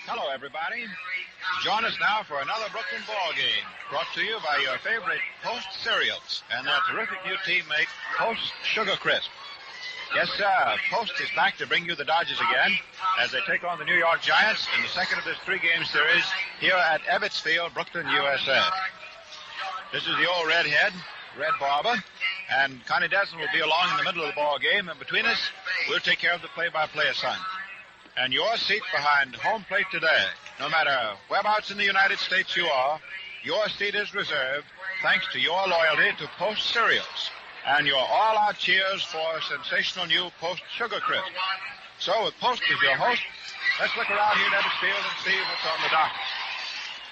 Hello, everybody. Join us now for another Brooklyn ball game, brought to you by your favorite Post cereals and their terrific new teammate, Post Sugar Crisp. Yes, sir. Post is back to bring you the Dodgers again as they take on the New York Giants in the second of this three-game series here at Ebbets Field, Brooklyn, USA. This is the old redhead, Red Barber, and Connie Desmond will be along in the middle of the ball game, and between us, we'll take care of the play-by-play assignment. And your seat behind home plate today, no matter whereabouts in the United States you are, your seat is reserved thanks to your loyalty to Post cereals and your all-out cheers for sensational new Post Sugar Crisp. So with Post as your host, let's look around here at Ebbets Field and see what's on the docket.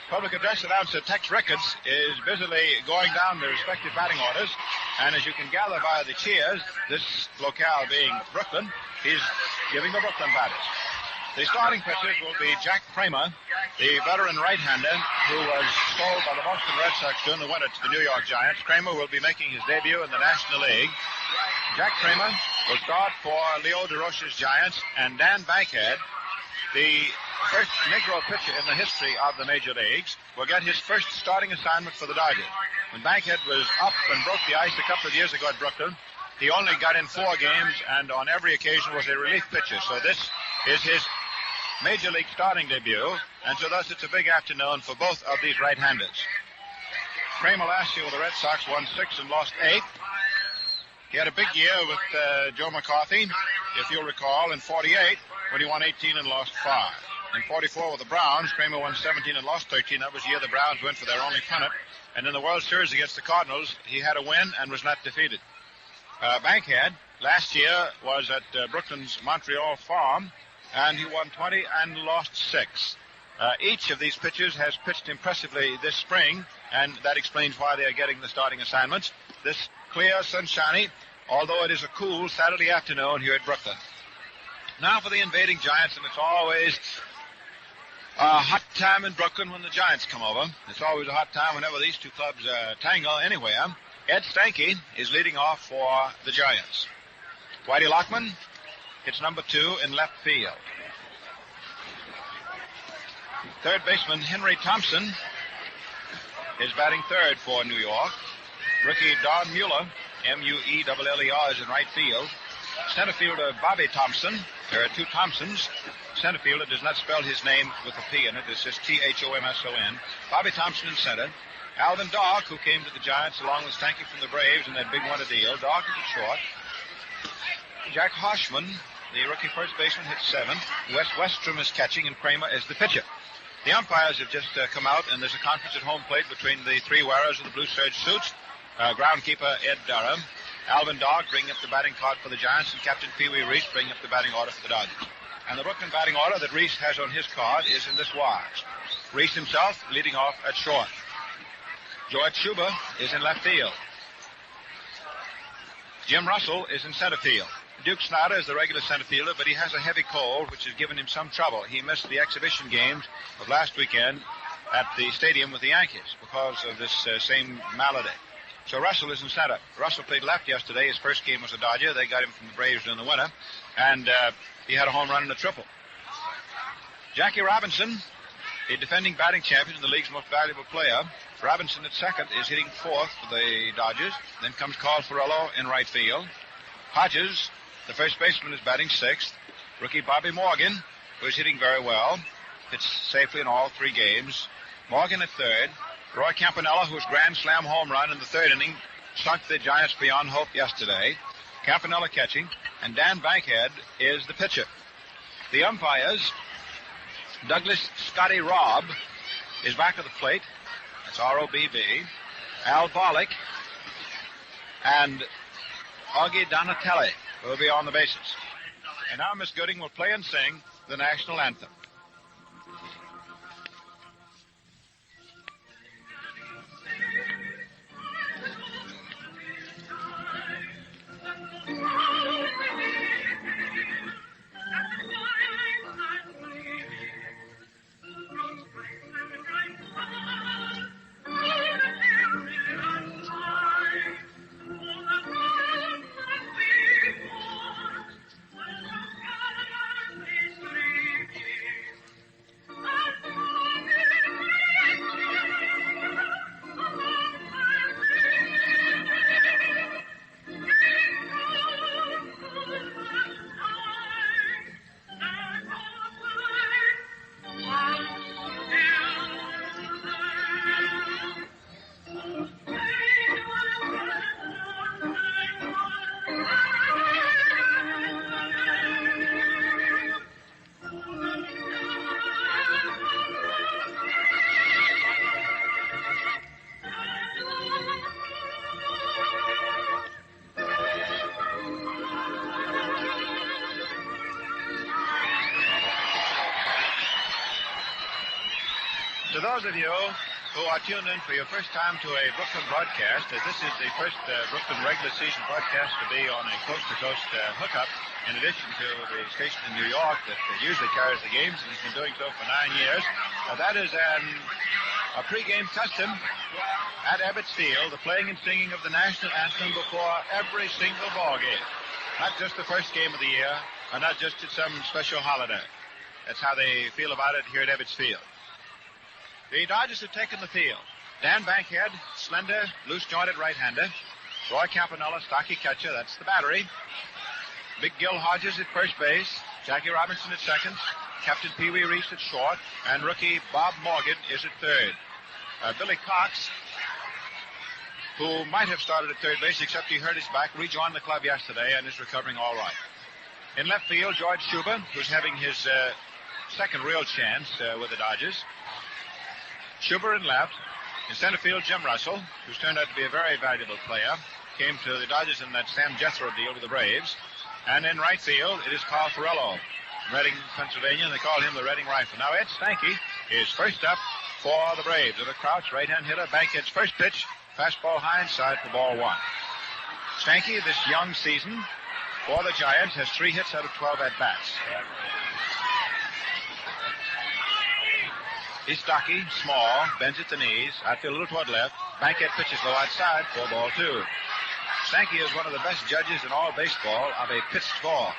Public address announcer Tex Ricketts is busily going down the respective batting orders, and as you can gather by the cheers, this locale being Brooklyn, he's giving the Brooklyn batters. The starting pitchers will be Jack Kramer, the veteran right-hander who was sold by the Boston Red Sox during the winter to the New York Giants. Kramer will be making his debut in the National League. Jack Kramer will start for Leo DeRoche's Giants, and Dan Bankhead, the first Negro pitcher in the history of the major leagues, will get his first starting assignment for the Dodgers. When Bankhead was up and broke the ice a couple of years ago at Brooklyn, he only got in 4 games and on every occasion was a relief pitcher. So this is his major league starting debut, and so thus it's a big afternoon for both of these right-handers. Kramer last year with the Red Sox won 6 and lost 8. He had a big year with Joe McCarthy, if you'll recall, in 48 when he won 18 and lost 5. In 44 with the Browns, Kramer won 17 and lost 13. That was the year the Browns went for their only pennant. And in the World Series against the Cardinals, he had a win and was not defeated. Bankhead last year was at Brooklyn's Montreal farm, and he won 20 and lost 6. Each of these pitchers has pitched impressively this spring, and that explains why they are getting the starting assignments. This clear, sunshiny, although it is a cool Saturday afternoon here at Brooklyn. Now for the invading Giants, and it's always a hot time in Brooklyn when the Giants come over. It's always a hot time whenever these two clubs tangle anywhere. Ed Stanky is leading off for the Giants. Whitey Lockman hits number 2 in left field. Third baseman Henry Thompson is batting third for New York. Rookie Don Mueller, M-U-E-L-L-E-R, is in right field. Center fielder Bobby Thompson. There are 2 Thompsons. Center fielder does not spell his name with a P in it. It's just T-H-O-M-S-O-N. Bobby Thompson in center. Alvin Dog, who came to the Giants along with Stanky from the Braves in that big winter deal. Dog is at short. Jack Hoshman, the rookie first baseman, hits 7th. Wes Westrom is catching, and Kramer is the pitcher. The umpires have just come out, and there's a conference at home plate between the 3 wearers of the blue serge suits. Groundkeeper Ed Durham, Alvin Dog bringing up the batting card for the Giants, and Captain Pee Wee Reese bringing up the batting order for the Dodgers. And the Brooklyn batting order that Reese has on his card is in this wise. Reese himself leading off at short. George Schuber is in left field. Jim Russell is in center field. Duke Snyder is the regular center fielder, but he has a heavy cold, which has given him some trouble. He missed the exhibition games of last weekend at the stadium with the Yankees because of this same malady. So Russell is in center. Russell played left yesterday. His first game was a Dodger. They got him from the Braves during the winter, and he had a home run and a triple. Jackie Robinson, the defending batting champion and the league's most valuable player. Robinson at second is hitting 4th for the Dodgers. Then comes Carl Ferrello in right field. Hodges, the first baseman, is batting 6th. Rookie Bobby Morgan, who is hitting very well, hits safely in all 3 games. Morgan at third. Roy Campanella, whose grand slam home run in the 3rd inning sunk the Giants beyond hope yesterday. Campanella catching, and Dan Bankhead is the pitcher. The umpires, Douglas Scotty Robb is back at the plate. That's R-O-B-B. Al Barlick and Augie Donatelli will be on the bases. And now Miss Gooding will play and sing the national anthem. To those of you who are tuned in for your first time to a Brooklyn broadcast, as this is the first Brooklyn regular season broadcast to be on a coast-to-coast hookup, in addition to the station in New York that usually carries the games and has been doing so for 9 years. That is a pregame custom at Ebbets Field, the playing and singing of the national anthem before every single ball game. Not just the first game of the year, or not just at some special holiday. That's how they feel about it here at Ebbets Field. The Dodgers have taken the field. Dan Bankhead, slender, loose-jointed right-hander. Roy Campanella, stocky catcher. That's the battery. Big Gil Hodges at first base. Jackie Robinson at second. Captain Pee Wee Reese at short. And rookie Bob Morgan is at third. Billy Cox, who might have started at third base, except he hurt his back, rejoined the club yesterday and is recovering all right. In left field, George Schuber, who's having his second real chance with the Dodgers. Schuber in left. In center field, Jim Russell, who's turned out to be a very valuable player, came to the Dodgers in that Sam Jethro deal with the Braves. And in right field, it is Carl Ferrello, Reading, Pennsylvania, and they call him the Reading Rifle. Now, Ed Stanky is first up for the Braves. With a crouch, right-hand hitter, Bankhead's first pitch, fastball high inside for ball one. Stanky, this young season for the Giants, has 3 hits out of 12 at-bats. He's stocky, small, bends at the knees, outfield a little toward left. Bankhead pitches low outside for ball two. Stanky is one of the best judges in all baseball of a pitched ball.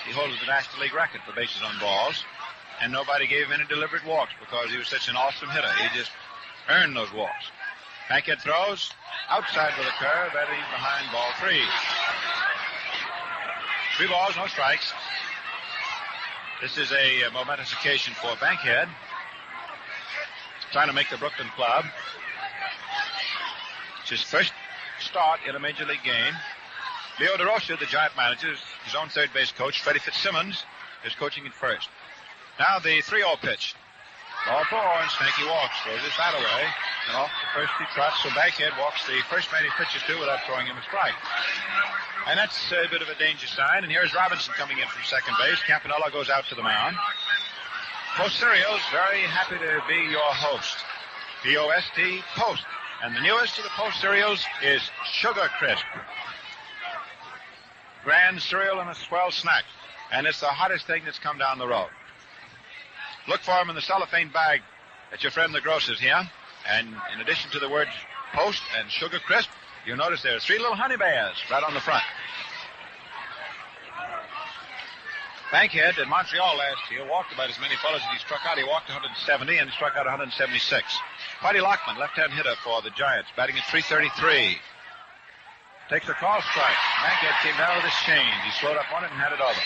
He holds the National League record for bases on balls, and nobody gave him any deliberate walks because he was such an awesome hitter. He just earned those walks. Bankhead throws outside with a curve, that is behind ball three. 3 balls, no strikes. This is a momentous occasion for Bankhead, trying to make the Brooklyn club. It's his first start in a major league game. Leo DeRosa, the Giant manager, his own third base coach. Freddie Fitzsimmons is coaching at first. Now the 3-0 pitch. Ball 4, and Stanky walks, throws his bat away, and off the first he trots, so Bankhead walks the first man he pitches to without throwing him a strike. And that's a bit of a danger sign, and here's Robinson coming in from second base. Campanella goes out to the mound. Post Cereals, very happy to be your host. P-O-S-T, Post. And the newest of the Post cereals is Sugar Crisp. Grand cereal and a swell snack. And it's the hottest thing that's come down the road. Look for them in the cellophane bag at your friend the grocer's here. And in addition to the words Post and Sugar Crisp, you'll notice there are 3 little honey bears right on the front. Bankhead in Montreal last year walked about as many fellows as he struck out. He walked 170 and struck out 176. Buddy Lockman, left-hand hitter for the Giants, batting at .333. Takes a call strike. Bankhead came down with his change. He slowed up on it and had it over.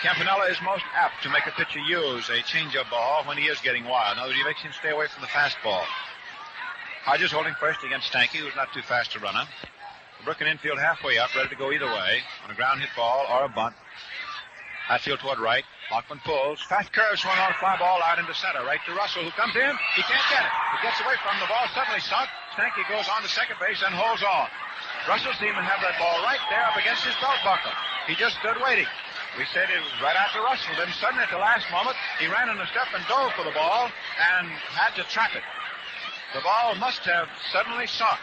Campanella is most apt to make a pitcher use a change-up ball when he is getting wild. In other words, he makes him stay away from the fastball. Hodges holding first against Stanky, who's not too fast to runner. The Brooklyn infield halfway up, ready to go either way on a ground hit ball or a bunt. Outfield toward right. Lockman pulls. Fast curve swung on a fly ball out into center. Right to Russell, who comes in. He can't get it. He gets away from the ball. Suddenly sunk. Stanky goes on to second base and holds on. Russell seemed to have that ball right there up against his belt buckle. He just stood waiting. We said it was right after Russell. Then suddenly at the last moment, he ran in a step and dove for the ball and had to trap it. The ball must have suddenly sunk.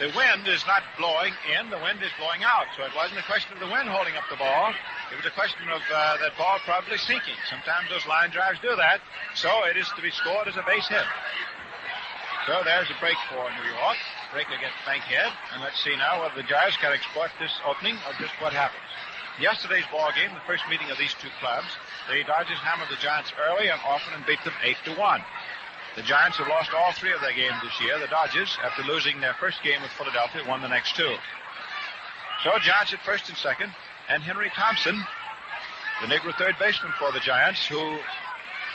The wind is not blowing in. The wind is blowing out. So it wasn't a question of the wind holding up the ball. It was a question of that ball probably sinking. Sometimes those line drives do that. So it is to be scored as a base hit. So there's a break for New York. Break against Bankhead. And let's see now whether the Giants can exploit this opening or just what happens. Yesterday's ball game, the first meeting of these two clubs, the Dodgers hammered the Giants early and often and beat them 8-1. The Giants have lost all 3 of their games this year. The Dodgers, after losing their first game with Philadelphia, won the next 2. So Giants at first and second, and Henry Thompson, the Negro third baseman for the Giants, who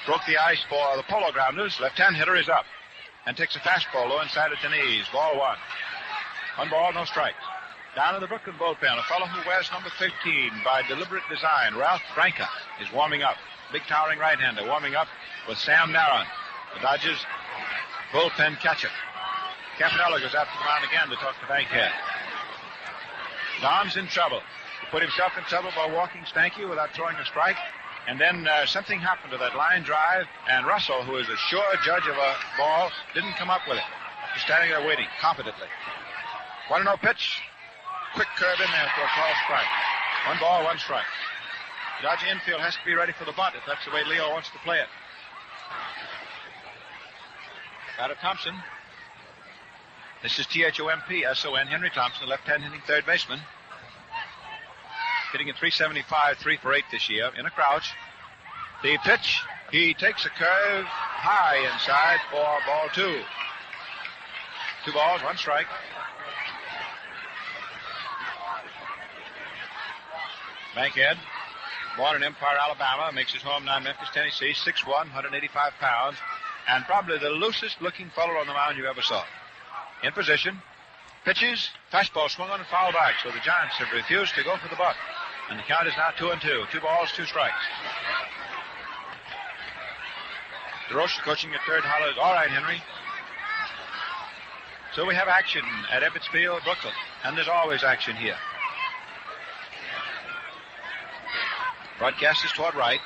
broke the ice for the Polo Grounders, left-hand hitter, is up and takes a fastball low inside at the knees. Ball 1. 1 ball, no strikes. Down in the Brooklyn bullpen, a fellow who wears number 13 by deliberate design, Ralph Branca, is warming up. Big towering right-hander warming up with Sam Narron, the Dodgers bullpen catcher. Campanella goes out to the mound again to talk to Bankhead. Dom's in trouble. He put himself in trouble by walking Stanky without throwing a strike. And then something happened to that line drive, and Russell, who is a sure judge of a ball, didn't come up with it. He's standing there waiting, competently. 1-0 pitch. Quick curve in there for a call strike. 1 ball, 1 strike. The Dodger infield has to be ready for the bunt if that's the way Leo wants to play it. Batter Thompson. This is Thompson, Henry Thompson, left-hand hitting third baseman. Hitting at .375, 3 for 8 this year in a crouch. The pitch, he takes a curve high inside for ball 2. 2 balls, 1 strike. Bankhead, born in Empire, Alabama, makes his home now in Memphis, Tennessee, 6'1", 185 pounds, and probably the loosest looking fellow on the mound you ever saw. In position, pitches, fastball swung on and foul back, so the Giants have refused to go for the bunt. And the count is now 2-2. 2 balls, 2 strikes. DeRoche coaching at third hollers. All right, Henry. So we have action at Ebbets Field, Brooklyn. And there's always action here. Broadcast is toward right.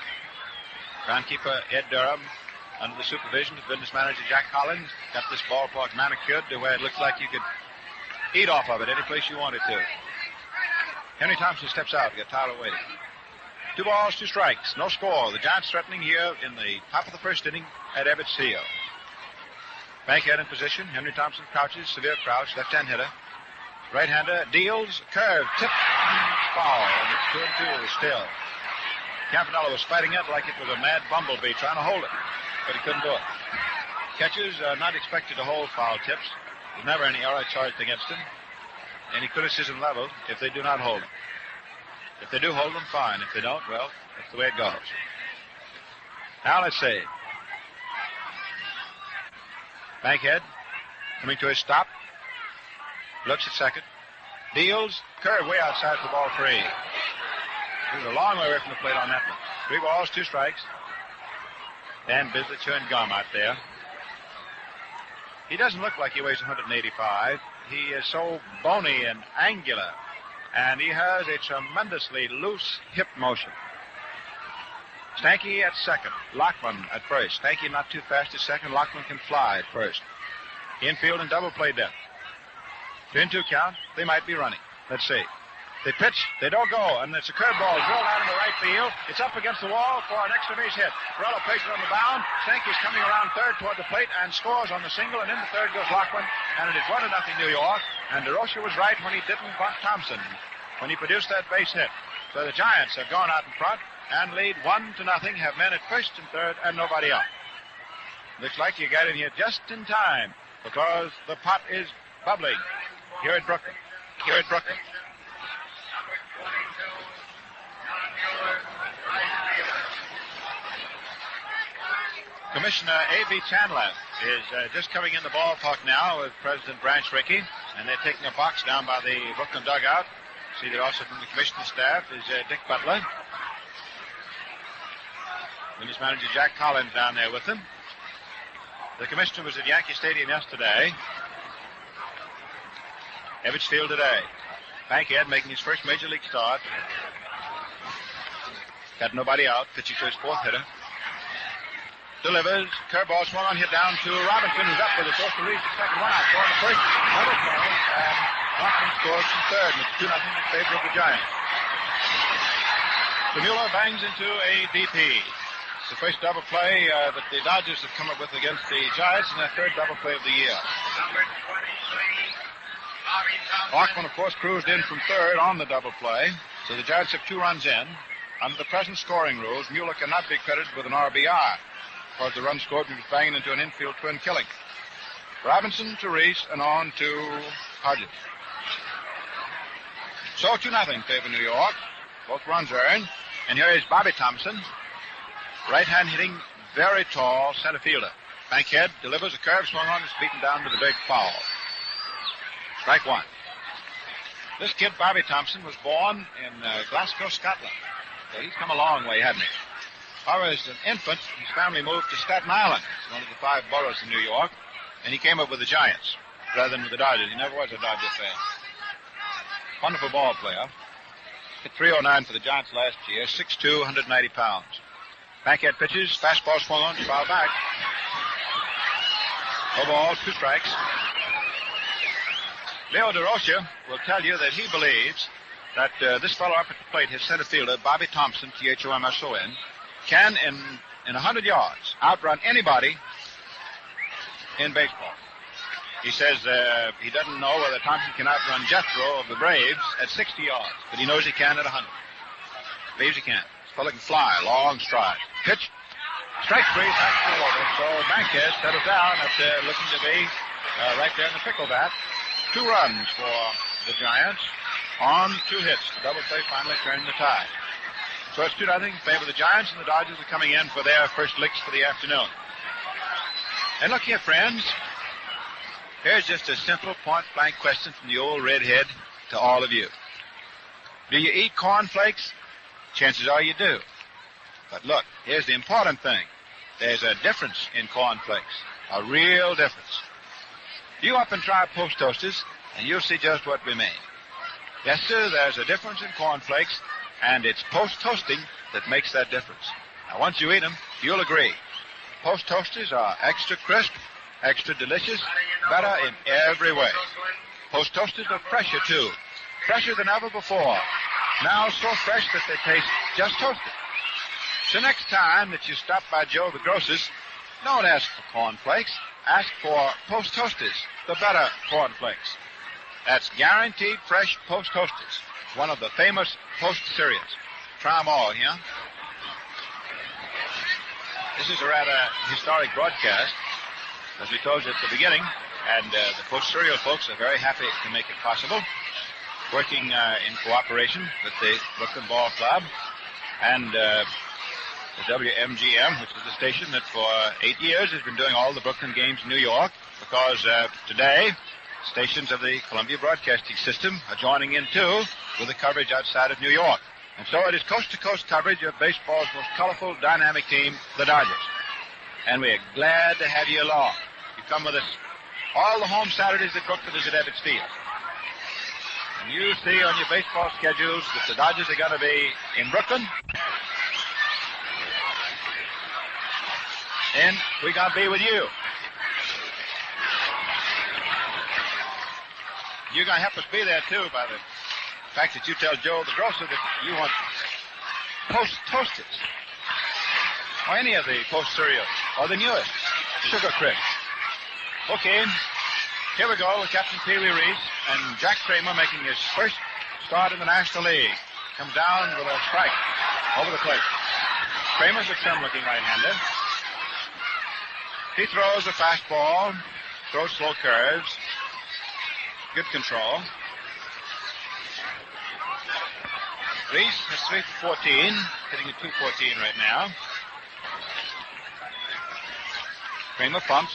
Groundkeeper Ed Durham, under the supervision of business manager Jack Collins, got this ballpark manicured to where it looks like you could eat off of it any place you wanted to. Henry Thompson steps out. Got Tyler waiting. 2 balls, 2 strikes. No score. The Giants threatening here in the top of the first inning at Ebbets Field. Bankhead in position. Henry Thompson crouches. Severe crouch. Left-hand hitter. Right-hander deals. Curve. Tip. Foul. And it's 2-2 still. Campanella was fighting it like it was a mad bumblebee trying to hold it. But he couldn't do it. Catchers are not expected to hold foul tips. There's never any error charged against them. Any criticism leveled if they do not hold them. If they do hold them, fine. If they don't, well, that's the way it goes. Now let's see. Bankhead coming to his stop. Looks at second. Deals. Curve way outside for ball 3. He was a long way away from the plate on that one. 3 balls, 2 strikes. Dan Bisley chewing gum out there. He doesn't look like he weighs 185. He is so bony and angular, and he has a tremendously loose hip motion. Stanky at second, Lockman at first. Stanky not too fast at second. Lockman can fly at first. Infield and double play depth. 2-2 count. They might be running. Let's see. They pitch, they don't go, and it's a curveball drilled out into right field. It's up against the wall for an extra base hit. Perella plays it on the bound. Stanky's coming around third toward the plate and scores on the single, and in the third goes Lockman, and it is 1-0 New York. And DeRoche was right when he didn't bunt Thompson when he produced that base hit. So the Giants have gone out in front and lead 1-0, have men at first and third, and nobody out. Looks like you got in here just in time because the pot is bubbling here at Brooklyn. Commissioner A.B. Chandler is just coming in the ballpark now with President Branch Rickey, and they're taking a box down by the Brooklyn dugout. See there also from the commissioner's staff is Dick Butler. Business manager Jack Collins down there with them. The commissioner was at Yankee Stadium yesterday. Ebbets Field today. Bankhead making his first major league start. Got nobody out, pitching to his 4th hitter. Delivers. Curveball swung on, hit down to Robinson, who's up with a first release, the second one out. For the first, double play, and Lockman scores from third, and it's 2-0 in favor of the Giants. So Mueller bangs into a DP. It's the first double play that the Dodgers have come up with against the Giants, and their 3rd double play of the year. Lockman, of course, cruised in from third on the double play, so the Giants have 2 runs in. Under the present scoring rules, Mueller cannot be credited with an RBI. Because the run scored was banging into an infield twin killing. Robinson to Reese and on to Hodges. So 2-0 favor New York. Both runs earned. And here is Bobby Thompson. Right-hand hitting, very tall center fielder. Bankhead delivers a curve swung on, is beaten down to the big foul. Strike 1. This kid, Bobby Thompson, was born in Glasgow, Scotland. So he's come a long way, hasn't he? However, as an infant, his family moved to Staten Island, one of the 5 boroughs in New York, and he came up with the Giants rather than with the Dodgers. He never was a Dodger fan. Wonderful ball player. Hit .309 for the Giants last year, 6'2", 190 pounds. Backhand pitches, fastball swung on, foul back. No ball, 2 strikes. Leo DeRocha will tell you that he believes that this fellow up at the plate, his center fielder, Bobby Thompson, Thomson, can, in 100 yards, outrun anybody in baseball. He says he doesn't know whether Thompson can outrun Jethro of the Braves at 60 yards, but he knows he can at 100. Believes he can. This fellow can fly, long stride. Pitch, strike 3, back to the order. So Banquez settles down after looking to be right there in the pickle bat. 2 runs for the Giants on 2 hits. The double play finally turned the tide. So it's 2-0 in favor of the Giants, and the Dodgers are coming in for their first licks for the afternoon. And look here, friends. Here's just a simple point-blank question from the old redhead to all of you. Do you eat cornflakes? Chances are you do. But look, here's the important thing. There's a difference in cornflakes, a real difference. You up and try Post Toasters, and you'll see just what we mean. Yes, sir, there's a difference in cornflakes, and it's post-toasting that makes that difference. Now, once you eat them, you'll agree. Post Toasters are extra crisp, extra delicious, better in every way. Post Toasters are fresher, too. Fresher than ever before. Now so fresh that they taste just toasted. So next time that you stop by Joe the Grocer's, don't ask for cornflakes. Ask for Post Toasters, the better cornflakes. That's guaranteed fresh Post Toasters, one of the famous Post cereals. Try them all, yeah? This is a rather historic broadcast, as we told you at the beginning, and the Post cereal folks are very happy to make it possible, working in cooperation with the Brooklyn Ball Club and the WMGM, which is the station that for 8 years has been doing all the Brooklyn games in New York, because today stations of the Columbia Broadcasting System are joining in, too, with the coverage outside of New York. And so it is coast-to-coast coverage of baseball's most colorful, dynamic team, the Dodgers. And we're glad to have you along. You come with us all the home Saturdays at Brooklyn is at Ebbets Field. And you see on your baseball schedules that the Dodgers are going to be in Brooklyn. And we're going to be with you. You're going to help us be there, too, by the fact that you tell Joe the Grocer that you want Post Toasters, or any of the Post cereals, or the newest, Sugar Crisp. Okay, here we go with Captain Pee Wee Reese and Jack Kramer making his first start in the National League. Comes down with a strike over the plate. Kramer's a trim-looking right-hander. He throws a fastball, throws slow curves, good control. Reese is 3 for 14, hitting a 214 right now. Kramer pumps,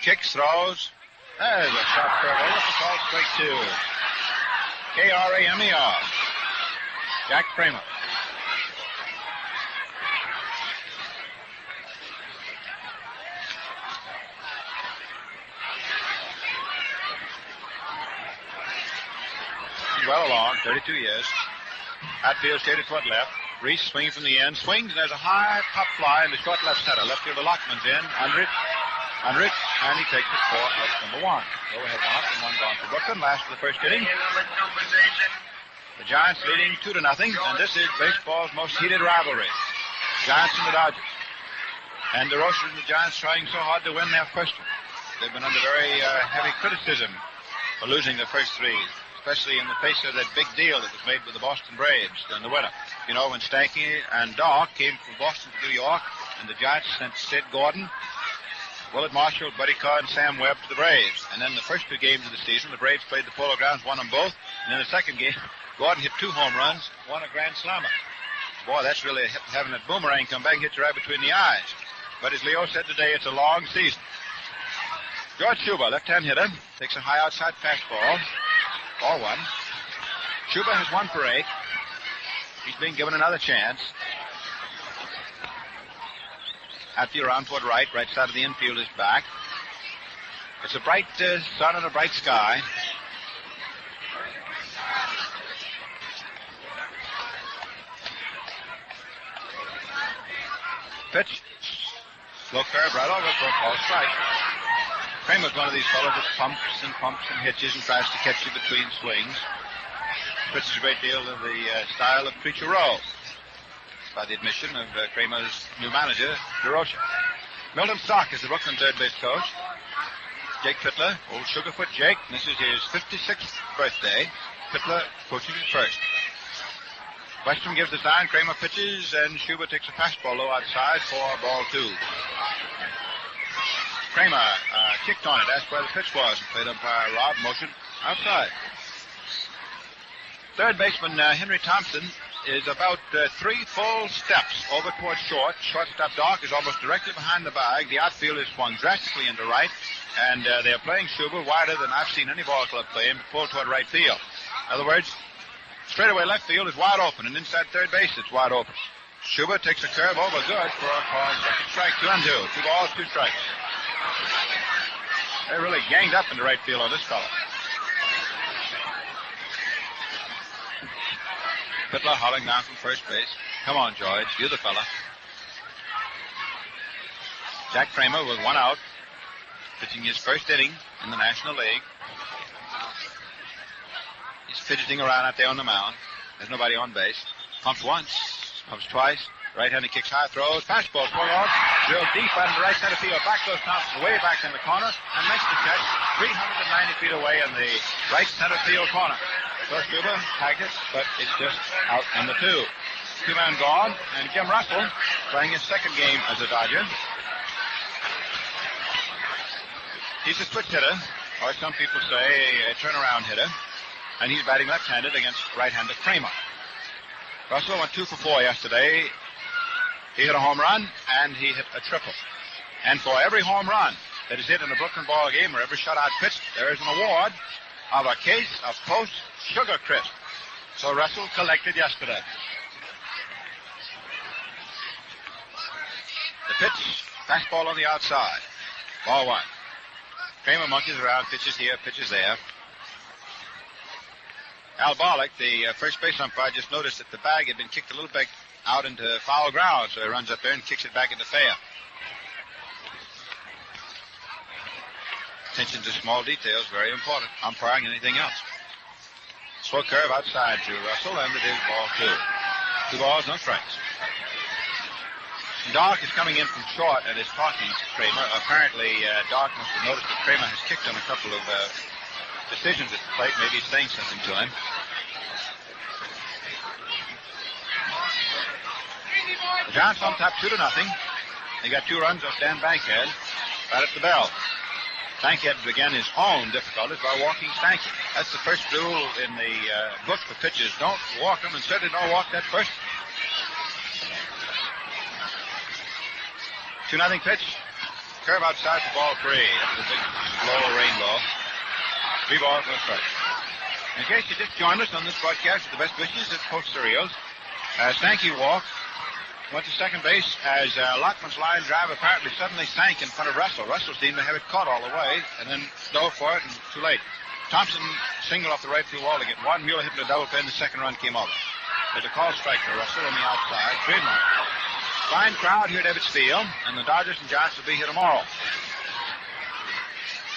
kicks, throws. There's a sharp curve over for call strike 2. Kramer. Jack Kramer. He's well along, 32 years. Outfield shaded toward left. Reese swinging from the end. Swings, and there's a high pop fly in the short left center. Left fielder Lockman's in. Under it, and he takes it for out number 1. So we have 1 up and 1 gone for Brooklyn. Last of the first inning. The Giants leading 2-0, and this is baseball's most heated rivalry. Giants and the Dodgers. And DeRocha and the Giants trying so hard to win their first one. They've been under very heavy criticism for losing their first 3. Especially in the face of that big deal that was made with the Boston Braves in the winter. You know, when Stanky and Doc came from Boston to New York, and the Giants sent Sid Gordon, Willard Marshall, Buddy Carr, and Sam Webb to the Braves. And then the first 2 games of the season, the Braves played the Polo Grounds, won them both. And then the second game, Gordon hit 2 home runs, won a grand slammer. Boy, that's really having that boomerang come back and hit you right between the eyes. But as Leo said today, it's a long season. George Schuber, left-hand hitter, takes a high outside fastball. Ball 1. Schuber has 1 for 8. He's being given another chance. Outfield around toward right side of the infield is back. It's a bright sun and a bright sky. Pitch. Slow curve right over for a call strike. Kramer's one of these fellows that pumps and hitches and tries to catch you between swings. Pitches a great deal of the style of Preacher Rowe, by the admission of Kramer's new manager, DeRocha. Milton Stock is the Brooklyn third base coach. Jake Fittler, old Sugarfoot Jake. This is his 56th birthday. Fittler coaching at first. Westrom gives the sign. Kramer pitches, and Schubert takes a fastball low outside for ball 2. Kramer kicked on it, asked where the pitch was, and played umpire Rob motion outside. Third baseman Henry Thompson is about 3 full steps over towards short. Shortstop Doc is almost directly behind the bag. The outfield is swung drastically into right, and they're playing Schubert wider than I've seen any ball club play him, full toward right field. In other words, straightaway left field is wide open, and inside third base it's wide open. Schubert takes a curve over good for a call second strike, 2-2. 2 balls, 2 strikes. They really ganged up into right field on this fella. Fittler hauling down from first base. Come on, George, you're the fella. Jack Kramer with 1 out, pitching his first inning in the National League. He's fidgeting around out there on the mound. There's nobody on base. Pumps once, pumps twice. Right-handed kicks high, throws. Fastball swung off. Drilled deep out into right center field. Back goes Thompson, way back in the corner, and makes the catch 390 feet away in the right center field corner. First Schubert tagged it, but it's just out number 2. 2-man gone, and Jim Russell playing his second game as a Dodger. He's a switch hitter, or some people say a turnaround hitter, and he's batting left-handed against right-hander Kramer. Russell went 2 for 4 yesterday. He hit a home run, and he hit a triple. And for every home run that is hit in a Brooklyn ball game or every shutout pitch, there is an award of a case of Post Sugar Crisp. So Russell collected yesterday. The pitch, fastball on the outside. Ball 1. Kramer monkeys around, pitches here, pitches there. Al Barlick, the first base umpire, just noticed that the bag had been kicked a little bit out into foul ground, so he runs up there and kicks it back into fair. Attention to small details, very important. Umpiring, anything else. Slow curve outside to Russell, and it is ball 2. 2 balls, no strikes. Doc is coming in from short and is talking to Kramer. Apparently, Doc must have noticed that Kramer has kicked on a couple of decisions at the plate. Maybe he's saying something to him. The Giants on top 2-0. They got 2 runs off Dan Bankhead right at the bell. Bankhead began his own difficulties by walking Stanky. That's the first rule in the book for pitchers. Don't walk them, and certainly don't walk that first. 2-0 pitch. Curve outside for ball 3. That's a big, slow rainbow. 3 balls, no strikes. In case you just joined us on this broadcast with the best wishes at Post Cereals, Stanky walked. Went to second base as Lockman's line drive apparently suddenly sank in front of Russell. Russell seemed to have it caught all the way and then dove for it, and too late. Thompson singled off the right field wall to get 1. Mueller hit a double play, and the second run came over. There's a call strike to Russell on the outside. 3-1. Fine crowd here at Ebbets Field, and the Dodgers and Giants will be here tomorrow.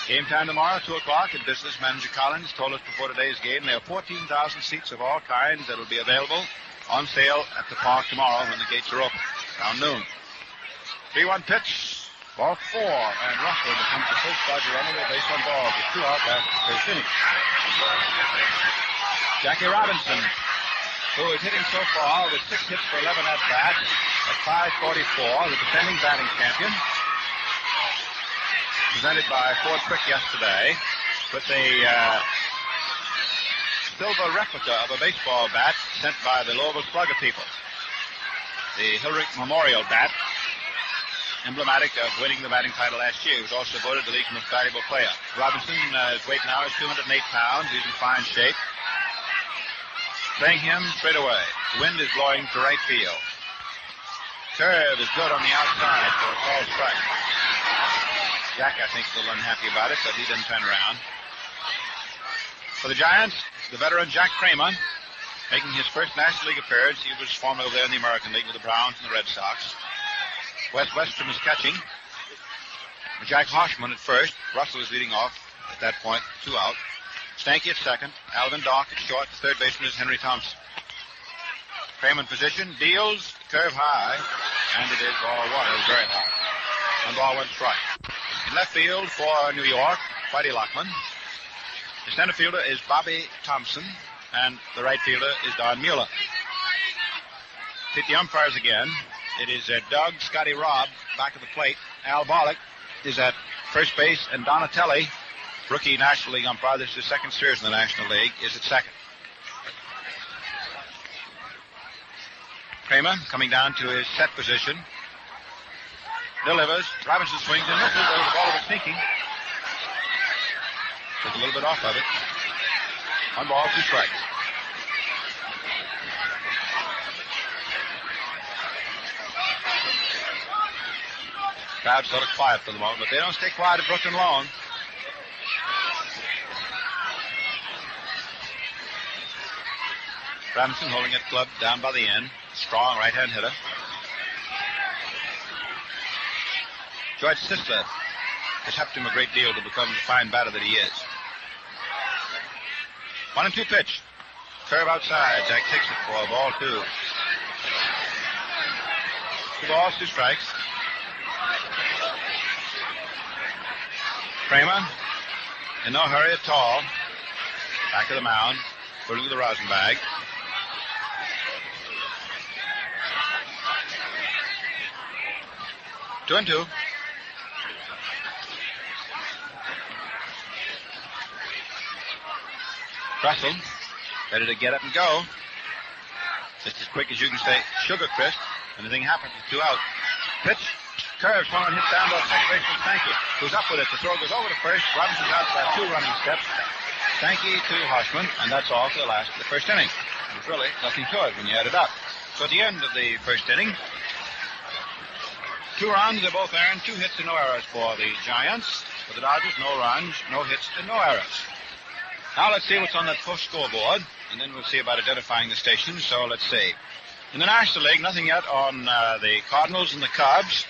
Game time tomorrow, 2 o'clock, and business manager Collins told us before today's game there are 14,000 seats of all kinds that will be available on sale at the park tomorrow when the gates are open, around noon. 3-1 pitch, ball 4, and Russell becomes the first Dodger runner with base on balls with 2 out after the first inning. Jackie Robinson, who is hitting so far with 6 hits for 11 at-bats at .544, the defending batting champion, presented by Ford Quick yesterday, with a silver replica of a baseball bat sent by the Louisville Slugger people. The Hillerick Memorial bat, emblematic of winning the batting title last year. He was also voted the league's most valuable player. Robinson, his weight now is 208 pounds. He's in fine shape. Playing him straight away. The wind is blowing to right field. Curve is good on the outside for a call strike. Jack, I think, is a little unhappy about it, but he didn't turn around. For the Giants, the veteran Jack Kramer, making his first National League appearance. He was formerly over there in the American League with the Browns and the Red Sox. Wes Westrom is catching. Jack Hoshman at first. Russell is leading off at that point. 2 out. Stanky at second. Alvin Dock at short. The third baseman is Henry Thompson. Kramer in position. Deals. Curve high. And it is ball one. It was very high. One ball, one strike. In left field for New York, Whitey Lockman. The center fielder is Bobby Thompson. And the right fielder is Don Mueller. Hit the umpires again. It is Doug Scotty Robb back of the plate. Al Bollock is at first base, and Donatelli, rookie National League umpire, this is his second series in the National League, is at second. Kramer coming down to his set position. Delivers. Robinson swings and misses. There was a ball that was sinking. Took a little bit off of it. 1 ball, 2 strikes. Crowd's sort of quiet for the moment, but they don't stay quiet at Brooklyn long. Robinson holding it clubbed down by the end. Strong right-hand hitter. George Sisler has helped him a great deal to become the fine batter that he is. 1-2 pitch. Curve outside. Jack takes it for a ball 2. 2 balls, 2 strikes. Kramer, in no hurry at all. Back of the mound. Putting to the rosin bag. Two and two. Russell, ready to get up and go. Just as quick as you can say, sugar crisp. Anything happens with 2 out. Pitch. Curve, swung and hit down to second baseman Stanky. Goes up with it. The throw goes over to first. Robinson's out by 2 running steps. Stanky to Hoshman, and that's all for the first inning. There's really nothing to it when you add it up. So at the end of the first inning, 2 runs, they both earned, 2 hits and no errors for the Giants. For the Dodgers, no runs, no hits and no errors. Now let's see what's on that post scoreboard, and then we'll see about identifying the stations. So let's see. In the National League, nothing yet on the Cardinals and the Cubs.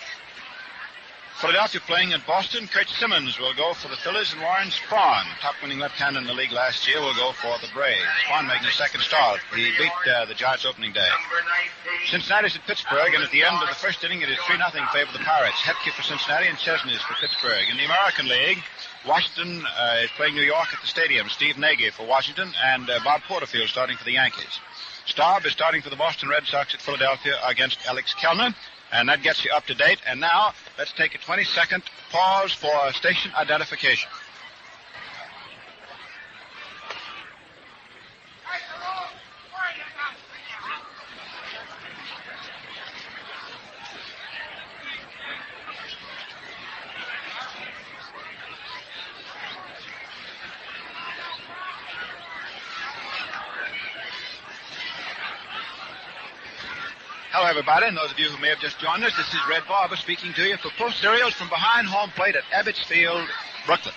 Philadelphia playing in Boston. Kurt Simmons will go for the Phillies, and Warren Spahn, top-winning left-hander in the league last year, will go for the Braves. Spahn making his second start. He beat the Giants opening day. Cincinnati's at Pittsburgh, and at the end of the first inning, it is 3-0 in favor of the Pirates. Hepke for Cincinnati and Chesney for Pittsburgh. In the American League, Washington is playing New York at the stadium. Steve Nagy for Washington, and Bob Porterfield starting for the Yankees. Staub is starting for the Boston Red Sox at Philadelphia against Alex Kellner. And that gets you up to date. And now, let's take a 20-second pause for station identification. Hello, everybody, and those of you who may have just joined us, this is Red Barber speaking to you for Post Cereals from behind home plate at Ebbets Field, Brooklyn.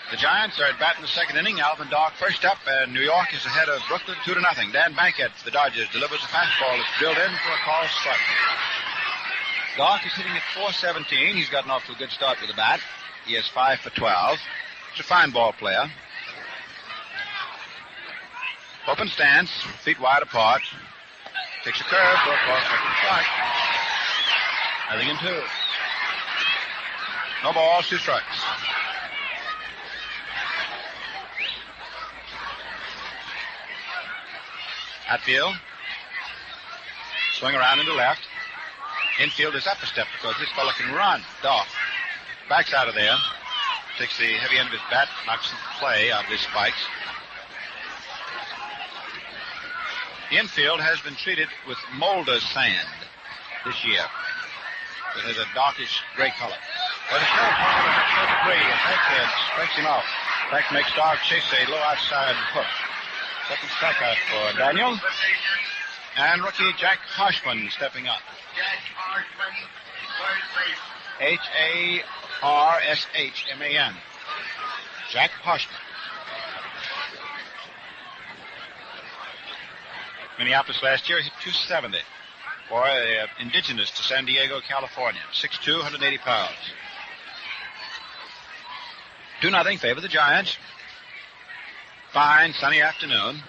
The Giants are at bat in the second inning. Alvin Dock first up, and New York is ahead of Brooklyn 2-0. Dan Bankhead for the Dodgers delivers a fastball that's drilled in for a called strike. Dock is hitting at .417. He's gotten off to a good start with the bat. He has 5 for 12. He's a fine ball player. Open stance, feet wide apart. Takes a curve for a called second strike. Nothing in 2. No balls, 2 strikes. Hatfield. Swing around into left. Infield is up a step because this fella can run. Dock. Backs out of there. Takes the heavy end of his bat, knocks the play out of his spikes. The infield has been treated with Molder sand this year. It has a darkish gray color. But it's still free, and Bankhead strikes him out. Back makes Dock chase a low outside hook. Second strikeout for Daniel. And rookie Jack Hoshman stepping up. Harshman. Jack Hoshman. Minneapolis last year hit .270. Boy, indigenous to San Diego, California. 6'2", 180 pounds. 2-0 favor the Giants. Fine, sunny afternoon.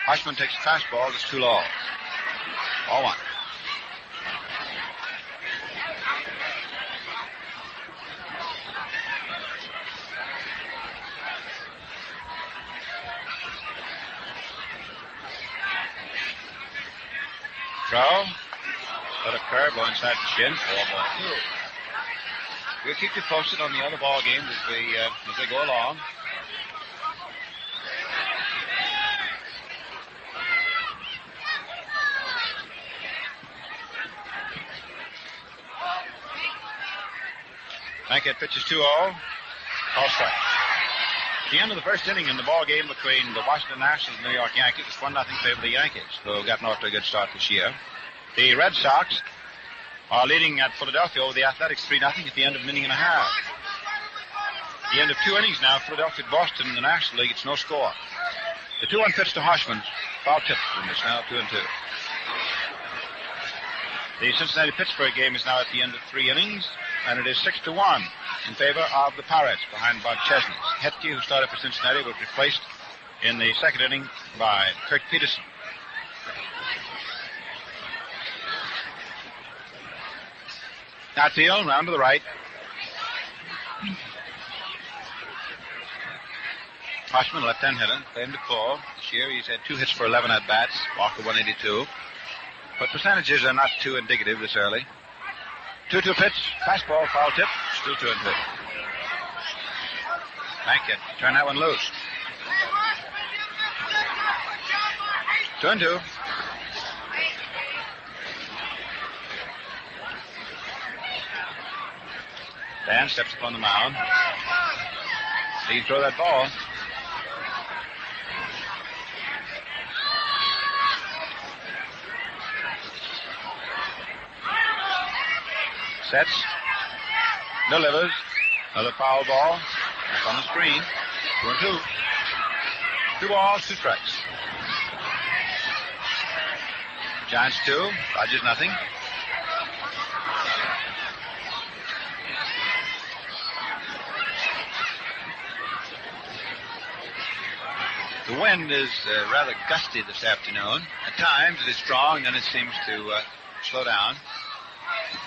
Hushman takes a fastball. It's too low. Ball 1. Throw. Let a curve go inside the shin. 4-2. We'll keep you posted on the other ball games as they go along. Bankhead pitches 2-0. Call strike. The end of the first inning in the ball game between the Washington Nationals and the New York Yankees is 1-0 favor the Yankees, who have gotten off to a good start this year. The Red Sox are leading at Philadelphia over the Athletics 3-0 at the end of an inning and a half. The end of 2 innings now, Philadelphia, Boston in the National League. It's no score. The 2-1 pitch to Hoshman, foul tip, and it's now 2-2. The Cincinnati-Pittsburgh game is now at the end of 3 innings, and it is 6-1 in favor of the Pirates behind Bob Chesney. Hetke, who started for Cincinnati, was replaced in the second inning by Kirk Peterson. Outfield, round to the right. Hoshman, left-hand hitter, claimed to call. This year he's had 2 hits for 11 at-bats, walked 182. But percentages are not too indicative this early. 2-2 pitch, fastball, foul tip, still 2-2. Bankhead, turn that one loose. 2-2. Dan steps up on the mound. He can throw that ball. Sets. Delivers. Another foul ball. That's on the screen. 2-2. 2 balls, 2 strikes. Giants 2. Hodges nothing. The wind is rather gusty this afternoon. At times it is strong, then it seems to slow down.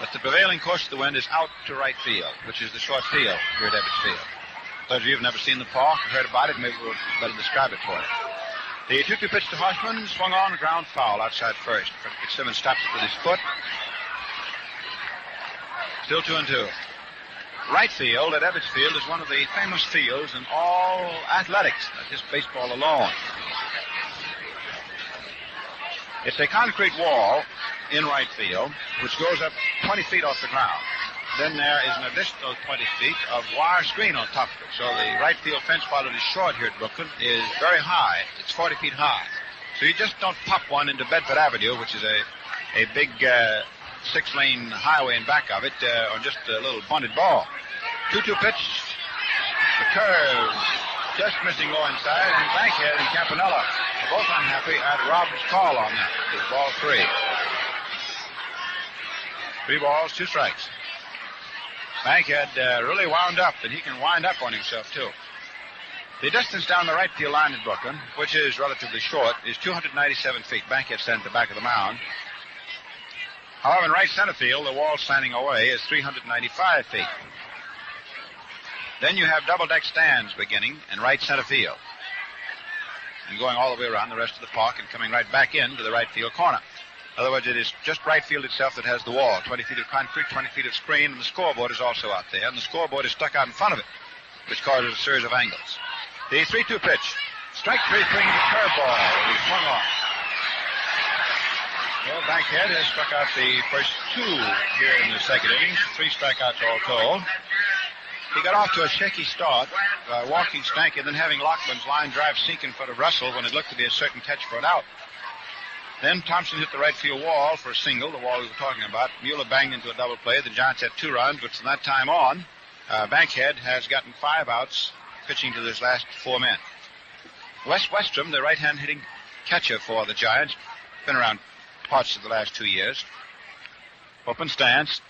But the prevailing course of the wind is out to right field, which is the short field here at Ebbets Field. Those of you who have never seen the park or heard about it, maybe we'll better describe it for you. The 2-2 pitch to Hoshman, swung on, ground foul outside first. Fitzsimmons stops it with his foot. Still 2-2. Right field at Ebbets Field is one of the famous fields in all athletics, not just baseball alone. It's a concrete wall in right field, which goes up 20 feet off the ground. Then there is an additional 20 feet of wire screen on top of it. So the right field fence, while it is short here at Brooklyn, is very high. It's 40 feet high. So you just don't pop one into Bedford Avenue, which is a big 6-lane highway in back of it, on just a little bunted ball. 2-2 pitch. The curve just missing low inside. And Bankhead and Campanella are both unhappy at Robert's call on that. It's ball 3. 3 balls, 2 strikes. Bankhead really wound up, and he can wind up on himself, too. The distance down the right field line at Brooklyn, which is relatively short, is 297 feet. Bankhead stands at the back of the mound. However, in right center field, the wall standing away is 395 feet. Then you have double-deck stands beginning in right center field and going all the way around the rest of the park and coming right back into the right field corner. In other words, it is just right field itself that has the wall, 20 feet of concrete, 20 feet of screen, and the scoreboard is also out there, and the scoreboard is stuck out in front of it, which causes a series of angles. The 3-2 pitch. Strike 3 swinging curveball. He swung off. Well, Bankhead has struck out the first 2 here in the second innings, 3 strikeouts all told. He got off to a shaky start by walking Stanky and then having Lockman's line drive sink in front of Russell when it looked to be a certain catch for an out. Then Thompson hit the right field wall for a single, the wall we were talking about. Mueller banged into a double play. The Giants had 2 runs, which from that time on, Bankhead has gotten 5 outs, pitching to his last 4 men. Wes Westrom, the right-hand hitting catcher for the Giants, been around parts of the last 2 years. Open stance.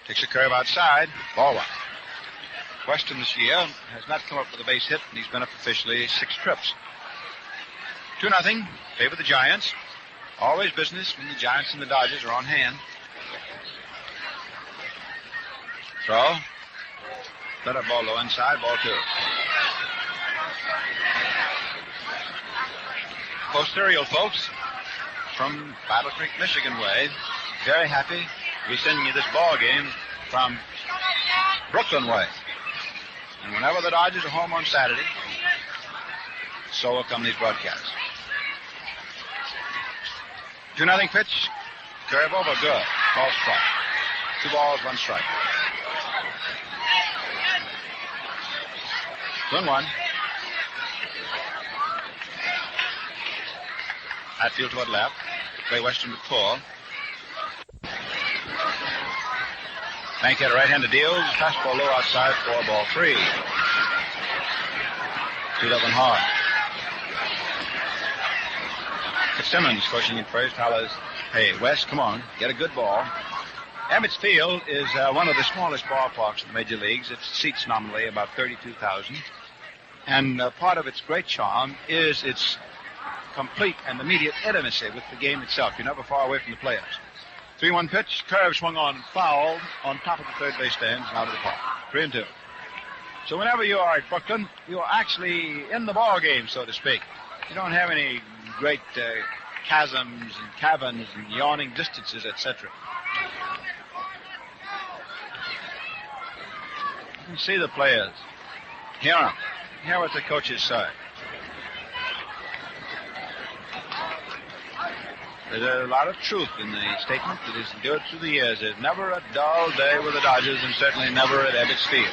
Takes a curve outside. Ball one. Weston this year has not come up with a base hit, and he's been up officially 6 trips. 2-0. Favor the Giants. Always business when the Giants and the Dodgers are on hand. Throw. Let up ball low inside. Ball 2. Post Serial folks from Battle Creek, Michigan way. Very happy to be sending you this ball game from Brooklyn way. And whenever the Dodgers are home on Saturday, so will come these broadcasts. 2-0 pitch. Curve over. Good. Ball strike. 2 balls, 1 strike. 1-1. Hatfield toward left. Play Western with pull. Bankhead right-handed deals. Fastball low outside. 4-3. 2-0 hard. Fitzsimmons pushing it first. Hollers, hey, West, come on. Get a good ball. Ebbets Field is one of the smallest ballparks in the major leagues. It seats nominally about 32,000. And part of its great charm is its complete and immediate intimacy with the game itself. You're never far away from the players. 3-1 pitch. Curve swung on and fouled on top of the third base stands and out of the park. 3-2. So whenever you are at Brooklyn, you're actually in the ball game, so to speak. You don't have any great chasms and caverns and yawning distances, etc. You can see the players. Hear them. Hear what the coaches say. There's a lot of truth in the statement that has endured through the years. There's never a dull day with the Dodgers, and certainly never at Ebbets Field.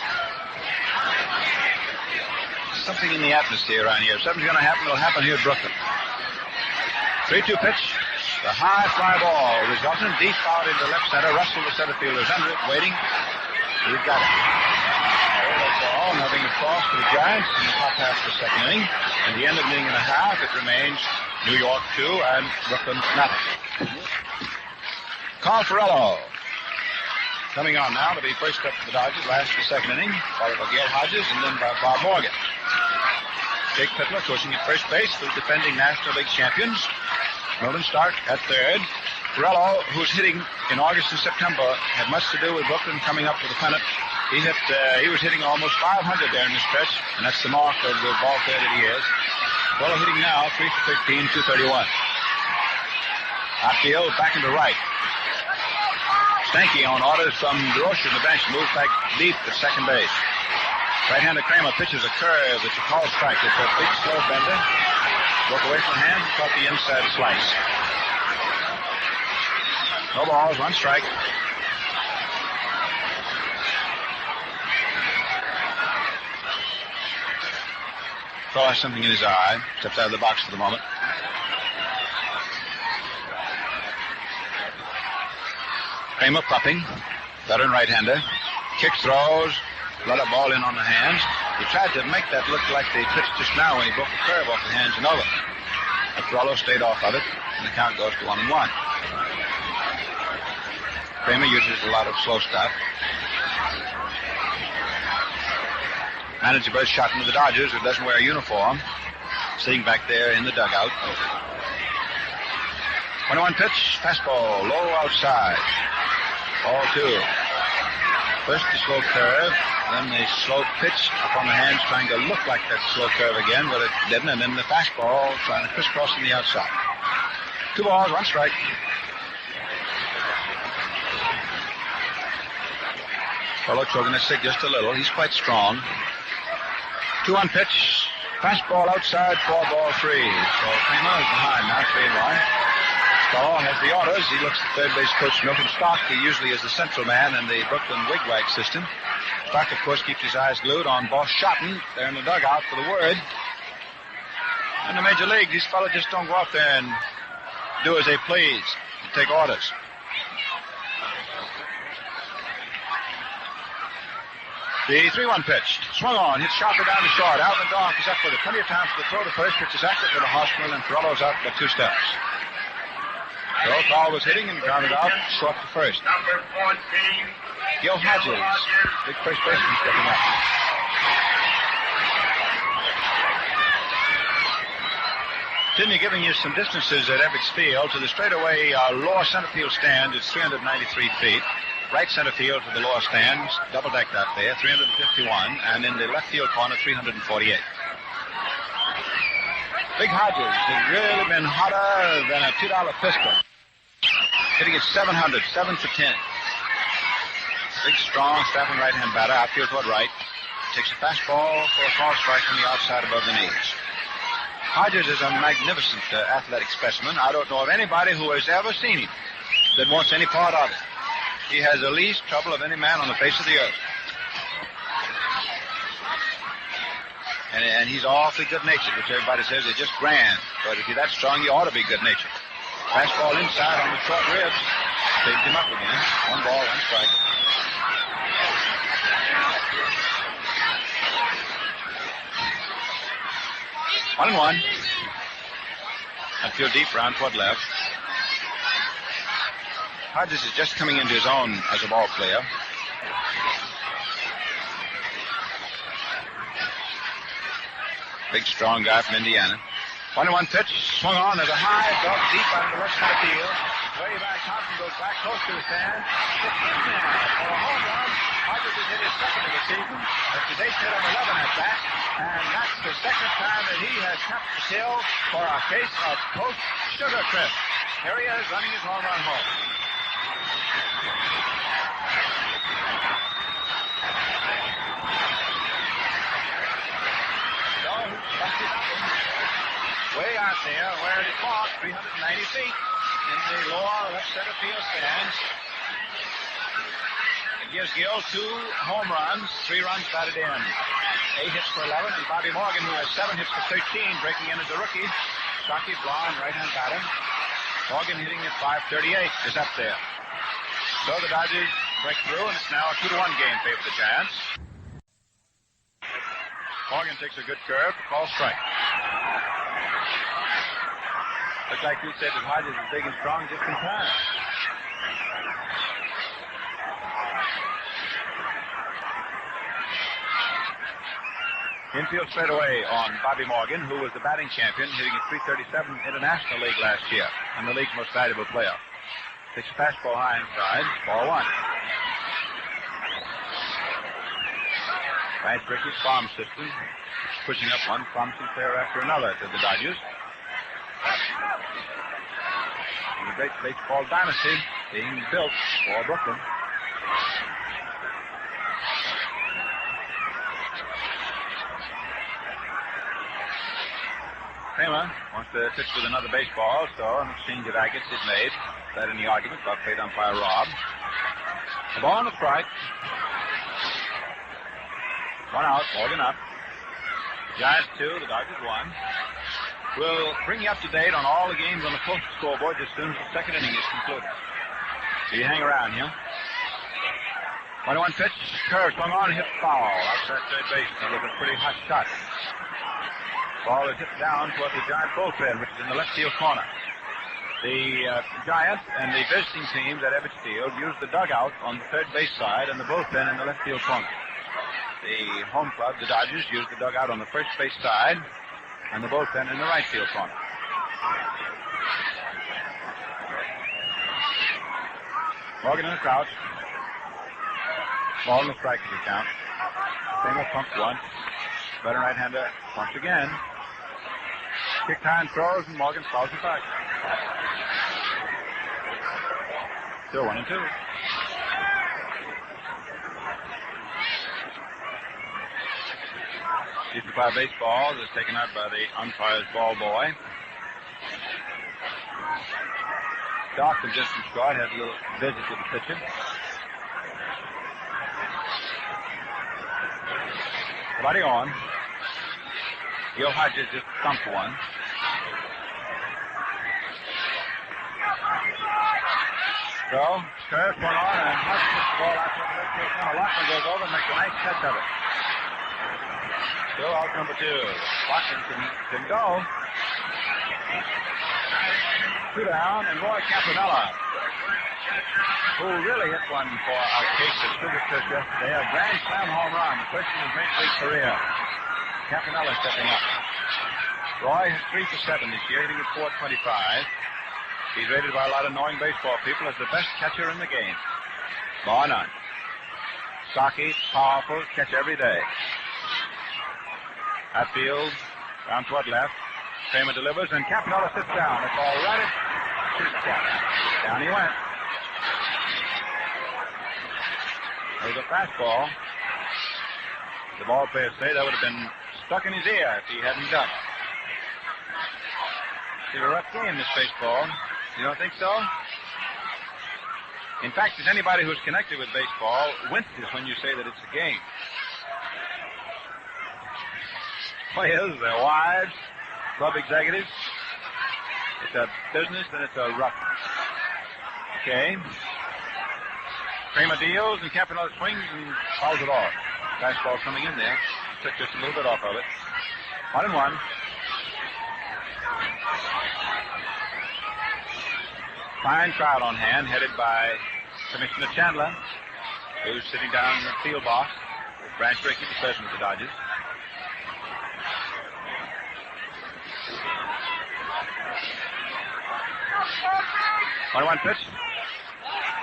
Something in the atmosphere around here. If something's going to happen, it'll happen here at Brooklyn. 3-2 pitch. The high fly ball resulting deep out into left center. Russell, the center fielder, is under it, waiting. We've got it. Ball, nothing across for the Giants in the top half of the second inning. At the end of the inning and a half, it remains New York 2 and Brooklyn nothing. Carl Ferrello coming on now to be first up for the Dodgers, last of the second inning, followed by Gil Hodges and then by Bob Morgan. Jake Pittler coaching at first base for the defending National League champions. Milton Stark at third. Ferrello, who's hitting in August and September, had much to do with Brooklyn coming up with a pennant. He was hitting almost 500 there in this stretch, and that's the mark of the ball player that he is. Ferrello hitting now 3 for 13, 231. Outfield back into right. Stanky on orders from DeRocher in the bench moves back deep at second base. Right-hander Kramer pitches a curve. It's a call strike. It's a big slow bender. Broke away from the hand and caught the inside slice. No balls, 1 strike. Throw has something in his eye. Steps out of the box for the moment. Kramer popping. Veteran right-hander. Kick throws. Let a ball in on the hands. He tried to make that look like the pitch just now when he broke the curve off the hands and over. But Ferrello stayed off of it, and the count goes to 1-1. Kramer uses a lot of slow stuff. Manager Buzz shot into the Dodgers, who doesn't wear a uniform, sitting back there in the dugout. 1-1 pitch, fastball, low outside. Ball 2. First the slow curve, then the slow pitch up on the hands, trying to look like that slow curve again, but it didn't, and then the fastball trying to crisscross on the outside. 2 balls, 1 strike. Ferrello choking his stick just a little. He's quite strong. 2-1 pitch, fastball outside, 4-3. So Kramer is behind now, 3-1. Ferrello has the orders. He looks at third base coach Milton Stark, who usually is the central man in the Brooklyn wigwag system. Stark, of course, keeps his eyes glued on Boss Schotten. They're in the dugout for the word. In the major league, these fellas just don't go out there and do as they please and take orders. The 3-1 pitch. Swung on. Hits sharply down to short. Alvin Dorff is up with it. Plenty of time for the throw to first. Pitch is accurate to the hospital, and Ferrello's out by 2 steps. So Carl was hitting and grounded out short to first. Number 14. Gil Hodges, big first baseman, stepping up. Continue giving you some distances at Ebbets Field. To the straightaway lower center field stand is 393 feet. Right center field to the lower stands, double-decked out there, 351. And in the left field corner, 348. Big Hodges has really been hotter than a $2 pistol. Hitting at 700, 7 for 10. Big, strong, strapping right-hand batter, outfield toward right. Takes a fastball for a call strike from the outside above the knees. Hodges is a magnificent athletic specimen. I don't know of anybody who has ever seen him that wants any part of it. He has the least trouble of any man on the face of the earth. And he's awfully good-natured, which everybody says is just grand. But if you're that strong, you ought to be good-natured. Fastball inside on the short ribs. Saved him up again. 1 ball, 1 strike. One and one. Outfield deep, round toward left. Hodges is just coming into his own as a ball player. Big, strong guy from Indiana. 1-1 pitch, swung on. There's a high, dog deep out of the left center field. Way back, Thompson goes back close to the stand. It's in there for a home run. Hodges has hit his second of the season. That's his 8th hit on 11 at bat. And that's the second time that he has tapped the kill for a case of Coast Sugar Crisp. Here he is running his home run home. Way out there where it caught 390 feet in the lower left center field stands. It gives Gil 2 home runs, 3 runs batted in. 8 hits for 11, and Bobby Morgan, who has 7 hits for 13, breaking in as a rookie. Stocky, blonde, right-hand batter. Morgan hitting at 538 is up there. So the Dodgers break through, and it's now a 2-1 game favor the Giants. Morgan takes a good curve, call strike. Looks like you said that Hodges is big and strong just in time. Infield straight away on Bobby Morgan, who was the batting champion, hitting at 337 International League last year, and the league's most valuable player. Takes a fastball high inside, ball 1. Nice Ricky's farm system, pushing up one promising player after another to the Dodgers. And the great baseball dynasty being built for Brooklyn. Kramer wants to pitch with another baseball, so an exchange of agates is made. That any argument about plate umpire Rob. The ball on the strike. 1 out, Morgan up. Giants 2, the Dodgers 1. We'll bring you up to date on all the games on the post scoreboard as soon as the second inning is concluded. So you hang around here. 1-1 pitch, curve swung on, hit foul outside third base. That was a pretty hot shot. Ball is hit down toward the Giant bullpen, which is in the left field corner. The Giants and the visiting teams at Ebbets Field used the dugout on the third base side and the bullpen in the left field corner. The home club, the Dodgers, used the dugout on the first base side and the bullpen in the right field corner. Morgan in the crouch. Ball in the strike to the count. Kramer pumps once. Veteran right-hander pumps again. Kick high and throws, and Morgan fouls it back. Still 1-2. $55 baseball is taken out by the umpire's ball boy. Doc from distance guard had a little visit to the pitcher. Body on. Gil Hodges just thumped one. So, curve one on, and Hodges puts the ball out to the left field corner. Lockman goes over and makes a nice catch of it. Still out number 2. Lockman can go. Two down, and Roy Campanella, who really hit one for our case of Sugar Crisp yesterday, a grand slam home run, the first in his major league career. Campanella stepping up. Roy has 3 for 7 this year, hitting at .425. He's rated by a lot of knowing baseball people as the best catcher in the game. Bar none. Stocky, powerful, catch every day. At field, down toward left. Kramer delivers, and Campanella sits down. The ball right at his spot. Down he went. There's a fastball. The ball players say that would have been stuck in his ear if he hadn't ducked. It's a rough game, this baseball. You don't think so? In fact, as anybody who's connected with baseball winces when you say that it's a game. Players, their wives, club executives. It's a business and it's a rough. Okay. Kramer deals and Campanella swings and fouls it off. Fastball coming in there. Took just a little bit off of it. 1-1. Fine crowd on hand, headed by Commissioner Chandler, who's sitting down in the field box. Branch Rickey, the president of the Dodgers. One pitch.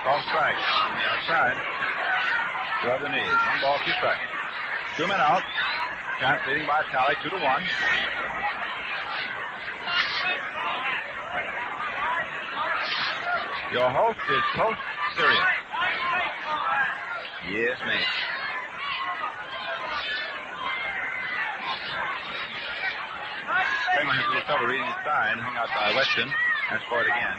Ball strike on the outside. Two other knees. 1 ball, 2 strikes. 2 men out. Giants leading by a tally, 2-1. Your host is Toast Cereal. Yes, ma'am. Kramer has a little trouble reading his sign, hung out by Weston. Has scored again.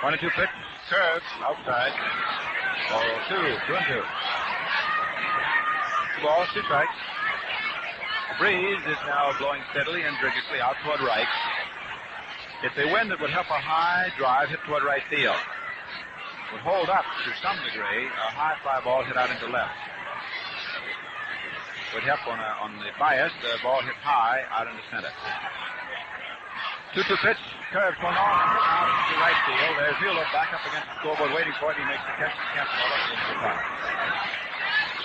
One and two pitch, curve, outside. Ball 2, 2-2. 2 balls, 2 strikes. The breeze is now blowing steadily and rigorously out toward right. It's a wind that would help a high drive hit toward right field. Would hold up to some degree a high fly ball hit out into left. Would help on the bias, the ball hit high out into center. 2-2 pitch, curve swung on and hit out to right field. There's Mueller back up against the scoreboard waiting for it. He makes the catch to Campanella into the top.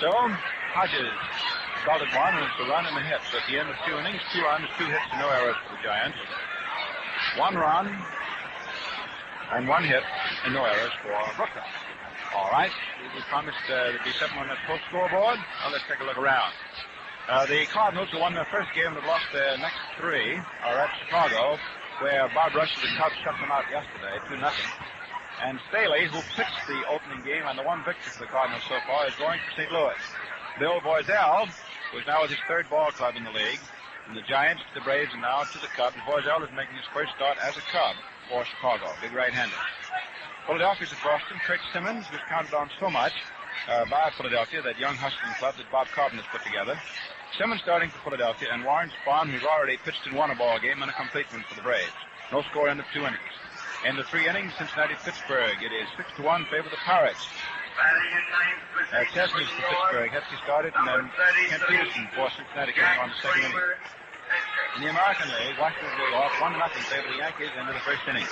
So, Hodges salted one, and it's a run and a hit. So at the end of 2 innings, 2 runs, 2 hits, and no errors for the Giants. 1 run and 1 hit, and no errors for Brooklyn. All right, we promised there'd be 7 on that post scoreboard. Well, let's take a look around. The Cardinals, who won their first game and have lost their next 3, are at Chicago, where Bob Rush of the Cubs shut them out yesterday, 2-0. And Staley, who pitched the opening game and the 1 victory for the Cardinals so far, is going for St. Louis. Bill Boiselle, who is now with his 3rd ball club in the league, from the Giants to the Braves and now to the Cubs. Boiselle is making his first start as a Cub for Chicago, big right-hander. Philadelphia's at Boston. Kurt Simmons was counted on so much by Philadelphia, that young hustling club that Bob Cobbin has put together. Simmons starting for Philadelphia, and Warren Spahn, who's already pitched and won a ball game, and a complete one for the Braves. No score end of 2 innings. End of 3 innings, Cincinnati-Pittsburgh. It is 6-1 favor the Pirates. Chesney's for Pittsburgh. Hetsy started, and then Kent Peterson for Cincinnati came on the 2nd inning. In the American League, Washington lead off 1-0 favor the Yankees into the 1st inning.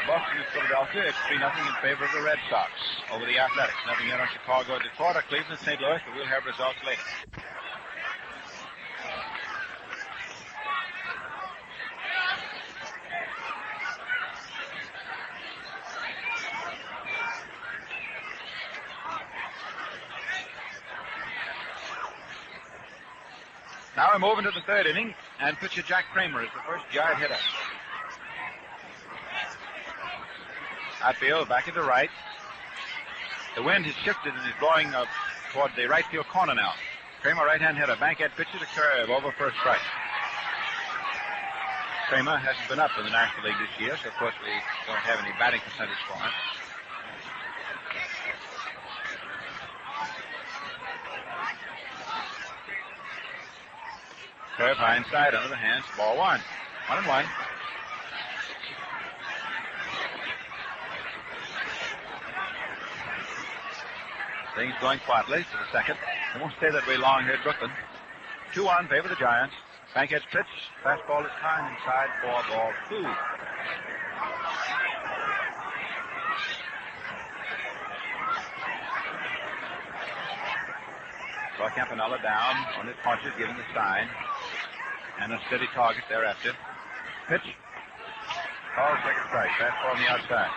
Boston and Philadelphia, it's 3-0 in favor of the Red Sox over the Athletics. Nothing yet on Chicago, Detroit, or Cleveland, St. Louis, but we'll have results later. Now we're moving to the 3rd inning, and pitcher Jack Kramer is the first Giant hitter. Outfield, back into right. The wind has shifted and is blowing toward the right field corner now. Kramer, right-hand hitter, bank-end pitcher to curve over first strike. Kramer hasn't been up in the National League this year, so of course we don't have any batting percentage for him. Curve high inside, under the hands, ball 1. 1-1. Things going quietly to the second. They won't stay that way long here at Brooklyn. 2-1 favor the Giants. Bankhead's pitch. Fastball is timed inside for ball 2. So Campanella down on his punches, giving the sign. And a steady target thereafter. Pitch. Call second strike. Fastball on the outside.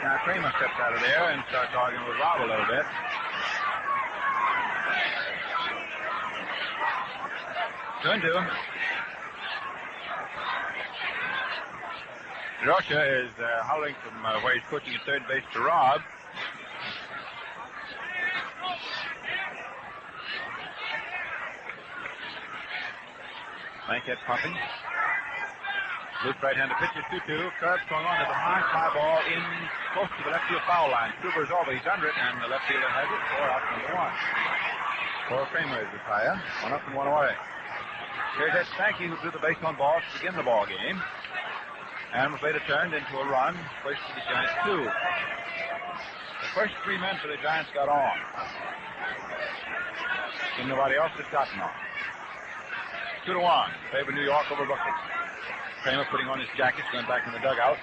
Now Kramer steps out of there and starts arguing with Rob a little bit. Two and two. Drosha is howling from where he's coaching at third base to Rob. Bankhead pumping. Loose right-hander pitches 2-2. Curve swung on to the high fly ball in close to the left field foul line. Kluber's over. He's under it, and the left fielder has it. 4 out, number 1. For Kramer is the fire. 1 up and 1 away. Here's Ed Stanky, who drew the base on balls to begin the ball game. And was later turned into a run. First to the Giants 2. The first 3 men for the Giants got on. And nobody else has gotten on. 2-1. Favor New York over Brooklyn. Kramer putting on his jackets, going back in the dugout.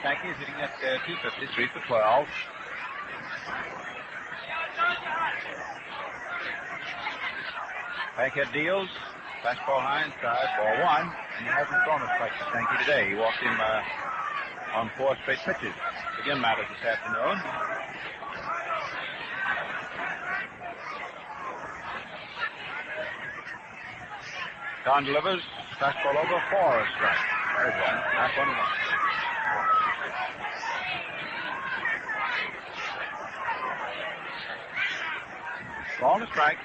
Stanky is hitting at 250, 3 for 12. Bankhead deals. Fastball high inside, ball 1. And he hasn't thrown a strike to Stanky today. He walked him on 4 straight pitches. Again matters this afternoon. Don delivers. Fastball over 4, a strike. There's one. That's 1-1. Ball and a strike.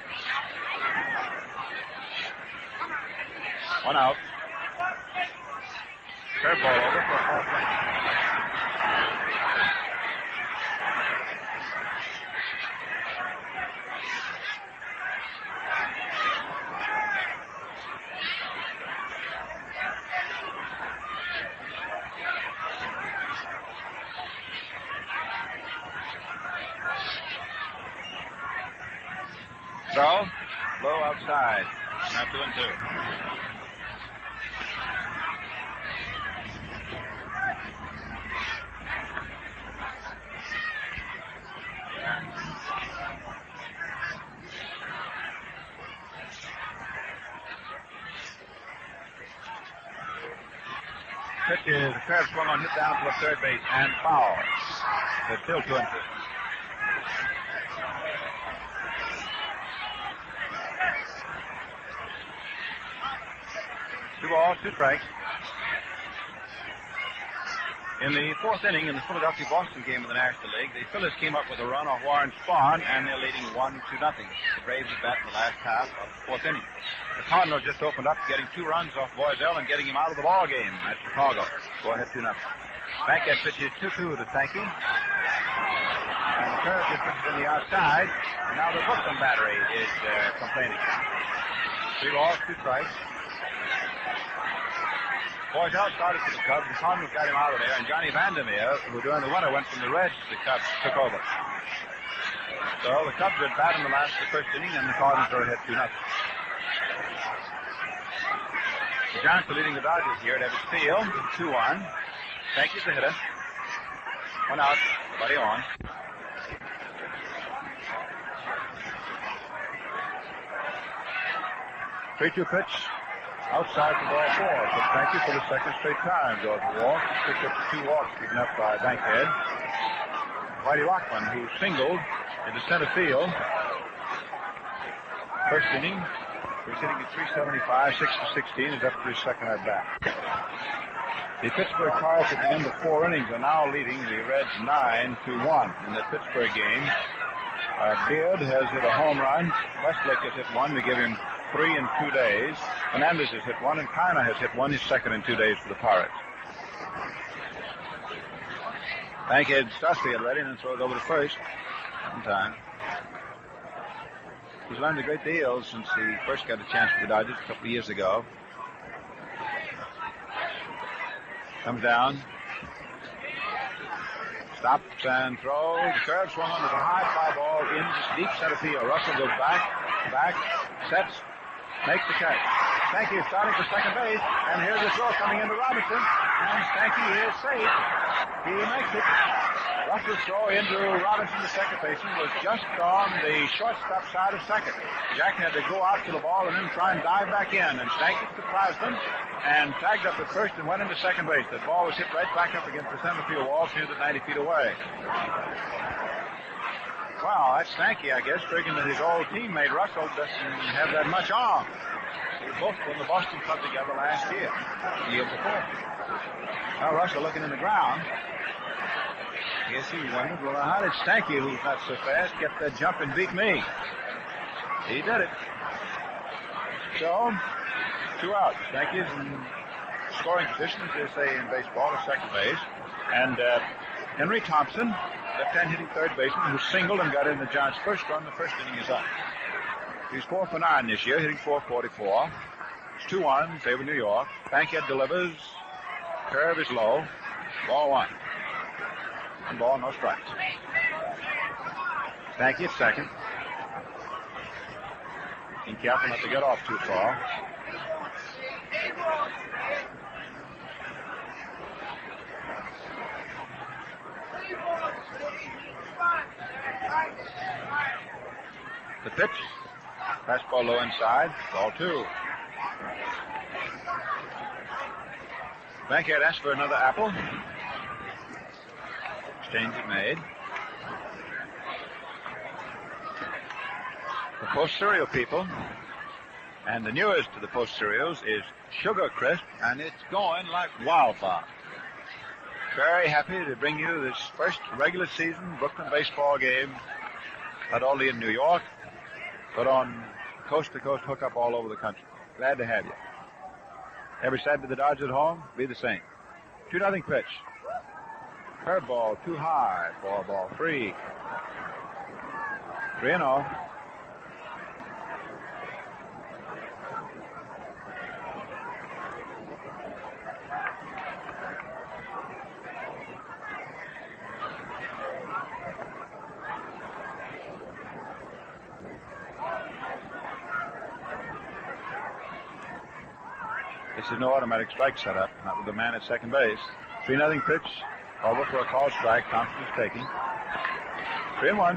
1 out. Curveball over for a 4 strike. Throw, low outside. Now 2 and 2. Pitch is a curve swung on, hit down to the third base and foul. It's still 2 and 2. 2 balls, 2 strikes. In the 4th inning in the Philadelphia-Boston game of the National League, the Phillies came up with a run off Warren Spahn, and they're leading 1-0. The Braves are bat in the last half of the 4th inning. The Cardinals just opened up, getting 2 runs off Boiselle and getting him out of the ball game at Chicago. Go ahead, 2-0. Bankhead pitches 2-2 to Stanky. And the curve just pushes in the outside. And now the Brooklyn battery is complaining. 3 balls, 2 strikes. Boiselle started for the Cubs. The Cardinals got him out of there, and Johnny Vandermeer, who during the winter went from the Reds to the Cubs, took over. So the Cubs are batting the last of the 1st inning, and the Cardinals are ahead 2-0. The Giants are leading the Dodgers here at Ebbets Field, 2-1. Stanky's the hitter. 1 out, nobody on. Three-two pitch. Outside the ball 4. So Stanky for the second straight time goes to walk. Picked up 2 walks given up by Bankhead. Whitey Lockman, who singled into center field. First inning. He's hitting at 375, 6-16. Is up to his second at bat. The Pittsburgh Pirates at the end of 4 innings are now leading the Reds 9-1 in the Pittsburgh game. Beard has hit a home run. Westlake has hit 1 to give him 3 in 2 days. Fernandez has hit 1, and Kiner has hit 1, his second in 2 days for the Pirates. Bankhead starts to get ready and then throws over to first. Sometime. He's learned a great deal since he first got a chance for the Dodgers a couple of years ago. Comes down. Stops and throws. The curve swung on. There's a high fly ball in deep center field. Russell goes back, sets, makes the catch. Stanky is starting for second base, and here's the throw coming into Robinson, and Stanky is safe. He makes it. Russell's throw into Robinson, the second baseman, was just on the shortstop side of second. Jack had to go out to the ball and then try and dive back in, and Stanky surprised him and tagged up at first and went into second base. The ball was hit right back up against the center field wall, near the 90 feet away. Well, that's Stanky, I guess, figuring that his old teammate Russell doesn't have that much on. They were both from the Boston Club together last year, the year before. Now Russell looking in the ground. Yes, he wondered, well, how did Stanky, who's not so fast, get that jump and beat me? He did it. So, 2 out. Stanky's in scoring position, as they say in baseball, at second base. And Henry Thompson, left-hand hitting third baseman, who singled and got in the Giants' first run. The first inning is up. He's 4 for 9 this year, hitting .444. It's 2-1, favor New York. Bankhead delivers. Curve is low. Ball 1. 1 ball, no strikes. Stanky at second. Being careful not to get off too far. The pitch. Fastball low inside. Ball 2. Bankhead asked for another apple. Exchange is made. The Post cereal people, and the newest of the Post cereals is Sugar Crisp, and it's going like wildfire. Very happy to bring you this first regular season Brooklyn baseball game, not only in New York, but on coast-to-coast hookup all over the country. Glad to have you. Ever said to the Dodgers at home? Be the same. 2-0 pitch. Curveball too high. Ball 3. 3-0. This is no automatic strike setup, not with the man at second base. 3-0 pitch. Over for a call strike. Thompson is taking. 3-1.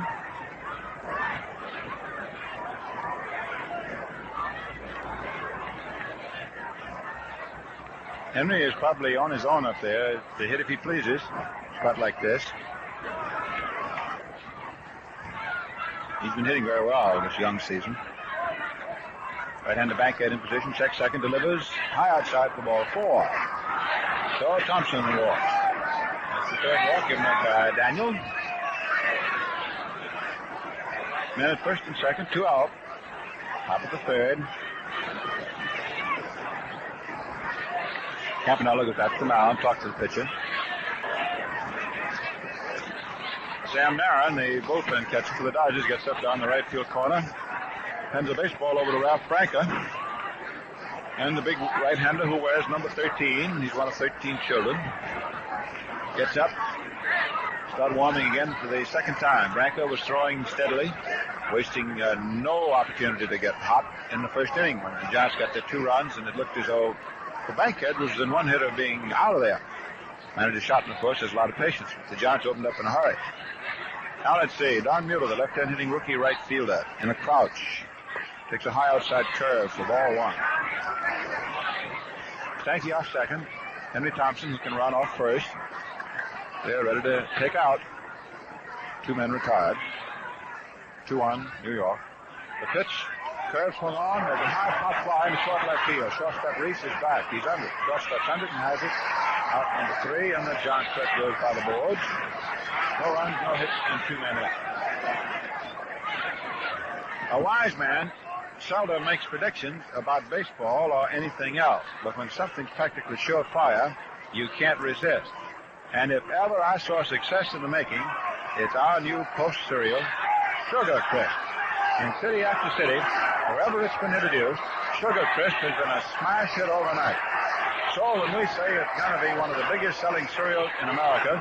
Henry is probably on his own up there to hit if he pleases. Spot like this. He's been hitting very well this young season. Right-hander Bankhead in position. Check second. Delivers. High outside for ball 4. So Thompson walks. That's the third walk given up by Daniel. Men at first and second. 2 out. Top of the third. Campanella goes out to the mound. Talks to the pitcher. Sam Narron, the bullpen catcher for the Dodgers, gets up down the right field corner. Hands a baseball over to Ralph Franca. And the big right-hander who wears number 13, he's one of 13 children, gets up, start warming again for the second time. Franca was throwing steadily, wasting no opportunity to get hot in the first inning when the Giants got their 2 runs, and it looked as though the Bankhead was in one hit of being out of there. Managed a shot, and of course, there's a lot of patience. The Giants opened up in a hurry. Now let's see, Don Mueller, the left-hand hitting rookie right fielder, in a crouch. Takes a high outside curve for ball 1. Stanky off second. Henry Thompson, who can run off first. They're ready to take out. 2 men retired. 2-1, New York. The pitch, curve swung on. There's a high pop fly in the short left field. Shortstop Reese is back. He's under. Shortstop's under and has it. Out number 3, and the John Stretch goes by the boards. No runs, no hits, and 2 men left. A wise man seldom makes predictions about baseball or anything else, but when something's practically surefire, you can't resist. And if ever I saw success in the making, it's our new Post cereal, Sugar Crisp. In city after city, wherever it's been introduced, Sugar Crisp has been a smash hit overnight. So when we say it's going to be one of the biggest selling cereals in America,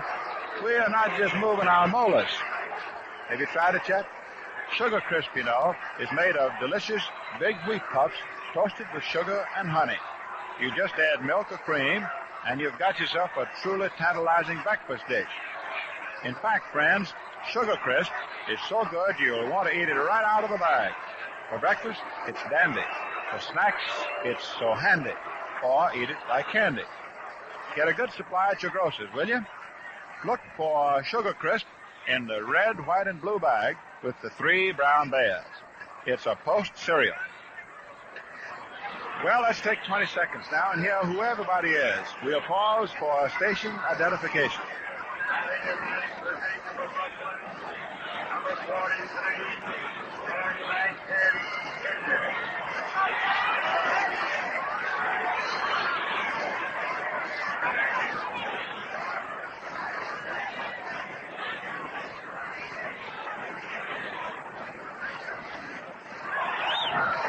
We are not just moving our molars. Have you tried it yet? Sugar Crisp, you know, is made of delicious big wheat puffs toasted with sugar and honey. You just add milk or cream, and you've got yourself a truly tantalizing breakfast dish. In fact, friends, Sugar Crisp is so good you'll want to eat it right out of the bag. For breakfast, it's dandy. For snacks, it's so handy. Or eat it like candy. Get a good supply at your grocer's, will you? Look for Sugar Crisp in the red, white, and blue bag with the 3 brown bears. It's a Post cereal. Well, let's take 20 seconds now and hear who everybody is. We'll pause for station identification.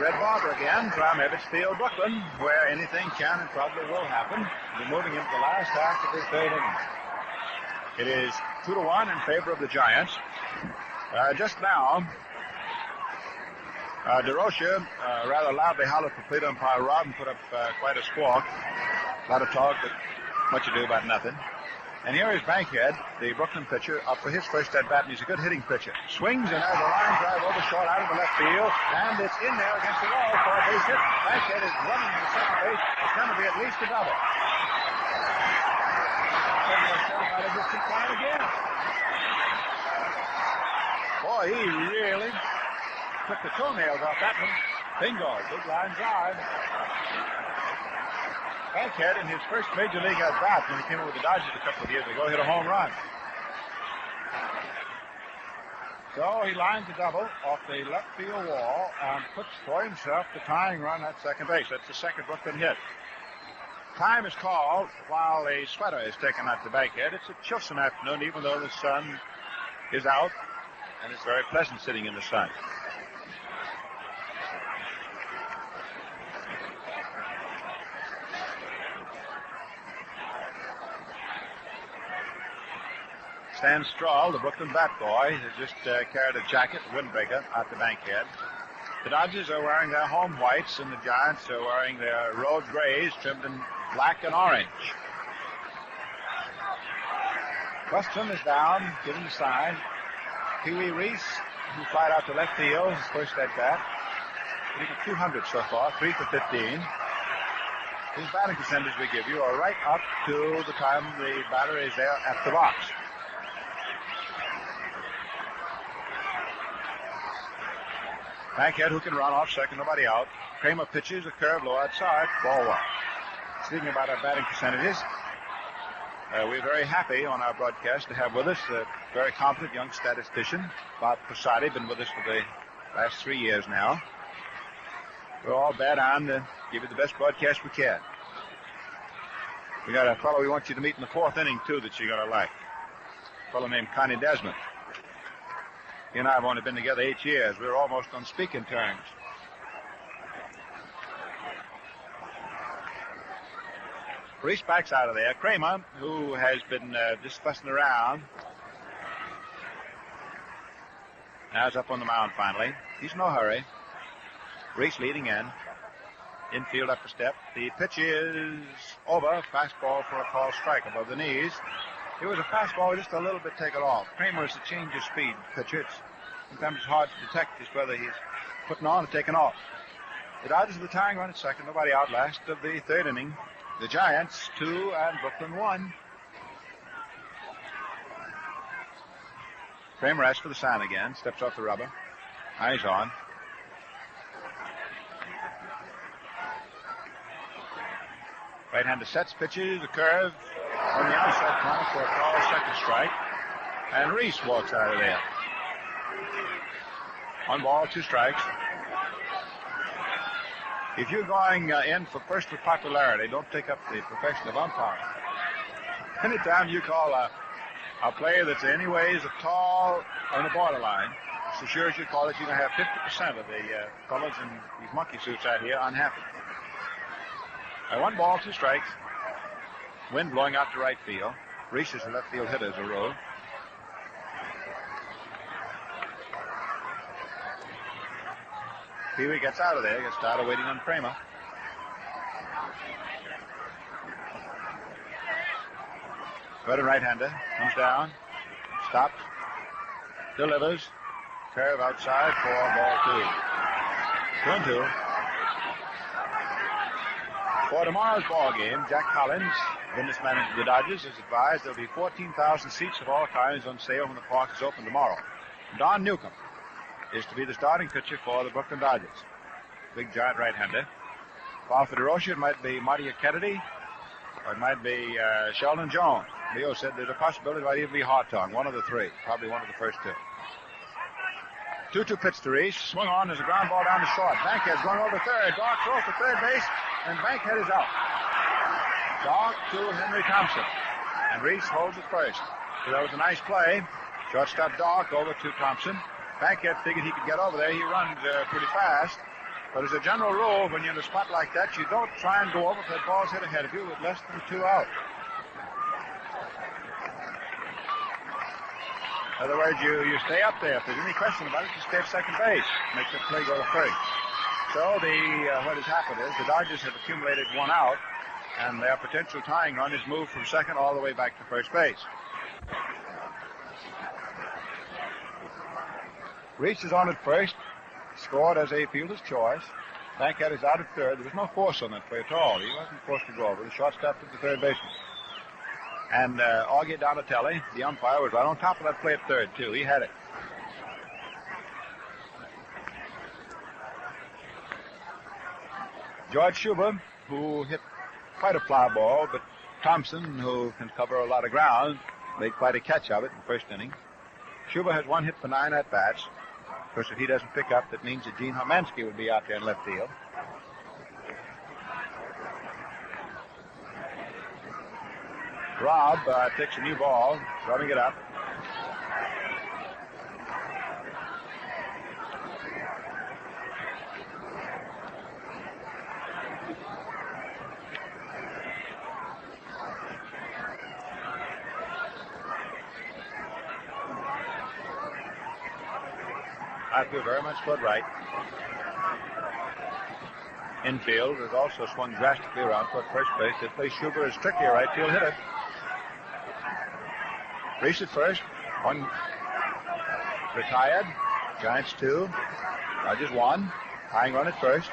Red Barber again from Ebbets Field, Brooklyn, where anything can and probably will happen. We're moving into the last half of the third inning. It is 2-1 in favor of the Giants. Just now, DeRocha rather loudly hollered for plate umpire Rod and put up quite a squawk. A lot of talk, but much ado about nothing. And here is Bankhead, the Brooklyn pitcher, up for his first at bat, and he's a good hitting pitcher. Swings and has a line drive over short out of the left field, and it's in there against the wall for a base hit. Bankhead is running to the second base. It's going to be at least a double. Again. Boy, he really took the toenails off that one. Bingo, big line drive. Bankhead, in his first major league at bat when he came in with the Dodgers a couple of years ago, hit a home run. So he lines a double off the left field wall and puts for himself the tying run at second base. That's the second Brooklyn hit. Time is called while a sweater is taken out to Bankhead. It's a chilsome afternoon, even though the sun is out, and it's very pleasant sitting in the sun. Stan Strahl, the Brooklyn bat boy, has just carried a jacket, a windbreaker, out to Bankhead. The Dodgers are wearing their home whites, and the Giants are wearing their road grays trimmed in black and orange. Westrum is down, giving the sign. Pee Wee Reese, who flied out to left field, his first at bat. Hitting 200 so far, 3 for 15. His batting percentages we give you are right up to the time the batter is there at the box. Bankhead, who can run off second, nobody out. Kramer pitches a curve low outside, ball one. Speaking about our batting percentages, we're very happy on our broadcast to have with us a very competent young statistician, Bob Posadi, been with us for the last 3 years now. We're all bad on to give you the best broadcast we can. We got a fellow we want you to meet in the fourth inning, too, that you're going to like. A fellow named Connie Desmond. He and I have only been together 8 years. We're almost on speaking terms. Reese backs out of there. Kramer, who has been just fussing around, now is up on the mound finally. He's in no hurry. Reese leading in. Infield upper step. The pitch is over. Fastball for a call strike above the knees. It was a fastball just a little bit taken off. Kramer is a change of speed pitcher. Sometimes it's hard to detect just whether he's putting on or taking off. The Dodgers are the tying run at second. Nobody out. Last of the third inning. The Giants 2 and Brooklyn 1. Kramer asks for the sign again. Steps off the rubber. Eyes on. Right-hander sets, pitches, a curve on the outside corner for a call, second strike. And Reese walks out of there. 1 ball, 2 strikes. If you're going in for first for popularity, don't take up the profession of umpiring. Anytime you call a player that's anyways a tall on the borderline, so sure as you call it, you're going to have 50% of the fellas in these monkey suits out here unhappy. 1 ball, 2 strikes. Wind blowing out to right field. Reese is a left field hitter as a rule. Pee-wee gets out of there, gets started waiting on Kramer. Veteran right-hander comes down, stops, delivers, curve outside for ball 2. 2-2. For tomorrow's ball game, Jack Collins, business manager of the Dodgers, has advised there will be 14,000 seats of all kinds on sale when the park is open tomorrow. Don Newcomb is to be the starting pitcher for the Brooklyn Dodgers. Big giant right-hander. While for DeRocher, it might be Marty Kennedy, or it might be Sheldon Jones. Leo said there's a possibility it might even be Hartung, one of the three, probably one of the first two. 2-2 pitch to Reese. Swung on. There's a ground ball down the short. Bankhead's going over third. Dark throws to third base, and Bankhead is out. Dark to Henry Thompson, and Reese holds it first. So that was a nice play. Shortstop Dark over to Thompson. Bankhead figured he could get over there. He runs pretty fast. But as a general rule, when you're in a spot like that, you don't try and go over if that ball's hit ahead of you with less than 2 out. In other words, you stay up there. If there's any question about it, you stay at second base. Make the play go to first. So what has happened is the Dodgers have accumulated 1 out, and their potential tying run is moved from second all the way back to first base. Reese is on at first. Scored as a fielder's choice. Bankhead is out at third. There was no force on that play at all. He wasn't forced to go over. The shortstop to the third baseman. And Augie Donatelli, the umpire, was right on top of that play at third, too. He had it. George Schuber, who hit quite a fly ball, but Thompson, who can cover a lot of ground, made quite a catch of it in the first inning. Schuber has 1 hit for 9 at-bats. Of course, if he doesn't pick up, that means that Gene Hermansky would be out there in left field. Rob takes a new ball, rubbing it up. Outfield very much split right. Infield has also swung drastically around toward first base. They play Schuber as strictly a right field hitter. Reese at first. 1 retired. Giants 2. Dodgers 1. Tying run at first.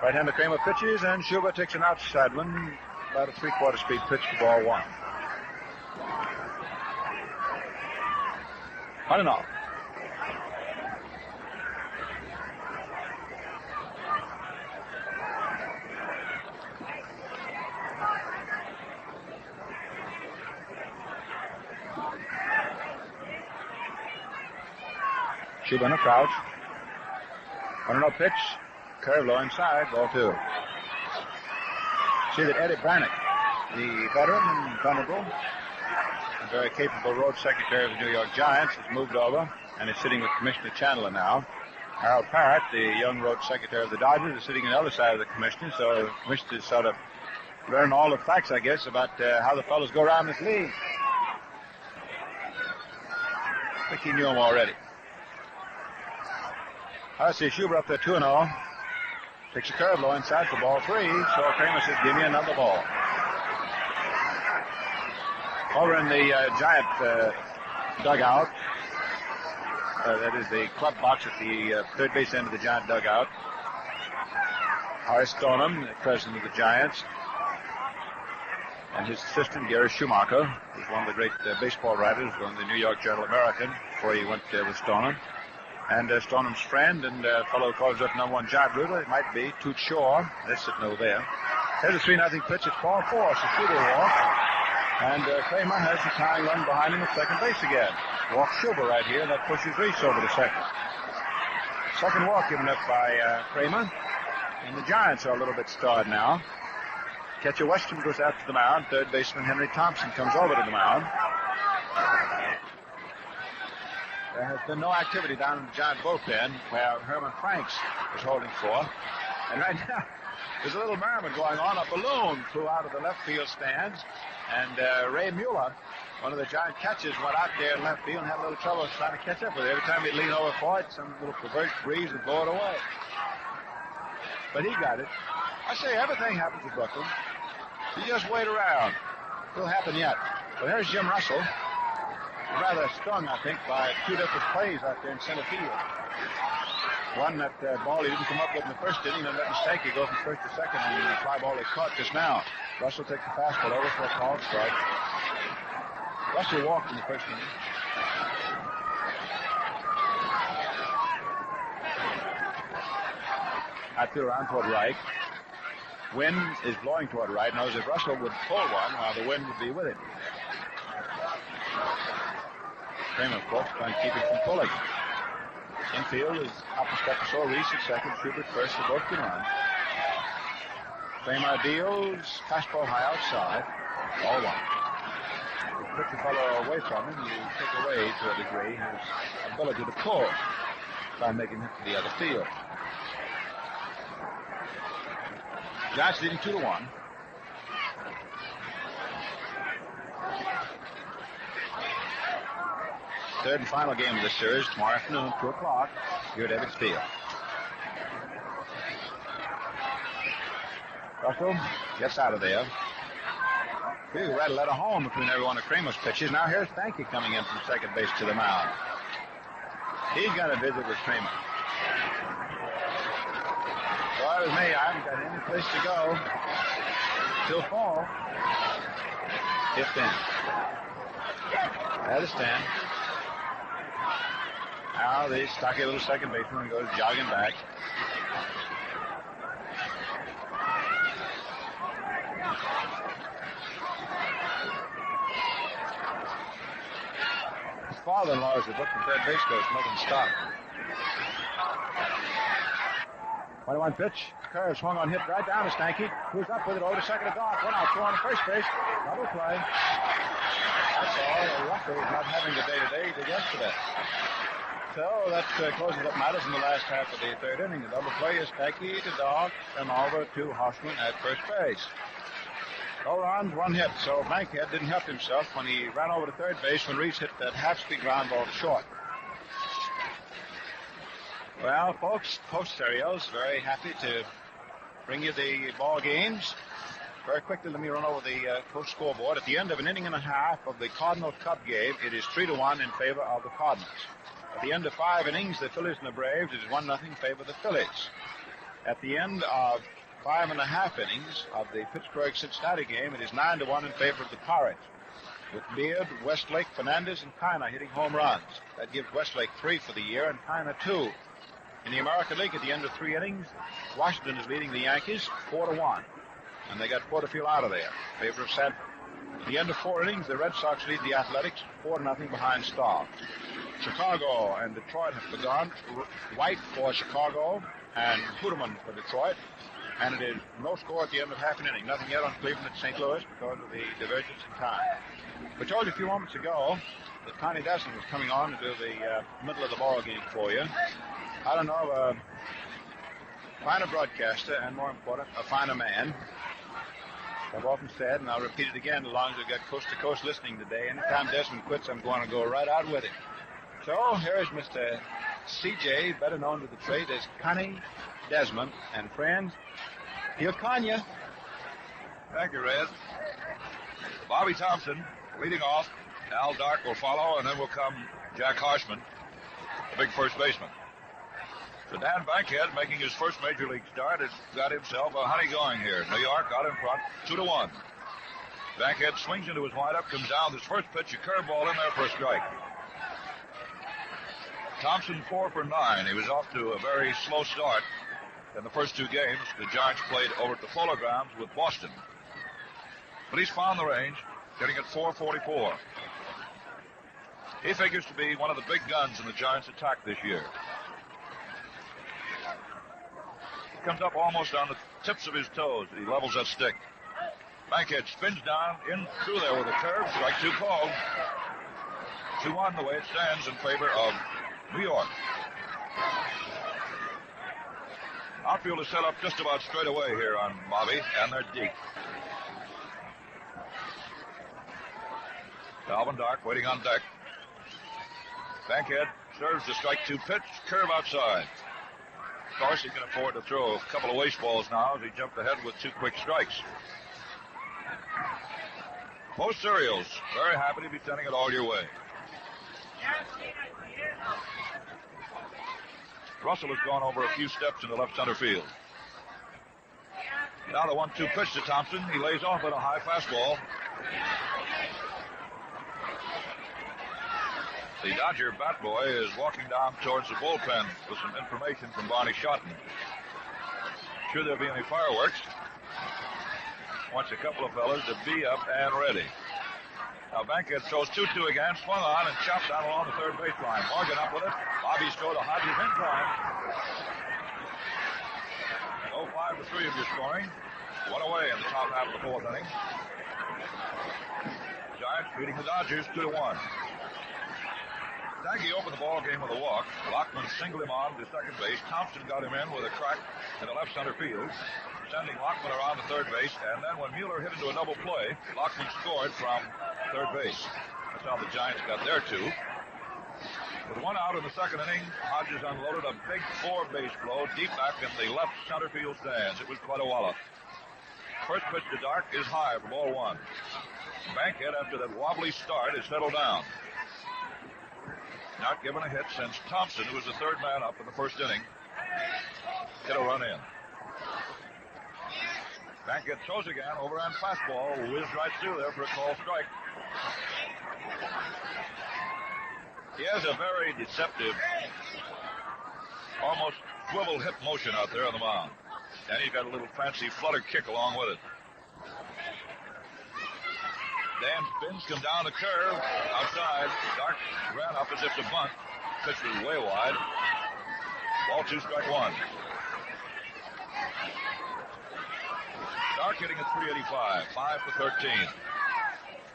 Right-hander Kramer pitches, and Schuber takes an outside one. About a 3/4 speed pitch for ball 1. 1-0. Schuber in a crouch. 1-0 pitch. Curve low inside. Ball 2. See that Eddie Brannick, the veteran and venerable, a very capable road secretary of the New York Giants, has moved over and is sitting with Commissioner Chandler now. Harold Parrott, the young road secretary of the Dodgers, is sitting on the other side of the commissioner, so the commissioner sort of learn all the facts, I guess, about how the fellows go around this league. I think he knew them already. I see Schuber up there 2-0. Takes a curve low inside for ball 3, so Kramer says, give me another ball. Over in the Giant dugout, that is the club box at the third base end of the Giant dugout, Horace Stoneham, the president of the Giants, and his assistant, Gary Schumacher, who's one of the great baseball writers on the New York Journal American before he went with Stoneham. And Stoneham's friend and fellow who calls up number 1 job rooter, it might be Toot Shore. They're sitting over there. There's a 3-0 pitch at ball 4. So Schuber walks. And Kramer has the tying run behind him at second base again. Walks Schuber right here, and that pushes Reese over to second. Second walk given up by Kramer. And the Giants are a little bit starred now. Catcher Weston goes out to the mound. Third baseman Henry Thompson comes over to the mound. There has been no activity down in the Giant bullpen where Herman Franks is holding forth. And right now, There's a little merriment going on. A balloon flew out of the left field stands, and Ray Mueller, one of the giant catchers, went out there in left field and had a little trouble trying to catch up with it. Every time he'd lean over for it, some little perverse breeze would blow it away. But he got it. I say everything happens in Brooklyn. You just wait around. It'll happen yet. Well, here's Jim Russell. Rather stung, I think, by two different plays out there in center field. One, that ball he didn't come up with in the first inning, and letting Stanky go from first to second on the fly ball he caught just now. Russell takes the fastball over for a called strike. Russell walked in the first inning. I threw around toward right. Wind is blowing toward right. Knows if Russell would pull one, the wind would be with it. Kramer, of course, trying to keep it from pulling. Infield is up a step or so. Reese at second, Schubert first, so both can run. Kramer deals, fastball high outside, all one. You put the fellow away from him, you take away to a degree his ability to pull by making him to the other field. Giants leading 2-1. Third and final game of this series tomorrow afternoon, 2 o'clock, here at Ebbets Field. Russell gets out of there. Big rattle at a home between every one of Kramer's pitches. Now here's Stanky coming in from second base to the mound. He's got a visit with Kramer. Well, it was me. I haven't got any place to go till fall. Fifth inning. At a stand. Now the stocky little second baseman goes jogging back. His father-in-law is the Brooklyn third base coach, making stop. 1-1 pitch. Curve swung on, hit right down to Stanky. Who's up with it over to second to Goff. One out, two on first base. Double play. That's all. Russell is not having the day-to-day he did yesterday. So that closes up matters in the last half of the third inning. The double play is Stanky to Dog and over to Hoshman at first base. No runs, one hit. So Bankhead didn't help himself when he ran over to third base when Reese hit that half-speed ground ball to short. Well, folks, Post Cereals, very happy to bring you the ball games. Very quickly, let me run over the Post scoreboard. At the end of an inning and a half of the Cardinal-Cub game, it is 3-1 in favor of the Cardinals. At the end of 5 innings, the Phillies and the Braves, it is 1-0 in favor of the Phillies. At the end of 5.5 innings of the Pittsburgh-Cincinnati game, it is 9-1 in favor of the Pirates. With Beard, Westlake, Fernandez, and Kiner hitting home runs. That gives Westlake 3 for the year and Kiner 2. In the American League, at the end of 3 innings, Washington is leading the Yankees 4-1. And they got Porterfield out of there in favor of Sanford. At the end of 4 innings, the Red Sox lead the Athletics 4-0 behind Starr. Chicago and Detroit have begun. White for Chicago and Hooterman for Detroit. And it is no score at the end of half an inning. Nothing yet on Cleveland at St. Louis because of the divergence in time. We told you a few moments ago that Connie Desmond was coming on to do the middle of the ball game for you. I don't know of a finer broadcaster and, more important, a finer man. I've often said, and I'll repeat it again, as long as we've got coast-to-coast listening today, anytime Desmond quits, I'm going to go right out with him. So here is Mr. C.J., better known to the trade as Connie Desmond. And friends, he'll con you. Thank you, Red. Bobby Thompson leading off. Al Dark will follow, and then will come Jack Harshman, the big first baseman. So Dan Bankhead, making his first major league start, has got himself a honey going here. New York out in front, 2-1. Bankhead swings into his windup, comes down with his first pitch, a curveball in there for a strike. Thompson 4 for 9. He was off to a very slow start in the first 2 games. The Giants played over at the Polo Grounds with Boston. But he's found the range, getting at 444. He figures to be one of the big guns in the Giants' attack this year. He comes up almost on the tips of his toes. He levels that stick. Bankhead spins down, in through there with a curve. Strike 2 called. 2-1 the way it stands in favor of New York. Outfield is set up just about straight away here on Bobby, and they're deep. Calvin Dark waiting on deck. Bankhead serves the strike 2 pitch, curve outside. Of course, he can afford to throw a couple of waste balls now as he jumped ahead with 2 quick strikes. Post Cereals, very happy to be sending it all your way. Russell has gone over a few steps in the left center field. Now the 1-2 pitch to Thompson. He lays off at a high fastball. The Dodger bat boy is walking down towards the bullpen with some information from Barney Schotten. Sure there'll be any fireworks. Wants a couple of fellas to be up and ready. Now Bankhead throws 2-2 again, swung on and chopped down along the third baseline. Morgan up with it. Bobby's throw to Hodges in time. 0-5-3 if you're scoring. 1 away in the top half of the 4th inning. Giants beating the Dodgers 2-1. Stanky opened the ball game with a walk. Lockman singled him on to second base. Thompson got him in with a crack in the left center field, sending Lockman around to third base. And then when Mueller hit into a double play, Lockman scored from third base. That's how the Giants got their 2. With 1 out in the second inning, Hodges unloaded a big 4-base blow deep back in the left center field stands. It was quite a wallop. First pitch to Dark is high for ball 1. Bankhead, after that wobbly start, is settled down. Not given a hit since Thompson, who was the third man up in the first inning, hit a run in. Bankhead throws again, overhand fastball, whizzed right through there for a called strike. He has a very deceptive, almost swivel hip motion out there on the mound. And he's got a little fancy flutter kick along with it. Dan spins, come down the curve, outside. Dark ran up as if to bunt. Pitch was way wide. Ball 2, strike 1. Dark hitting at .385, 5 for 13.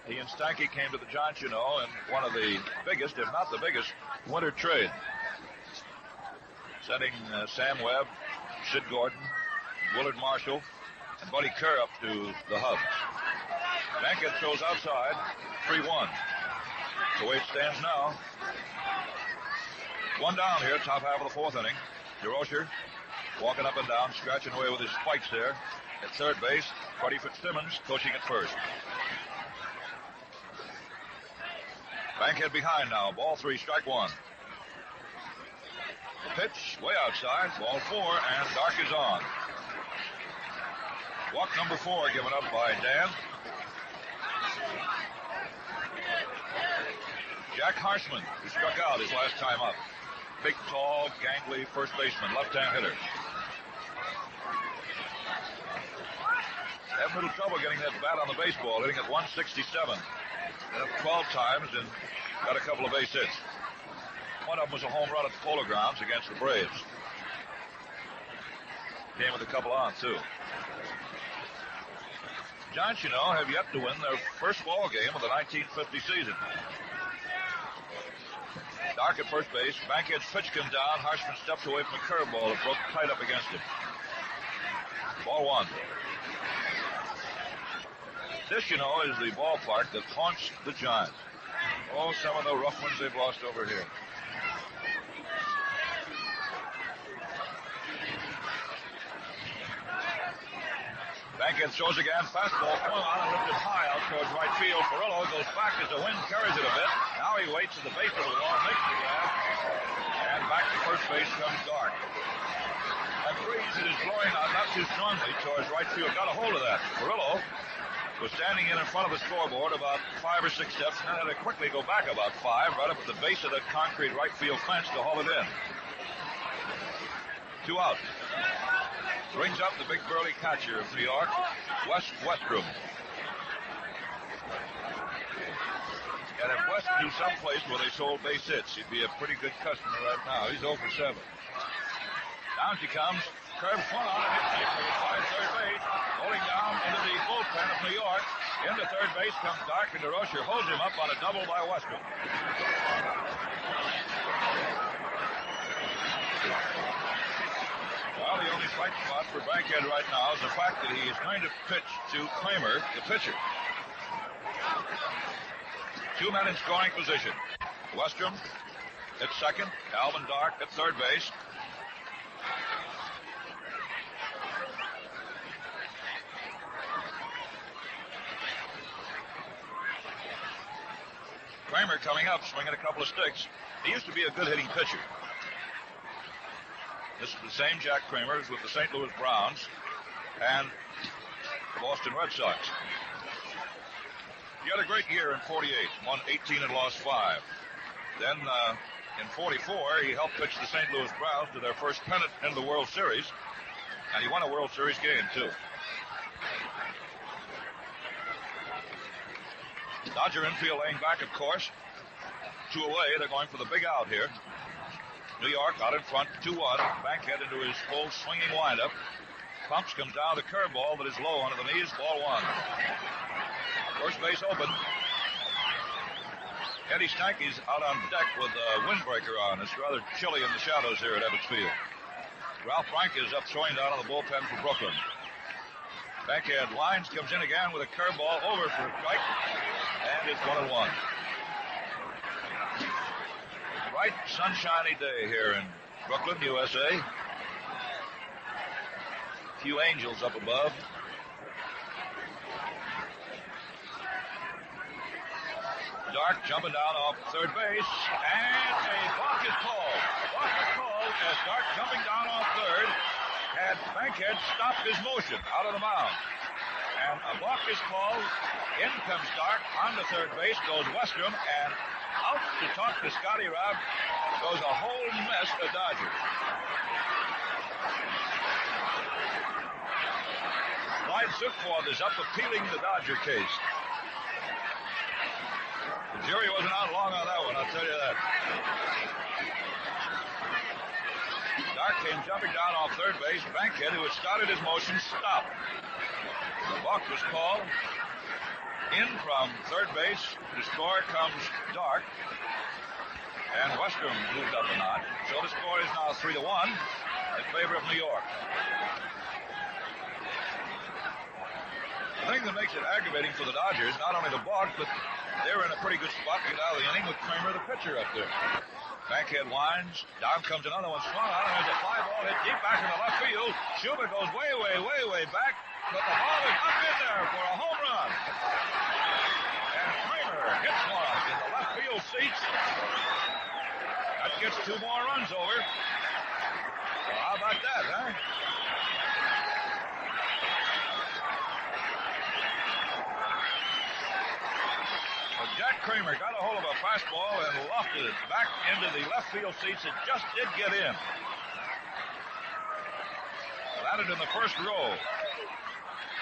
He and Stanky came to the Giants, you know, in one of the biggest, if not the biggest, winter trade. Sending Sam Webb, Sid Gordon, Willard Marshall, and Buddy Kerr up to the hub. Bankhead throws outside, 3-1. The way it stands now. 1 down here, top half of the 4th inning. DeRocher walking up and down, scratching away with his spikes there. At third base, Freddie Fitzsimmons coaching at first. Bankhead behind now, ball 3, strike 1. The pitch, way outside, ball 4, and Dark is on. Walk number 4 given up by Dan. Jack Harshman, who struck out his last time up. Big, tall, gangly first baseman, left-hand hitter. Had a little trouble getting that bat on the baseball, hitting at 167. Hit up 12 times and got a couple of base hits. One of them was a home run at the Polo Grounds against the Braves. Came with a couple on, too. Giants, you know, have yet to win their first ball game of the 1950 season. Dark at first base. Bankhead's pitch comes down. Harshman steps away from a curveball that broke tight up against him. Ball 1. This, you know, is the ballpark that haunts the Giants. Oh, some of the rough ones they've lost over here. Bankhead throws again. Fastball swung on and lifted high out towards right field. Perillo goes back as the wind carries it a bit. Now he waits at the base of the wall, makes the grab, and back to first base comes Dark. That breeze that is blowing out not too strongly towards right field got a hold of that. Perillo was standing in front of the scoreboard about 5 or 6 steps, and then had to quickly go back about 5, right up at the base of the concrete right field fence to haul it in. 2 out. Brings up the big burly catcher of New York, Wes Westrom. And if West knew someplace where they sold base hits, he'd be a pretty good customer right now. He's 0 for 7. Down she comes. Curve swung on and hit safely by third base. Rolling down into the bullpen of New York. Into third base comes Dark, and DeRocher holds him up on a double by Westrom. Well, the only fight spot for Bankhead right now is the fact that he is going to pitch to Kramer, the pitcher. 2 men in scoring position. Westrom at second, Alvin Dark at third base. Kramer coming up, swinging a couple of sticks. He used to be a good hitting pitcher. This is the same Jack Kramer as with the St. Louis Browns and the Boston Red Sox. He had a great year in 48, won 18 and lost 5. Then in 44, he helped pitch the St. Louis Browns to their first pennant in the World Series, and he won a World Series game, too. Dodger infield laying back, of course. 2 away, they're going for the big out here. New York out in front, 2-1. Bankhead into his full swinging windup. Pumps, comes down the curveball that is low under the knees, ball 1. First base open. Eddie Stanky's out on deck with a windbreaker on. It's rather chilly in the shadows here at Ebbets Field. Ralph Frank is up throwing down on the bullpen for Brooklyn. Bankhead lines, comes in again with a curveball over for a strike, and it's 1-1. Bright, sunshiny day here in Brooklyn, USA. A few angels up above. Dark jumping down off third base, and a balk is called. Balk is called as Dark jumping down off third had Bankhead stopped his motion out of the mound. And a balk is called. In comes Dark on the third base, goes Westrom, and out to talk to Scotty Robb goes a whole mess of Dodgers. Clyde Sukforth is up appealing the Dodger case. The jury wasn't out long on that one, I'll tell you that. Dark came jumping down off third base. Bankhead, who had started his motion, stopped. The balk was called. In from third base to score comes Dark. And Westrom moved up a notch. So the score is now 3-1 in favor of New York. The thing that makes it aggravating for the Dodgers, not only the balk, but they're in a pretty good spot to get out of the inning with Kramer, the pitcher, up there. Bankhead winds. Down comes another one swung on, and there's a fly ball hit deep back in the left field. Schuber goes way back, but the ball is up in there for a home run. And Kramer hits one in the left field seats. That gets 2 more runs over. Well, how about that, huh? Well, Jack Kramer got a hold of a fastball and lofted it back into the left field seats. It just did get in. Landed in the first row.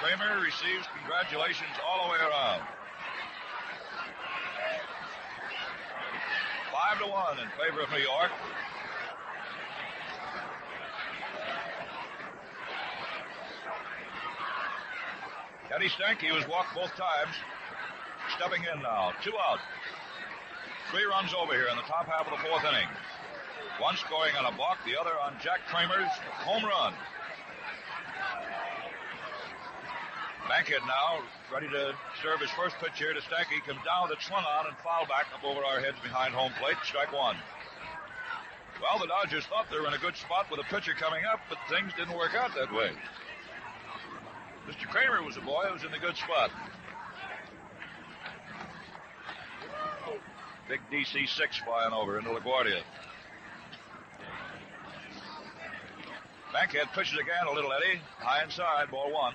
Kramer receives congratulations all the way around. 5-1 in favor of New York. Eddie Stanky was walked both times. Stepping in now. 2 out. 3 runs over here in the top half of the 4th inning. One scoring on a balk, the other on Jack Kramer's home run. Bankhead now ready to serve his first pitch here to Stanky. Comes down with it swung on and foul back up over our heads behind home plate. Strike 1. Well, the Dodgers thought they were in a good spot with a pitcher coming up, but things didn't work out that way. Mr. Kramer was a boy who was in a good spot. Big DC-6 flying over into LaGuardia. Bankhead pitches again, a little Eddie. High inside, ball 1.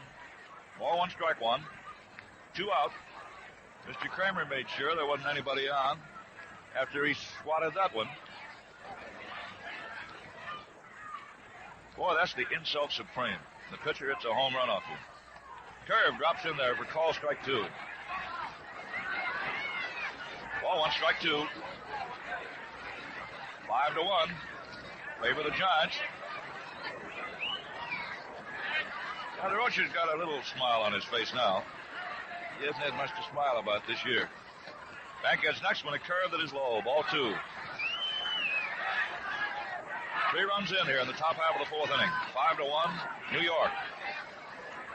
Ball 1, strike 1. 2 out. Mr. Kramer made sure there wasn't anybody on after he swatted that one. Boy, that's the insult supreme. The pitcher hits a home run off you. Curve drops in there for call strike 2. Ball 1, strike 2. 5-1. Favor the Giants. Now, the Rocher's got a little smile on his face now. He hasn't had much to smile about this year. Bankhead's next one, a curve that is low. Ball 2. 3 runs in here in the top half of the 4th inning. 5-1, New York.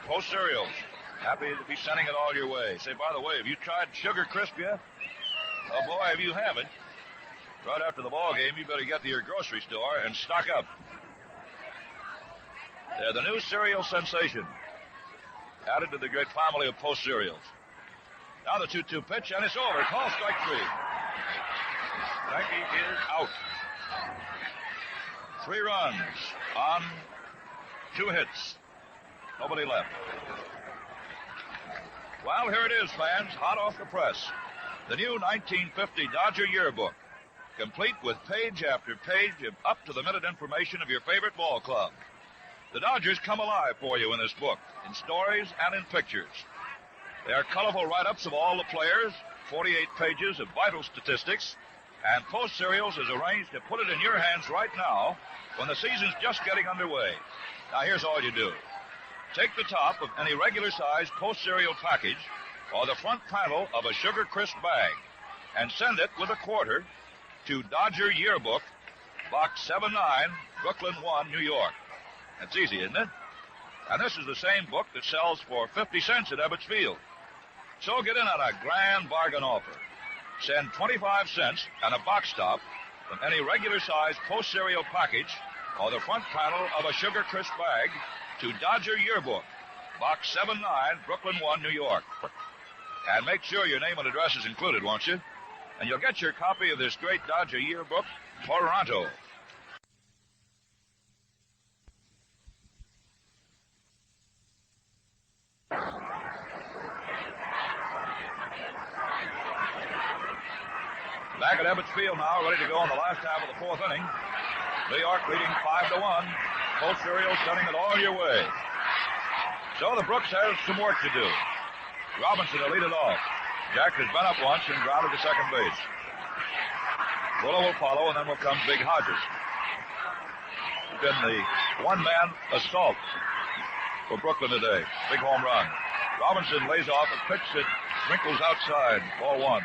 Post cereals. Happy to be sending it all your way. Say, by the way, have you tried Sugar Crisp yet? Oh, boy, if you haven't, right after the ball game, you better get to your grocery store and stock up. They're the new cereal sensation, added to the great family of Post cereals. Now the 2-2 pitch, and it's over. Call strike 3. Stanky is out. 3 runs on 2 hits. Nobody left. Well, here it is, fans, hot off the press. The new 1950 Dodger Yearbook, complete with page after page of up-to-the-minute information of your favorite ball club. The Dodgers come alive for you in this book, in stories and in pictures. They are colorful write-ups of all the players, 48 pages of vital statistics, and Post Cereals is arranged to put it in your hands right now when the season's just getting underway. Now, here's all you do. Take the top of any regular-sized Post cereal package or the front panel of a Sugar Crisp bag and send it with a quarter to Dodger Yearbook, Box 79, Brooklyn 1, New York. That's easy, isn't it? And this is the same book that sells for 50 cents at Ebbets Field. So get in on a grand bargain offer. Send 25 cents and a box top from any regular-sized Post cereal package or the front panel of a Sugar Crisp bag to Dodger Yearbook, Box 79, Brooklyn 1, New York. And make sure your name and address is included, won't you? And you'll get your copy of this great Dodger Yearbook, Toronto. Back at Ebbets Field now, ready to go in the last half of the 4th inning. New York leading 5-1. Post cereals sending it all your way. So the Brooks has some work to do. Robinson will lead it off. Jack has been up once and grounded to second base. Mueller will follow, and then will come Big Hodges. It's been the one-man assault for Brooklyn today. Big home run. Robinson lays off a pitch that wrinkles outside. Ball 1.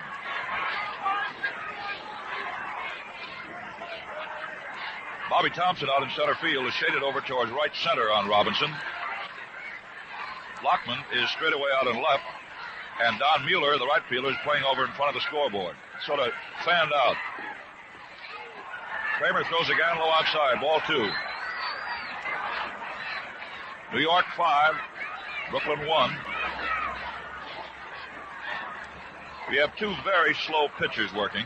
Bobby Thompson out in center field is shaded over towards right center on Robinson. Lockman is straight away out in left, and Don Mueller, the right fielder, is playing over in front of the scoreboard. Sort of fanned out. Kramer throws again low outside. Ball 2. New York 5, Brooklyn 1. We have 2 very slow pitchers working.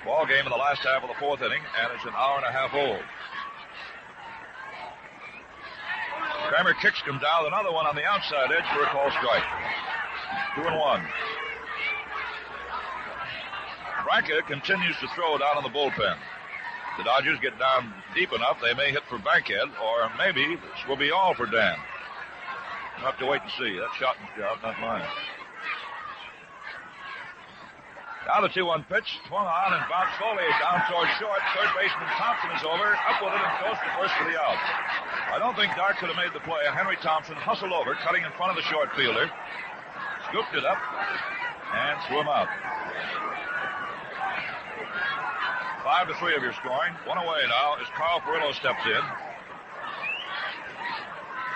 Ball game in the last half of the 4th inning, and it's an hour and a half old. Kramer kicks him down, another one on the outside edge for a call strike. 2-1. Branca continues to throw down in the bullpen. The Dodgers get down deep enough, they may hit for Bankhead, or maybe this will be all for Dan. We'll have to wait and see. That's Schotten's job, not mine. Now the 2-1 pitch, swung on and bounced slowly down towards short. Third baseman Thompson is over, up with it and goes to first for the out. I don't think Dart could have made the play. Henry Thompson hustled over, cutting in front of the short fielder, scooped it up, and threw him out. 5-3 of your scoring. One away now as Carl Perillo steps in.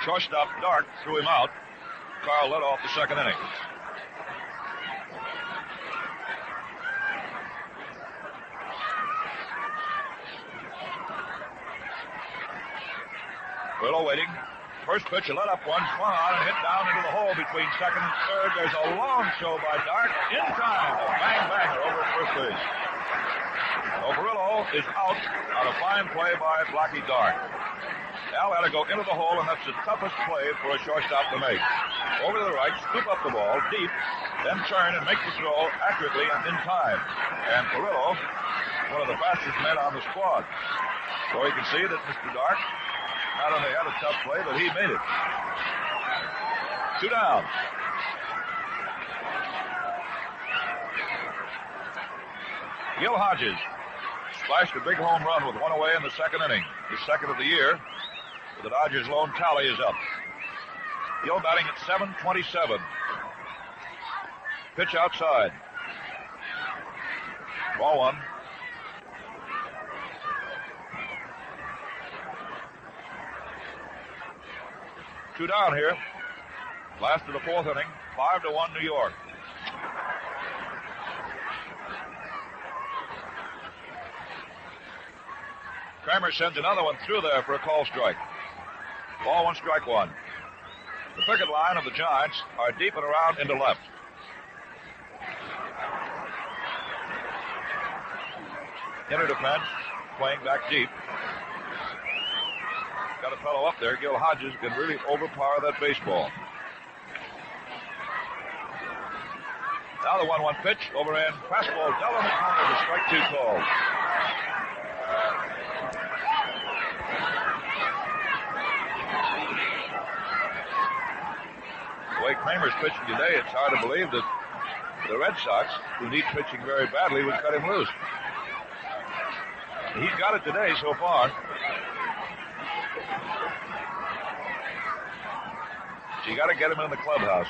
Shortstop Dart threw him out. Carl led off the second inning. Perillo waiting. First pitch, a let-up one, swung on and hit down into the hole between second and third. There's a long show by Dart in time. A bang-banger over at first base. So Perillo is out on a fine play by Blackie Dart. Al had to go into the hole, and that's the toughest play for a shortstop to make. Over to the right, scoop up the ball deep, then turn and make the throw accurately and in time. And Perillo, one of the fastest men on the squad. So you can see that Mr. Dart not only had a tough play, but he made it. 2 down. Gil Hodges splashed a big home run with one away in the second inning. His second of the year. The Dodgers' lone tally is up. Gil batting at .727. Pitch outside. Ball 1. Two down here. Last of the fourth inning. 5-1 New York. Kramer sends another one through there for a call strike. Ball one, strike one. The picket line of the Giants are deep and around into left. Inner defense, playing back deep. Got a fellow up there. Gil Hodges can really overpower that baseball. Now the 1-1 pitch. Overhand fastball down in the corner for strike two call. The way Kramer's pitching today, it's hard to believe that the Red Sox, who need pitching very badly, would cut him loose. He's got it today so far. So you got to get him in the clubhouse.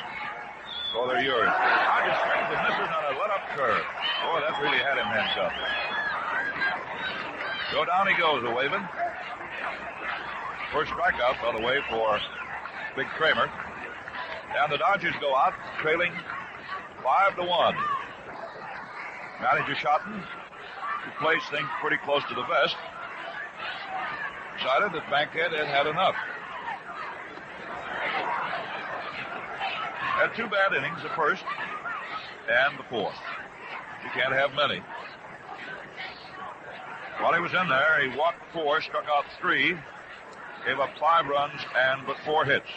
Oh, they're yours. Hodges swings and misses on a let-up curve. Boy, that really had him hands up. So down he goes, a waving. First strikeout on the way for Big Kramer. And the Dodgers go out, trailing 5-1. Manager Schotten, who plays things pretty close to the vest, decided that Bankhead had had enough. Had two bad innings, the first and the fourth. You can't have many. While he was in there, he walked 4, struck out 3, gave up 5 runs and but 4 hits.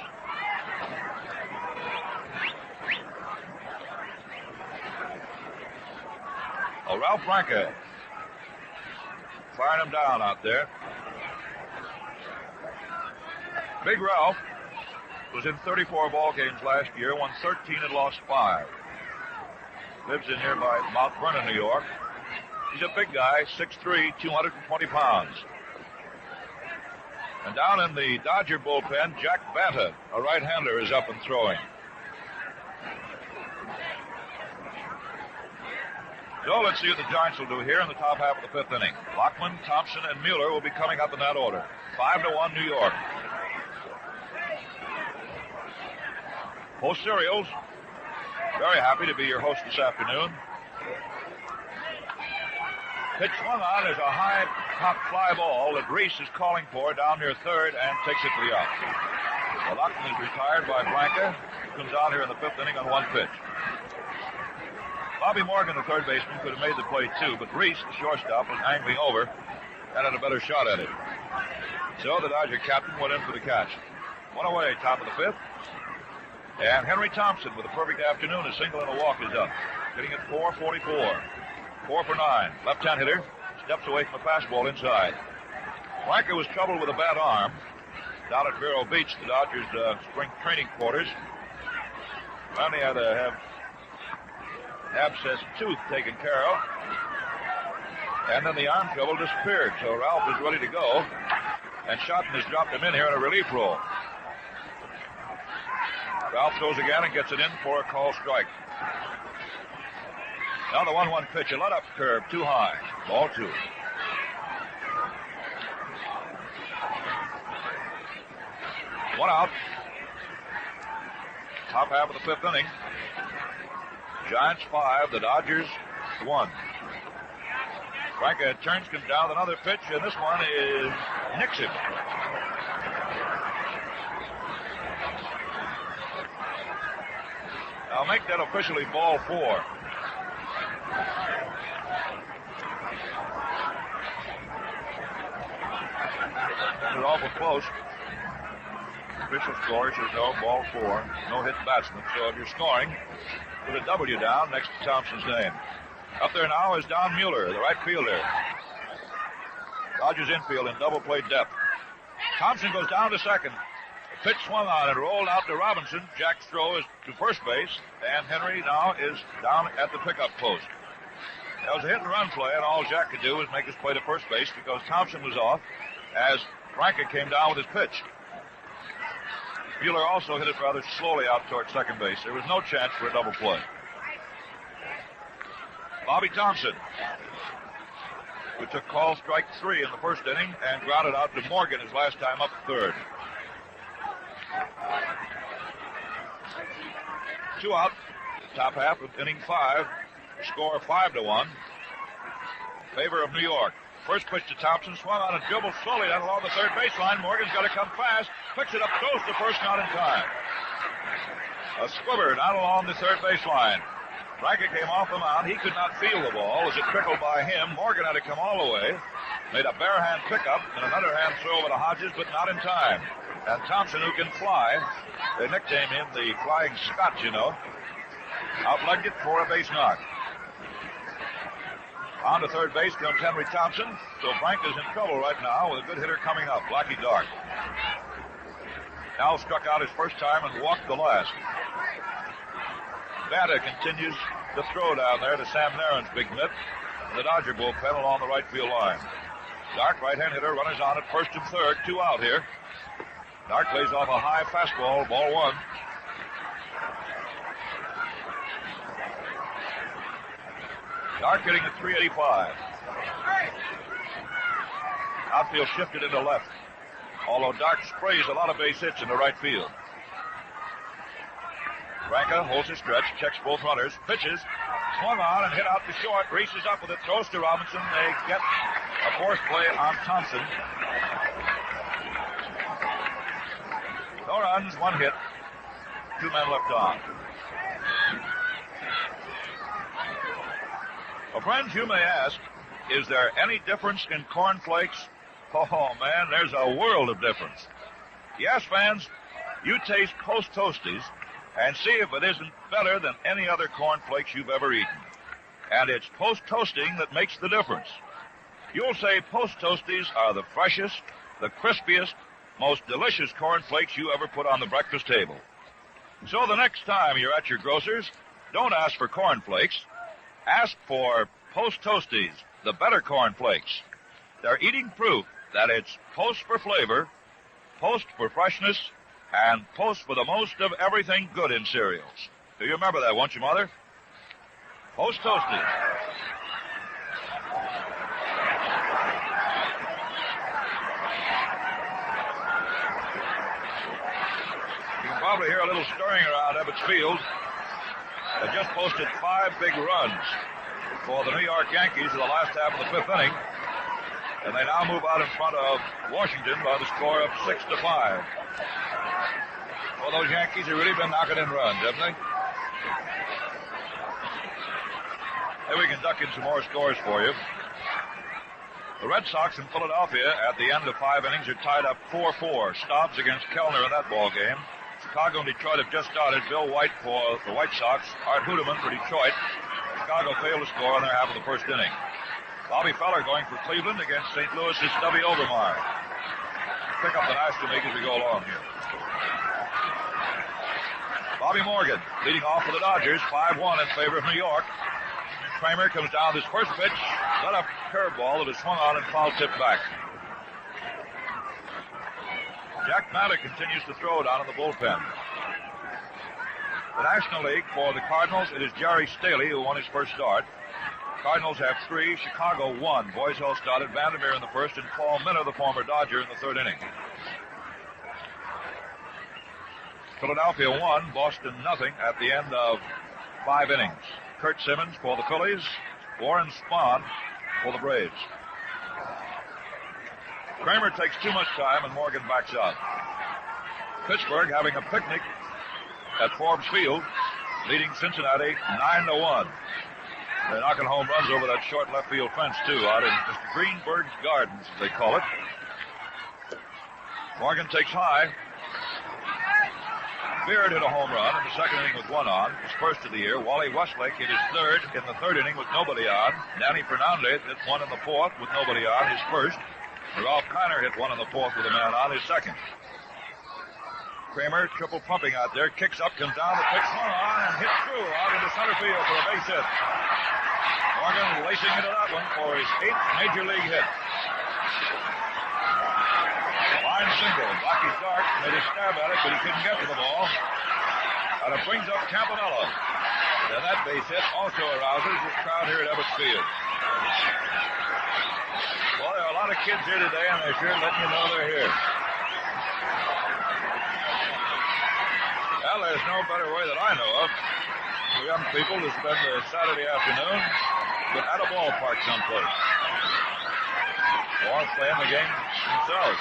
Oh, Ralph Branca firing him down out there. Big Ralph was in 34 ball games last year, won 13 and lost 5. Lives in nearby Mount Vernon, New York. He's a big guy, 6'3", 220 pounds. And down in the Dodger bullpen, Jack Banta, a right-hander, is up and throwing. So let's see what the Giants will do here in the top half of the 5th inning. Lockman, Thompson, and Mueller will be coming up in that order. 5-1 New York. Post Cereals, very happy to be your host this afternoon. Pitch swung on is a high pop fly ball that Reese is calling for down near third and takes it to the out. Well, Lockman is retired by Blanca, who comes out here in the 5th inning on 1 pitch. Bobby Morgan, the third baseman, could have made the play too, but Reese, the shortstop, was angling over and had a better shot at it. So the Dodger captain went in for the catch. One away, top of the 5th. And Henry Thompson, with a perfect afternoon, a single and a walk is up. Hitting at .444. 4 for 9. Left-hand hitter steps away from the fastball inside. Blanca was troubled with a bad arm down at Vero Beach, the Dodgers' spring training quarters. Finally had to have abscess tooth taken care of. And then the arm trouble disappeared, so Ralph is ready to go. And Schotten has dropped him in here in a relief role. Ralph throws again and gets it in for a call strike. Now the 1-1 pitch, a let-up curve, too high. Ball 2. One out. Top half of the 5th inning. Giants 5, the Dodgers 1. Branca turns, comes down with another pitch, and this one is nicks him. I'll make that officially ball 4. It's awful close. Official score says no, ball 4. No hit batsman. So if you're scoring, put a W down next to Thompson's name. Up there now is Don Mueller, the right fielder. Dodgers infield in double play depth. Thompson goes down to second. The pitch swung on and rolled out to Robinson. Jack's throw is to first base, and Henry now is down at the pickup post. That was a hit-and-run play, and all Jack could do was make his play to first base because Thompson was off as Branca came down with his pitch. Mueller also hit it rather slowly out toward second base. There was no chance for a double play. Bobby Thompson, who took call strike 3 in the first inning and grounded out to Morgan his last time up third. Two out. Top half of inning 5. Score 5-1. Favor of New York. First pitch to Thompson, swung on and dribbled slowly down along the third baseline. Morgan's got to come fast. Picks it up, throws the first, not in time. A squibber down along the third baseline. Franca came off the mound. He could not feel the ball as it trickled by him. Morgan had to come all the way. Made a bare hand pickup and an underhand throw over to Hodges, but not in time. And Thompson, who can fly, they nicknamed him the Flying Scot, you know, outlegged it for a base knock. On to third base comes Henry Thompson. So Franca's in trouble right now with a good hitter coming up, Blackie Dark. Now struck out his first time and walked the last. Banta continues to throw down there to Sam Nairn's big mitt. The Dodger bullpen along the right field line. Dark, right-hand hitter, runners on at first and third. 2 out here. Dark plays off a high fastball, ball 1. Dark hitting at 385. Outfield shifted into left. Although Dark sprays a lot of base hits into right field. Franca holds his stretch, checks both runners, pitches, swung on and hit out to short, races up with it, throws to Robinson. They get a force play on Thompson. No runs, 1 hit, 2 men left on. Well, friends, you may ask, is there any difference in cornflakes? Oh, man, there's a world of difference. Yes, fans, you taste Post Toasties and see if it isn't better than any other cornflakes you've ever eaten. And it's Post Toasting that makes the difference. You'll say Post Toasties are the freshest, the crispiest, most delicious cornflakes you ever put on the breakfast table. So the next time you're at your grocer's, don't ask for cornflakes. Ask for Post Toasties, the better cornflakes. They're eating proof that it's Post for flavor, Post for freshness, and Post for the most of everything good in cereals. Do you remember that, won't you, Mother? Post Toasties. You can probably hear a little stirring around Ebbets Field. They just posted 5 big runs for the New York Yankees in the last half of the 5th inning. And they now move out in front of Washington by the score of 6-5. Well, those Yankees have really been knocking in runs, haven't they? Maybe we can duck in some more scores for you. The Red Sox in Philadelphia at the end of 5 innings are tied up 4-4. Stobbs against Kellner in that ball game. Chicago and Detroit have just started. Bill White for the White Sox. Art Hudeman for Detroit. Chicago failed to score on their half of the first inning. Bobby Feller going for Cleveland against St. Louis's Stubby Overmyer. Pick up the National League as we go along here. Bobby Morgan leading off for the Dodgers, 5-1 in favor of New York. Kramer comes down his first pitch, let up curveball that is swung on and foul tipped back. Jack Maddox continues to throw down in the bullpen. The National League for the Cardinals, it is Jerry Staley who won his first start. Cardinals have 3, Chicago 1. Boyzell started, Vandermeer in the first, and Paul Minner, the former Dodger, in the 3rd inning. Philadelphia 1, Boston 0 at the end of 5 innings. Kurt Simmons for the Phillies, Warren Spahn for the Braves. Kramer takes too much time and Morgan backs out. Pittsburgh having a picnic at Forbes Field, leading Cincinnati 9-1. They're knocking home runs over that short left field fence, too, out in Mr. Greenberg's Gardens, as they call it. Morgan takes high. Beard hit a home run in the 2nd inning with 1 on, his first of the year. Wally Westlake hit his 3rd in the 3rd inning with nobody on. Danny Fernandez hit 1 in the 4th with nobody on, his first. Ralph Kiner hit 1 in the 4th with a man on, his 2nd. Kramer triple pumping out there, kicks up, comes down, the pitch swung on and hit through out into center field for a base hit. Morgan lacing into that one for his 8th major league hit. Line single. Blackie Dark made a stab at it, but he couldn't get to the ball. And it brings up Campanella. And that base hit also arouses the crowd here at Ebbets Field. Well, there are a lot of kids here today, and they're sure letting you know they're here. Well, Well, there's no better way that I know of for young people to spend a Saturday afternoon than at a ballpark someplace. Or playing the game themselves.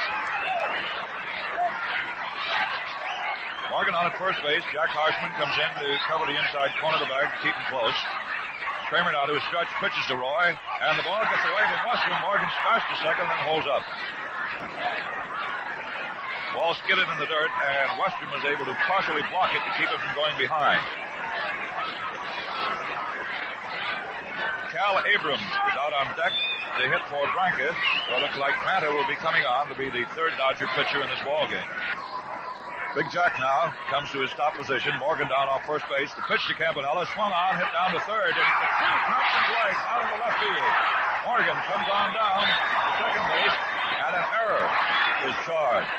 Morgan on at first base. Jack Harshman comes in to cover the inside corner of the bag to keep him close. Kramer now to his stretch, pitches to Roy, and the ball gets away from Westrum. Morgan smashed to second, then holds up. Ball skidded in the dirt, and Westrum was able to partially block it to keep it from going behind. Cal Abrams is out on deck to hit for Branca. So it looks like Manta will be coming on to be the third Dodger pitcher in this ball game. Big Jack now comes to his stop position. Morgan down off first base. The pitch to Campanella. Swung on, hit down to third. And Thompson's leg out of the left field. Morgan comes on down to second base. And an error is charged.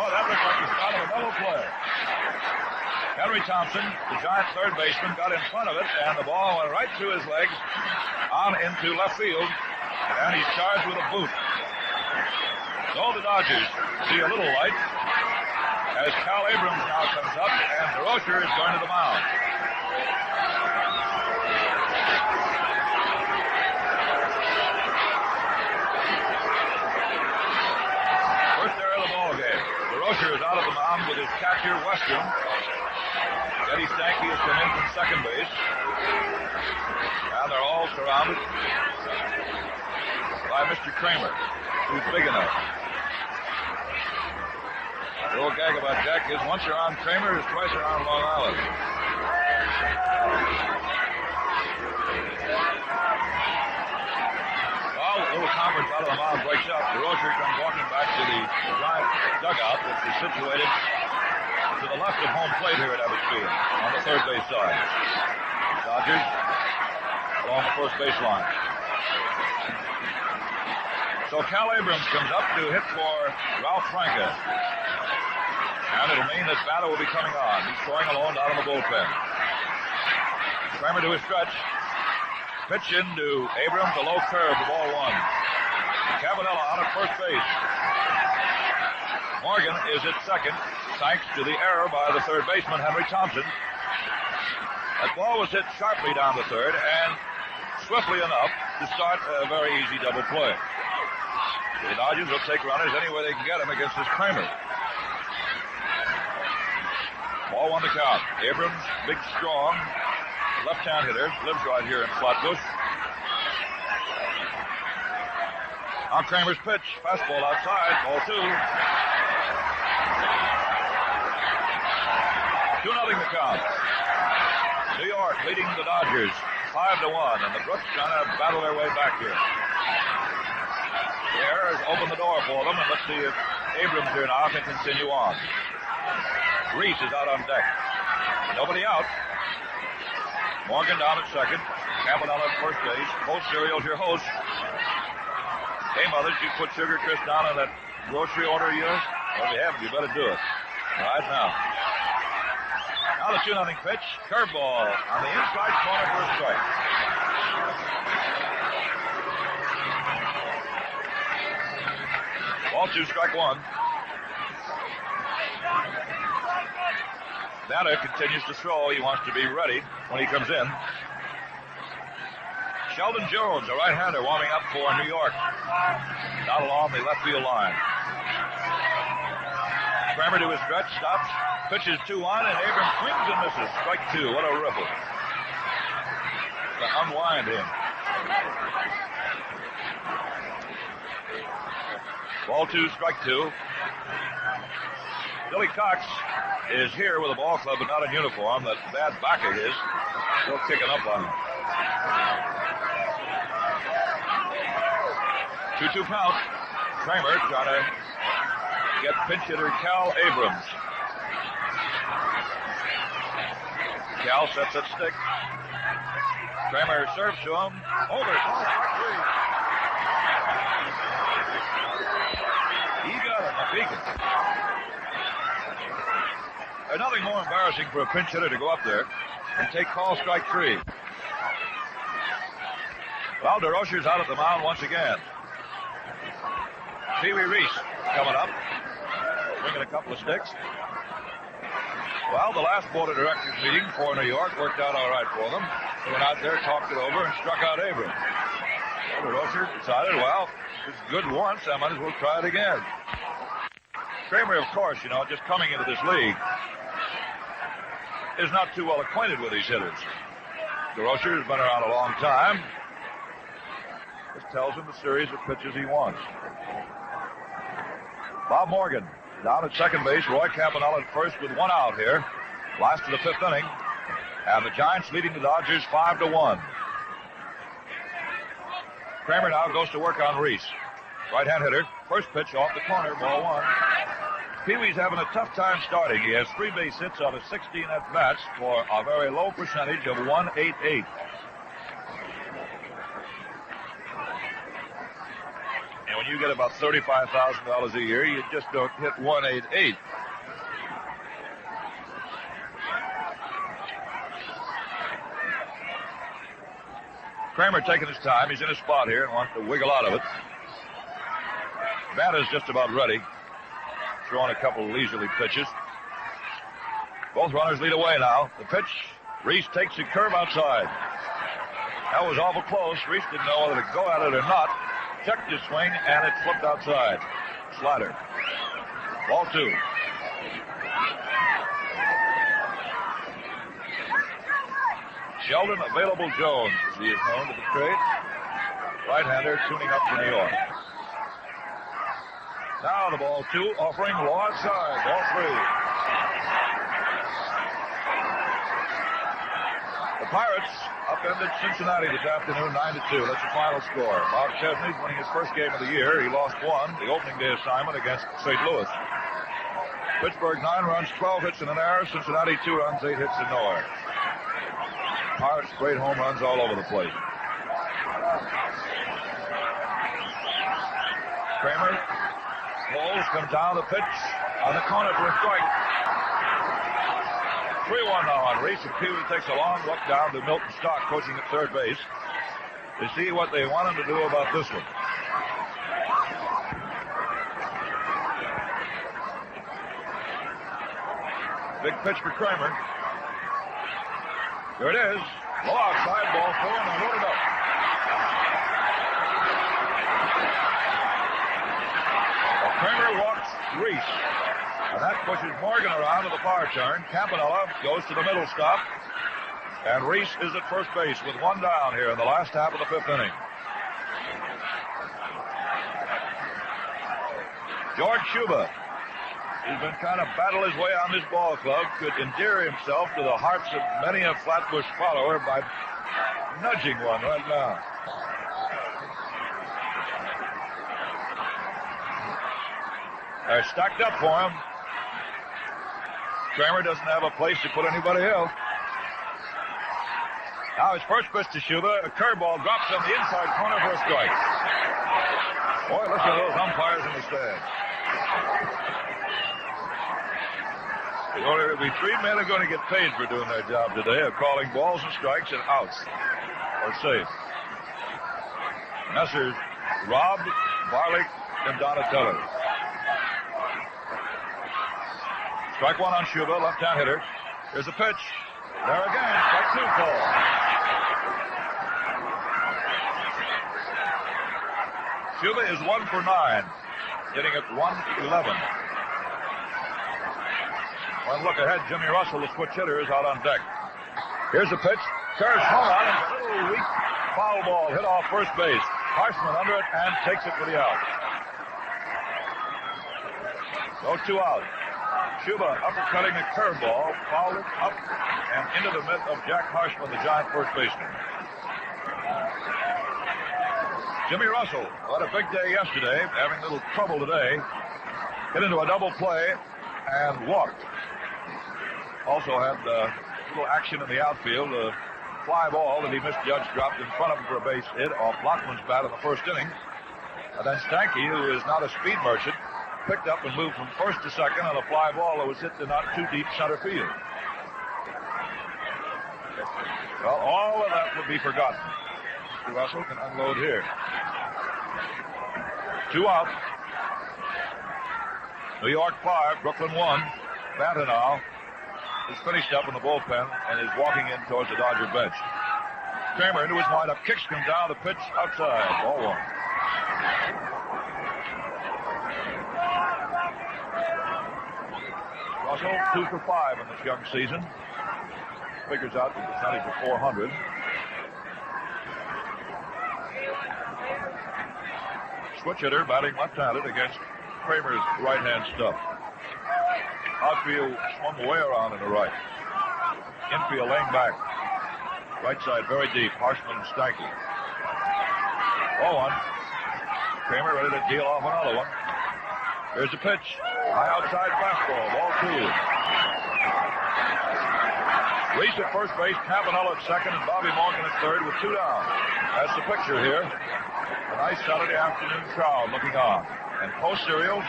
Oh, that looked like the start of a double play. Henry Thompson, the Giant third baseman, got in front of it, and the ball went right through his legs on into left field, and he's charged with a boot. So the Dodgers see a little light as Cal Abrams now comes up, and DeRocher is going to the mound. First error of the ball game. DeRocher is out of the mound with his catcher, Westrum. Eddie Stanky has come in from second base. And they're all surrounded by Mr. Kramer, who's big enough. The old gag about Jack is once you're on Kramer, it's twice around Long Island. Well, a little conference out of the mound breaks up. DeRocher comes walking back to the Giant dugout, which is situated to the left of home plate here at Ebbets Field on the third base side. Dodgers along the first baseline. So Cal Abrams comes up to hit for Ralph Branca. And it'll mean that Manta will be coming on. He's throwing alone down in the bullpen. Kramer to his stretch. Pitch into Abrams, a low curve for ball one. Campanella on at first base. Morgan is at second, thanks to the error by the third baseman, Henry Thompson. That ball was hit sharply down the third and swiftly enough to start a very easy double play. The Dodgers will take runners any way they can get them against this Kramer. Ball one to count. Abrams, big, strong, left-hand hitter, lives right here in Flatbush. On Kramer's pitch, fastball outside, ball two. 2-0 the count. New York leading the Dodgers 5-1, and the Brooks trying to battle their way back here. The error has opened the door for them, and let's see if Abrams here now can continue on. Reese is out on deck. Nobody out. Morgan down at second. Campanella at first base. Post Cereal's your host. Hey, mothers, you put Sugar Crisp down on that grocery order of yours? Well, if you haven't, you better do it. Right now. Now the 2-0 pitch. Curveball on the inside corner for a strike. Ball two, strike one. Manta continues to throw. He wants to be ready when he comes in. Sheldon Jones, a right-hander, warming up for New York. Not along the left field line. Kramer to his stretch, stops, pitches 2-1, and Abrams swings and misses. Strike two. What a ripple. To unwind him. Ball two, strike two. Billy Cox is here with a ball club, but not in uniform. That bad back of his still kicking up on him. 2-2 count. Kramer trying to get pinch hitter Cal Abrams. Cal sets that stick. Kramer serves to him. Over. He got it. A beacon. There's nothing more embarrassing for a pinch hitter to go up there and take call strike three. Well, DeRocher's out at the mound once again. Pee Wee Reese coming up. swinging a couple of sticks. Well, the last board of directors meeting for New York worked out all right for them. They went out there, talked it over, and struck out Abrams. Well, the Rocher decided, well, it's good once, I might as well try it again. Kramer, of course, just coming into this league, is not too well acquainted with these hitters. The Rocher has been around a long time. This tells him the series of pitches he wants. Bob Morgan down at second base. Roy Campanella at first with one out here. Last of the fifth inning. And the Giants leading the Dodgers 5-1. Kramer now goes to work on Reese. Right-hand hitter. First pitch off the corner. Ball one. Pee-wee's having a tough time starting. He has 3 base hits out of 16 at-bats for a very low percentage of .188. And when you get about $35,000 a year, you just don't hit .188. Kramer taking his time. He's in a spot here and wants to wiggle out of it. Bat is just about ready. Throwing a couple of leisurely pitches. Both runners lead away now. The pitch, Reese takes a curve outside. That was awful close. Reese didn't know whether to go at it or not. Checked his swing, and it flipped outside. Slider. Ball 2. Sheldon Available Jones, as he is known to the trade. Right-hander tuning up for New York. Now the ball 2, offering low outside. Ball 3. The Pirates upended Cincinnati this afternoon 9-2. That's the final score. Bob Chesney's winning his first game of the year. He lost 1, the opening day assignment against St. Louis. Pittsburgh 9 runs, 12 hits and an error. Cincinnati 2 runs, 8 hits and no error. Pirates great home runs all over the place. Kramer rolls, comes down the pitch on the corner for a strike. 3-1 now on Reese. And Pee-wee takes a long look down to Milton Stock, coaching at third base, to see what they want him to do about this one. Big pitch for Kramer. Here it is. Low outside, ball 4, and they load it up. Well, Kramer walks Reese. And that pushes Morgan around to the far turn. Campanella goes to the middle stop. And Reese is at first base with 1 down here in the last half of the 5th inning. George Shuba, who's been trying to battle his way on this ball club, could endear himself to the hearts of many a Flatbush follower by nudging one right now. They're stacked up for him. Kramer doesn't have a place to put anybody else. Now his first pitch to Shuba, a curveball drops on the inside corner for a strike. Boy, listen to those umpires in the stands. There'll be 3 men are going to get paid for doing their job today of calling balls and strikes and outs or safe. Messrs. Robb, Barlick, and Donatello. Strike 1 on Shuba, left-hand hitter. Here's a pitch. There again, strike 2 call. Shuba is 1 for 9, hitting at 111. One look ahead, Jimmy Russell, the switch hitter, is out on deck. Here's a pitch. Curves home on him. A little weak foul ball hit off first base. Harshman under it and takes it for the out. So 2 out. Shuba uppercutting a curveball, fouled it up and into the mitt of Jack Harshman, the Giant first baseman. Jimmy Russell had a big day yesterday, having a little trouble today. Hit into a double play and walked. Also had a little action in the outfield. A fly ball that he misjudged dropped in front of him for a base hit off Lockman's bat in the first inning. And then Stanky, who is not a speed merchant, picked up and moved from first to second on a fly ball that was hit to not too deep center field. Well, all of that would be forgotten. Mr. Russell can unload here. 2 out. New York 5, Brooklyn 1. Banta now is finished up in the bullpen and is walking in towards the Dodger bench. Kramer into his windup, kicks him down the pitch outside. Ball 1. Russell 2 for 5 in this young season. Figures out the percentage of .400. Switch hitter batting left-handed against Kramer's right-hand stuff. Outfield swung way around in the right. Infield laying back. Right side very deep. Harshman and Stanky. Ball 1. Kramer ready to deal off another one. Here's the pitch. High outside fastball. Ball 2. Reese at first base, Campanella at second, and Bobby Morgan at third with 2 down. That's the picture here. A nice Saturday afternoon crowd looking on. And Post Cereals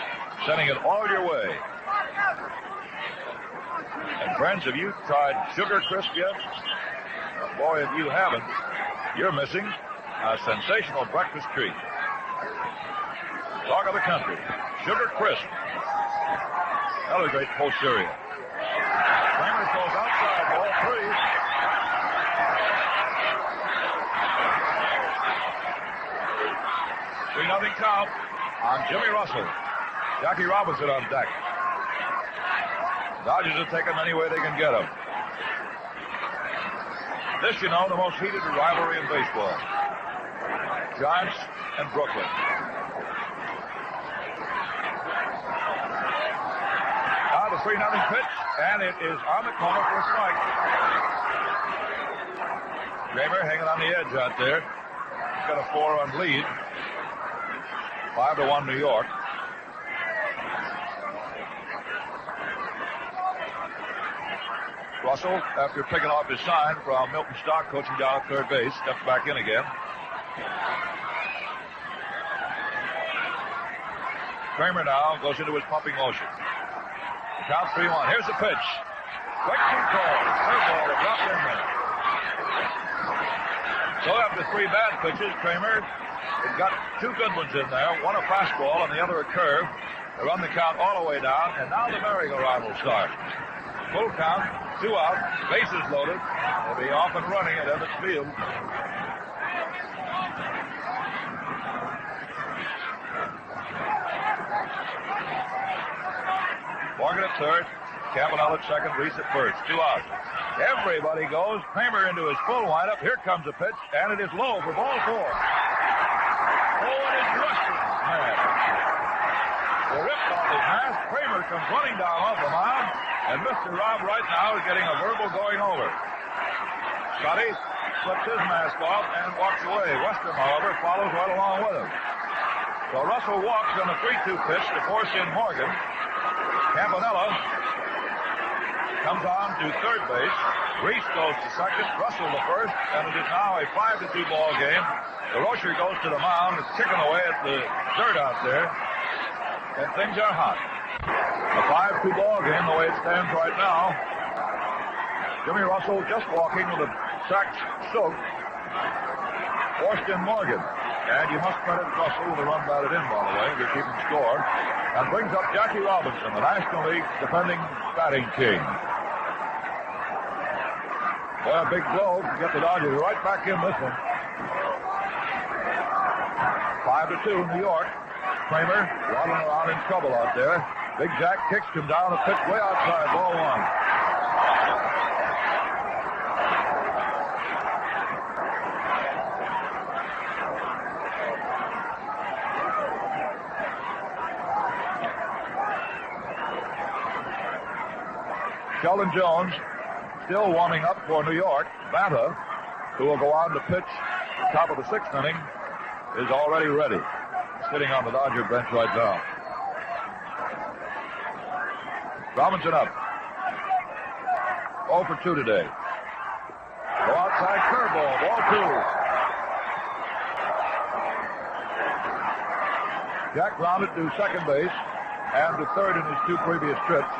sending it all your way. And friends, have you tried Sugar Crisp yet? Boy, if you haven't, you're missing a sensational breakfast treat. Talk of the country. Sugar Crisp. Another great Post cereal. Kramer goes outside, ball 3. Nothing count on Jimmy Russell. Jackie Robinson on deck. Dodgers are taking any way they can get him. This, you know, the most heated rivalry in baseball. Giants and Brooklyn. Now the 3-0 pitch, and it is on the corner for a strike. Kramer hanging on the edge out there. He's got a 4-run lead. 5-1 New York. Russell, after picking off his sign from Milton Stock, coaching down at third base, steps back in again. Kramer now goes into his pumping motion. Count 3-1. Here's the pitch. Quick call. Curveball to drop in there. So after 3 bad pitches, Kramer has got 2 good ones in there. One a fastball and the other a curve. They run the count all the way down, and now the merry-go-round will start. Full count, 2 out, bases loaded. They'll be off and running at Ebbets Field. Morgan at third, Campanella at second, Reese at first. 2 out. Everybody goes. Kramer into his full windup. Here comes a pitch, and it is low for ball 4. Oh, it is Rustin. They ripped off his mask. Kramer comes running down off the mound, and Mr. Rob right now is getting a verbal going over. Scotty flips his mask off and walks away. Western, however, follows right along with him. So Russell walks on a 3-2 pitch to force in Morgan. Campanella comes on to third base. Reese goes to second, Russell to first, and it is now a 5-2 ball game. The Rocher goes to the mound, is kicking away at the dirt out there, and things are hot. A 5-2 ball game, the way it stands right now. Jimmy Russell just walking with a sacked soak. Forced in Morgan. And you must credit Russell with a run batted in, by the way, if you're keeping score. And brings up Jackie Robinson, the National League defending batting king. Boy, a big blow to get the Dodgers right back in this one. 5-2 New York. Kramer waddling around in trouble out there. Big Jack kicks him down, a pitch way outside, ball 1. Sheldon Jones still warming up for New York. Banta, who will go on to pitch top of the 6th inning, is already ready. Sitting on the Dodger bench right now. Robinson up. 0 for 2 today. Go outside curveball, ball 2. Jack grounded to second base and to third in his 2 previous trips.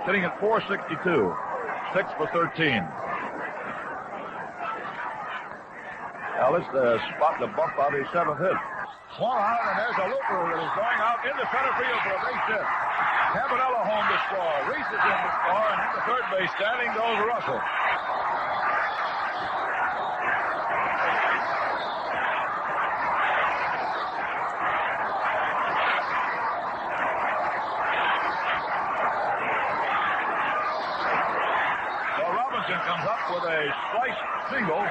Sitting at 462. 6 for 13. Now this spot to bump out his 7th hit. Swung on, and there's a looper that is going out into center field for a base hit. Campanella home to score. Reese is in to score, and into third base standing goes Russell. Comes up with a slice single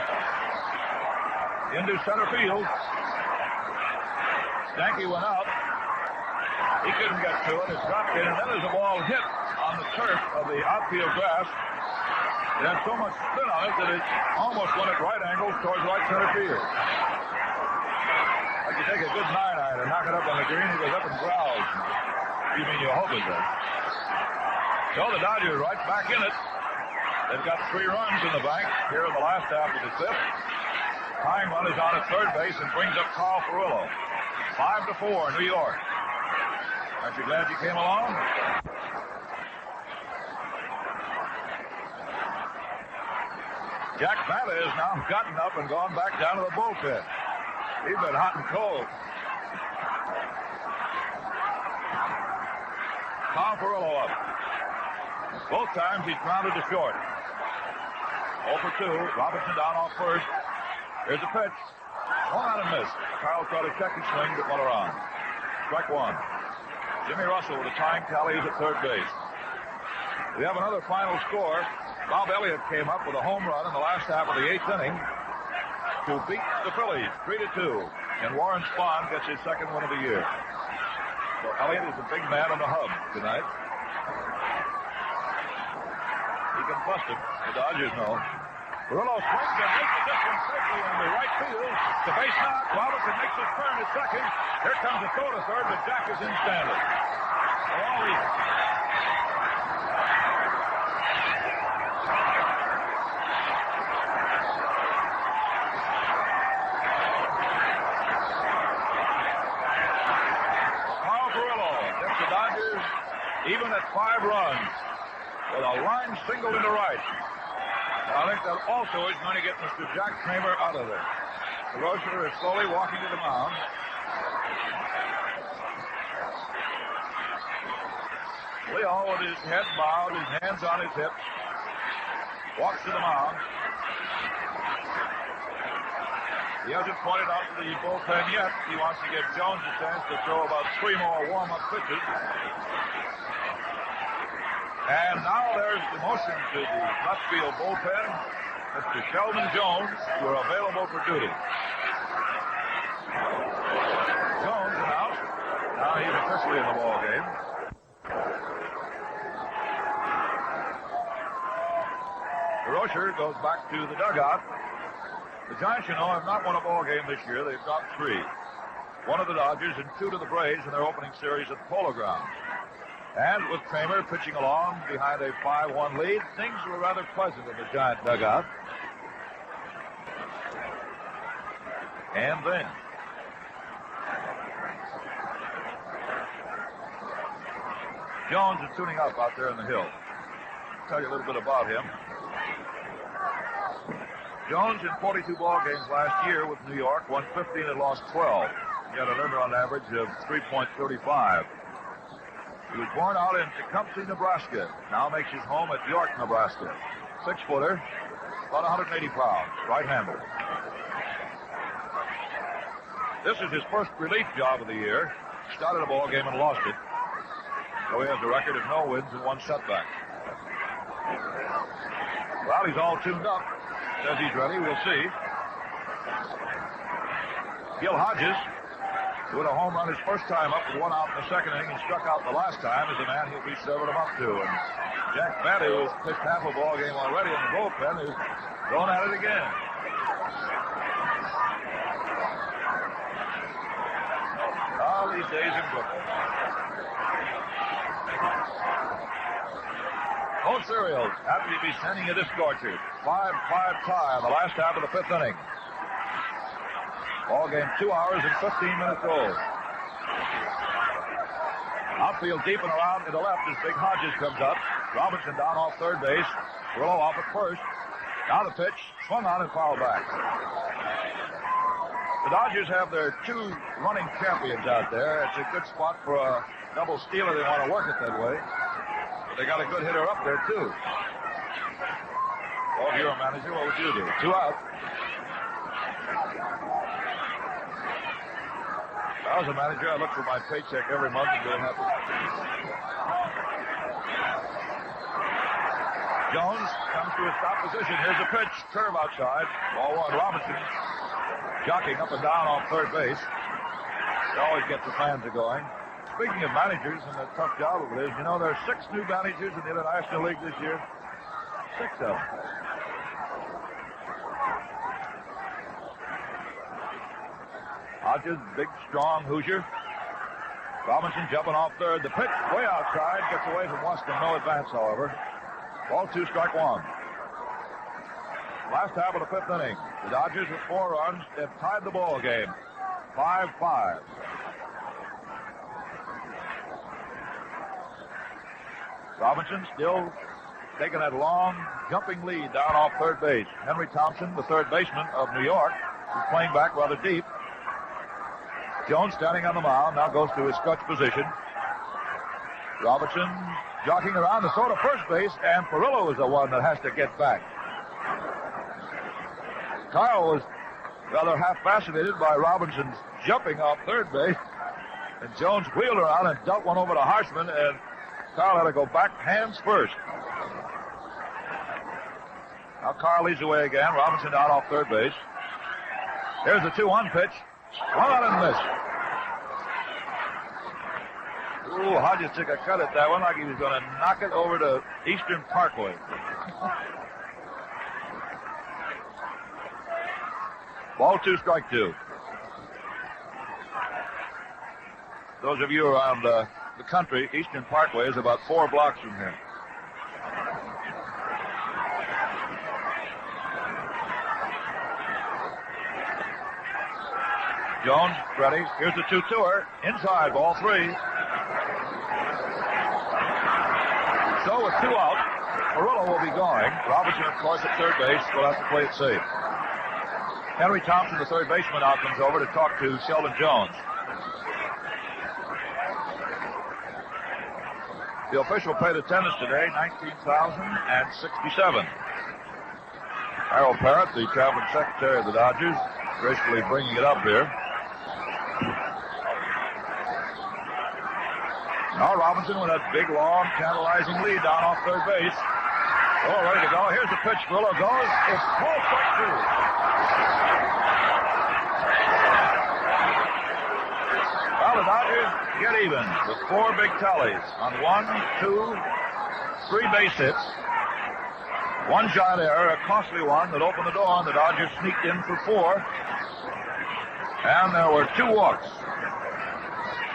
into center field. Stanky went out. He couldn't get to it. It dropped in, and then as the ball hit on the turf of the outfield grass, it had so much spin on it that it almost went at right angles towards right center field. Like you take a good 9-iron and knock it up on the green, he goes up and growls. You mean you hope it does. So the Dodgers right back in it. They've got 3 runs in the bank here in the last half of the 5th. Tying run is on at third base and brings up Carl Furillo. 5-4, New York. Aren't you glad you came along? Jack Batta has now gotten up and gone back down to the bullpen. He's been hot and cold. Carl Furillo up. Both times he's grounded to short. 0 for 2. Robinson down off first. Here's a pitch. Swung on and missed. Carl tried to check his swing, but went around. Strike 1. Jimmy Russell with a tying tally is at third base. We have another final score. Bob Elliott came up with a home run in the last half of the 8th inning to beat the Phillies 3-2. And Warren Spahn gets his second win of the year. So Elliott is the big man on the hub tonight. He can bust him. The Dodgers know. Furillo swings and misses this one quickly into right field. The base knock. Robinson makes his turn at second. Here comes a throw to third, but Jack is in standing. They're all even. Carl Furillo gets the Dodgers even at 5 runs. With a line single into right. And I think that also is going to get Mr. Jack Kramer out of there. The Rocher is slowly walking to the mound. Leo, with his head bowed, his hands on his hips, walks to the mound. He hasn't pointed out to the bullpen yet. He wants to give Jones a chance to throw about 3 more warm-up pitches. And now there's the motion to the left field bullpen. Mr. Sheldon Jones, you are available for duty. Jones announced. Now he's officially in the ball game. The Rocher goes back to the dugout. The Giants, you know, have not won a ball game this year. They've got 3. 1 of the Dodgers and 2 to the Braves in their opening series at the Polo Grounds. And with Kramer pitching along behind a 5-1 lead, things were rather pleasant in the Giant dugout. And then Jones is tuning up out there in the hill. I'll tell you a little bit about him. Jones in 42 ball games last year with New York won 15 and lost 12. He had an earner on average of 3.35. He was born out in Tecumseh, Nebraska. Now makes his home at York, Nebraska. 6-footer, about 180 pounds, right-hander. This is his first relief job of the year. Started a ball game and lost it. So he has a record of no wins and 1 setback. Well, he's all tuned up. Says he's ready. We'll see. Gil Hodges, who had a home run his first time up with 1 out in the second inning and struck out the last time, is the man he'll be serving him up to. And Jack Batta, who has pitched half a ball game already in the bullpen, is going at it again. All these days in Brooklyn. Both Cereals happy to be sending you this scorcher. 5-5 tie on the last half of the 5th inning. Ball game 2 hours and 15 minutes old. Outfield deep and around to the left as Big Hodges comes up. Robinson down off third base. Furillo off at first. Now the pitch. Swung on and fouled back. The Dodgers have their two running champions out there. It's a good spot for a double stealer. They want to work it that way. But they got a good hitter up there, too. Well, if you're a manager, what would you do? 2 out. If I was a manager, I'd look for my paycheck every month and go happy. Jones comes to a stop position. Here's a pitch. Curve outside. Ball 1. Robinson jockeying up and down off third base. It always gets the fans going. Speaking of managers and the tough job of it is, you know, there are 6 new managers in the International League this year. 6 of them. Hodges, big, strong Hoosier. Robinson jumping off third. The pitch way outside. Gets away from Weston. No advance, however. Ball 2, strike 1. Last half of the 5th inning. The Dodgers with 4 runs have tied the ball game. 5-5. Robinson still taking that long, jumping lead down off third base. Henry Thompson, the third baseman of New York, is playing back rather deep. Jones standing on the mound, now goes to his crutch position. Robinson jockeying around to throw to first base, and Perillo is the one that has to get back. Kyle was rather half fascinated by Robinson's jumping off third base, and Jones wheeled around and dealt one over to Harshman, and Kyle had to go back hands first. Now Kyle leads away again. Robinson down off third base. Here's the 2-1 pitch. Swung out and missed. Ooh, Hodges took a cut at that one like he was going to knock it over to Eastern Parkway. Ball 2, strike 2. Those of you around the country, Eastern Parkway is about 4 blocks from here. Jones ready. Here's the 2-2er. Inside, ball 3. So with 2 out, Perillo will be going. Robinson, of course, at third base, will have to play it safe. Henry Thompson, the third baseman, now comes over to talk to Sheldon Jones. The official paid attendance today, 19,067. Harold Parrott, the traveling secretary of the Dodgers, gracefully bringing it up here. Now Robinson with that big, long, tantalizing lead down off third base. Oh, ready to go. Here's the pitch. Perillo goes. It's full strike 2. Well, the Dodgers get even with 4 big tallies on 1, 2, 3 base hits. 1 giant error, a costly one that opened the door, and the Dodgers sneaked in for 4. And there were 2 walks.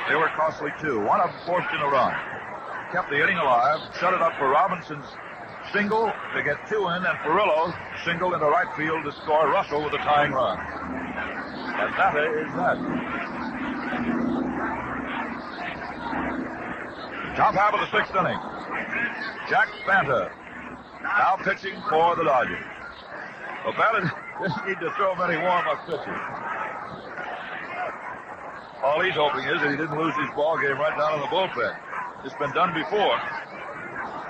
They were costly, too. One of them forced in a run. Kept the inning alive, set it up for Robinson's single to get 2 in, and Perillo singled into right field to score Russell with a tying run. And that is that. Top half of the 6th inning. Jack Banta now pitching for the Dodgers. Well, Banta doesn't need to throw many warm-up pitches. All he's hoping is that he didn't lose his ball game right down in the bullpen. It's been done before.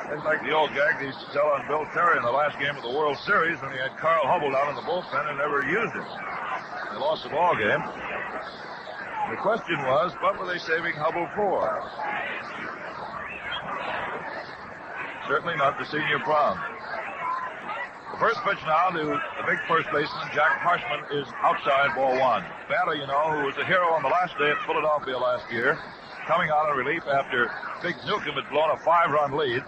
It's like the old gag they used to tell on Bill Terry in the last game of the World Series when he had Carl Hubbell down in the bullpen and never used it. They lost the ball game. The question was, what were they saving Hubbell for? Certainly not the senior prom. The first pitch now to the big first baseman, Jack Harshman, is outside, ball 1. Banta, you know, who was a hero on the last day at Philadelphia last year, coming out in relief after Big Newcomb had blown a 5-run lead.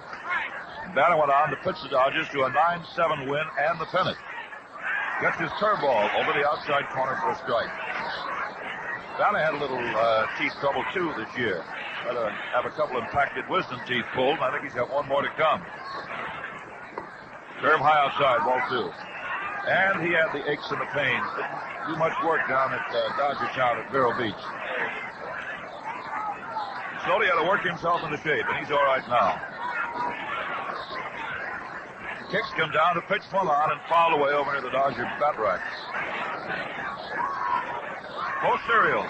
Banta went on to pitch the Dodgers to a 9-7 win and the pennant. Gets his curveball over the outside corner for a strike. Banta had a little teeth trouble, too, this year. Had to have a couple impacted wisdom teeth pulled, and I think he's got one more to come. Curve high outside, ball 2. And he had the aches and the pains. Didn't do much work down at Dodger Town at Vero Beach. Slowly had to work himself into shape, and he's all right now. Kicks come down to pitch full on and fouled away over near the Dodger bat rack. Post Cereal,